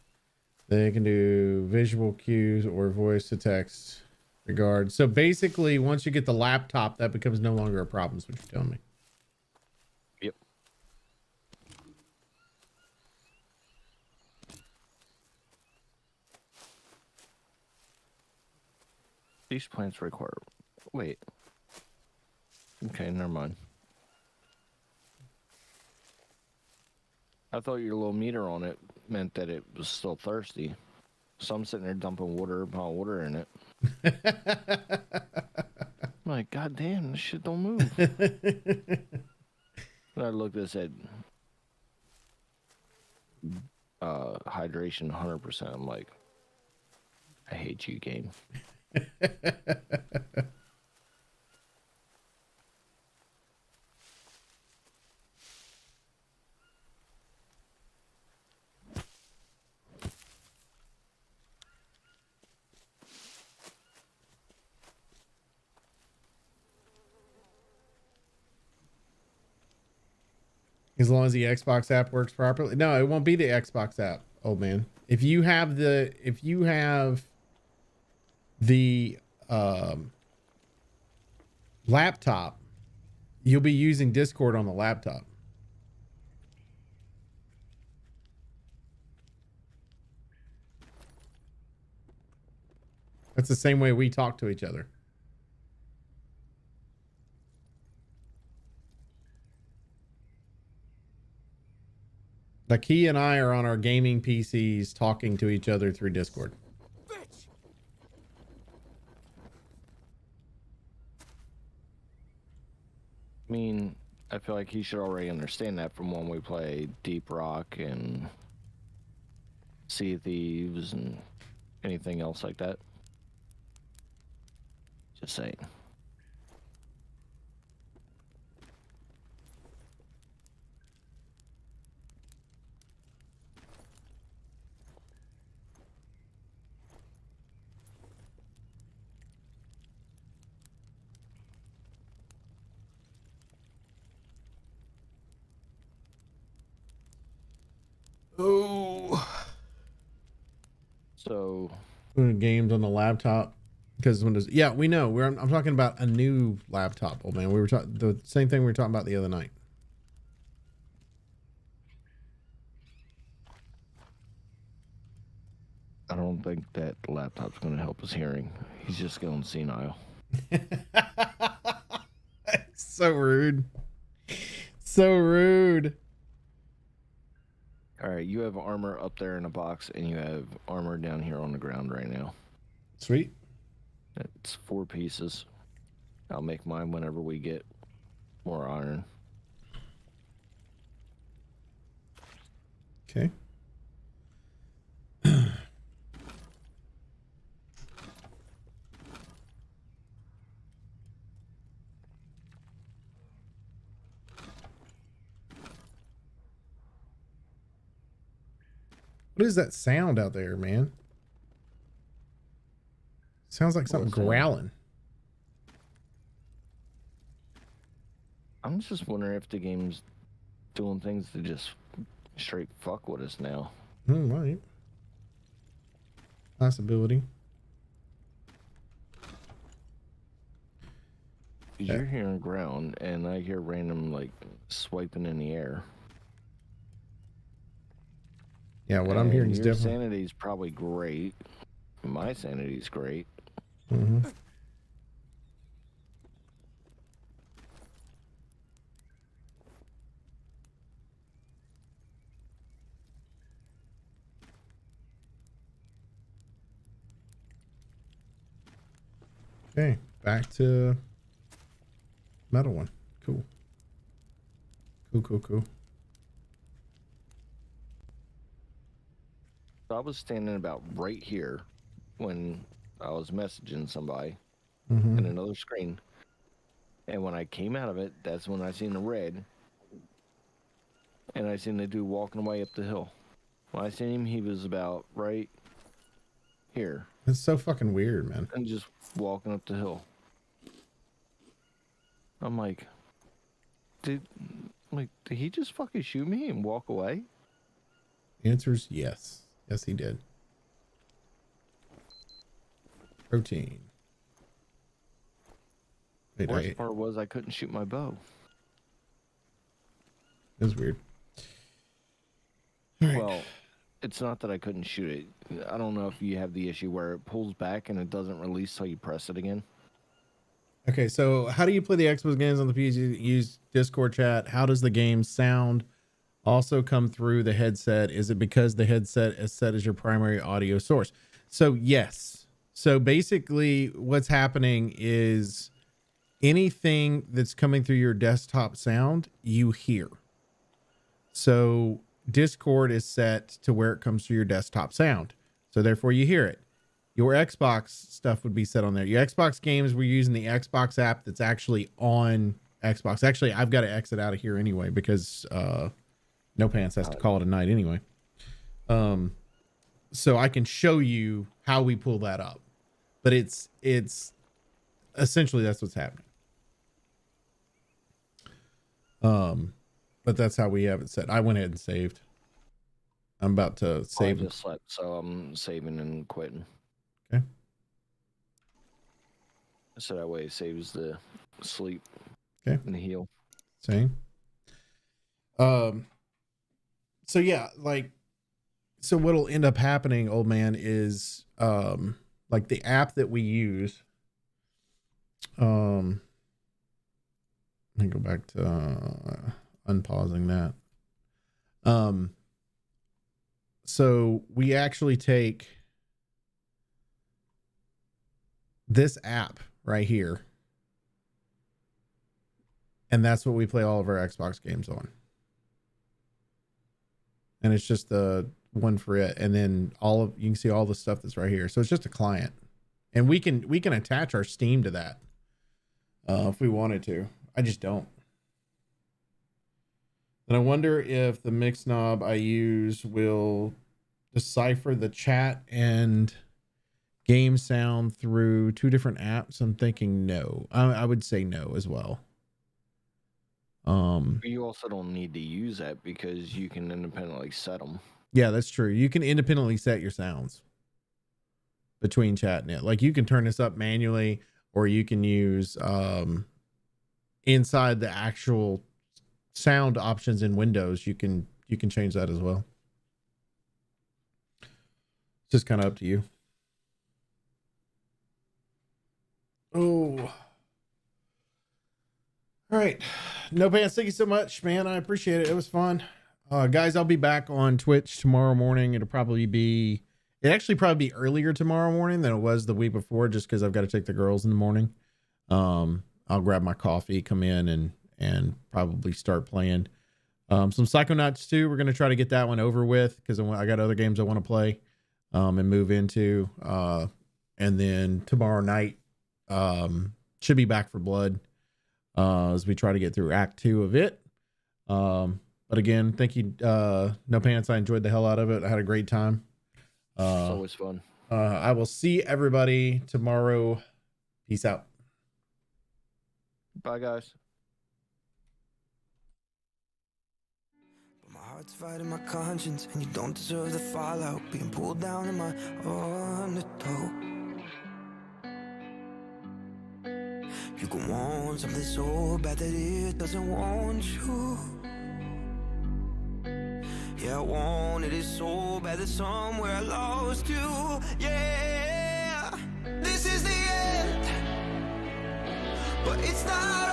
They can do visual cues or voice to text regard. So basically, once you get the laptop, that becomes no longer a problem. Is what you're telling me. Yep. These plants require... Wait. Okay, never mind. I thought your little meter on it meant that it was still thirsty. So I'm sitting there dumping water upon water in it. I'm like, God damn, this shit don't move. When I looked, it said hydration 100%. I'm like, I hate you, game. As long as the Xbox app works properly. No, it won't be the Xbox app, old man. If you have the laptop, you'll be using Discord on the laptop. That's the same way we talk to each other. Like he and I are on our gaming PCs talking to each other through Discord. I mean, I feel like he should already understand that from when we play Deep Rock and Sea of Thieves and anything else like that. Just saying. Oh. So Games on the laptop Because Windows, yeah, we know. I'm talking about a new laptop, old man. We were talking the same thing we were talking about the other night. I don't think that laptop's going to help his hearing. He's just going senile. So rude. So rude. All right, you have armor up there in a box, and you have armor down here on the ground right now. Sweet. It's 4 pieces. I'll make mine whenever we get more iron. Okay. What is that sound out there, man? Sounds like something growling. I'm just wondering if the game's doing things to just straight fuck with us now. Right. Possibility. You're hearing ground, and I hear random, like, swiping in the air. Yeah, what I'm hearing is your different. Your sanity's probably great. My sanity's great. Mm-hmm. Okay, back to metal one. Cool. Cool. I was standing about right here when I was messaging somebody in another screen. And when I came out of it, that's when I seen the red. And I seen the dude walking away up the hill. When I seen him, he was about right here. It's so fucking weird, man. And just walking up the hill. I'm like, did he just fucking shoot me and walk away? The answer is yes. Yes, he did. Protein. Wait, Worst part was I couldn't shoot my bow. It was weird. Right. Well, it's not that I couldn't shoot it. I don't know if you have the issue where it pulls back and it doesn't release till you press it again. Okay, so how do you play the Xbox games on the PC? Use Discord chat. How does the game sound also come through the headset? Is it because the headset is set as your primary audio source? So yes. So basically what's happening is anything that's coming through your desktop sound, you hear. So Discord is set to where it comes through your desktop sound. So therefore you hear it. Your Xbox stuff would be set on there. Your Xbox games, we're using the Xbox app that's actually on Xbox. Actually, I've got to exit out of here anyway because No Pants has to call it a night anyway. So I can show you how we pull that up. But it's essentially that's what's happening. But that's how we have it set. I went ahead and saved. I'm about to save. I just slept, so I'm saving and quitting. Okay. So that way it saves the sleep. Okay. And the heal. Same. So yeah, like, so what'll end up happening, old man, is like the app that we use. Let me go back to unpausing that. So we actually take this app right here, and that's what we play all of our Xbox games on. And it's just the one for it, and then you can see all the stuff that's right here. So it's just a client, and we can attach our Steam to that if we wanted to. I just don't. And I wonder if the mix knob I use will decipher the chat and game sound through two different apps. I'm thinking no. I would say no as well. You also don't need to use that because you can independently set them. Yeah, that's true. You can independently set your sounds. between chat and it. Like you can turn this up manually, or you can use inside the actual sound options in Windows. You can change that as well. Just kind of up to you. Oh, all right. No Pants, thank you so much, man. I appreciate it. It was fun. Guys, I'll be back on Twitch tomorrow morning. It'll probably be earlier tomorrow morning than it was the week before, just because I've got to take the girls in the morning. I'll grab my coffee, come in and probably start playing some Psychonauts 2. We're going to try to get that one over with, because I got other games I want to play and move into. And then tomorrow night should be Back 4 Blood as we try to get through Act 2 of it. But again, thank you, No Pants. I enjoyed the hell out of it. I had a great time. It's always fun. I will see everybody tomorrow. Peace out. Bye, guys. My heart's fighting my conscience, and you don't deserve the fallout. Being pulled down in my undertow. You can want something so bad that it doesn't want you. Yeah, I wanted it so bad that somewhere I lost you. Yeah, this is the end, but it's not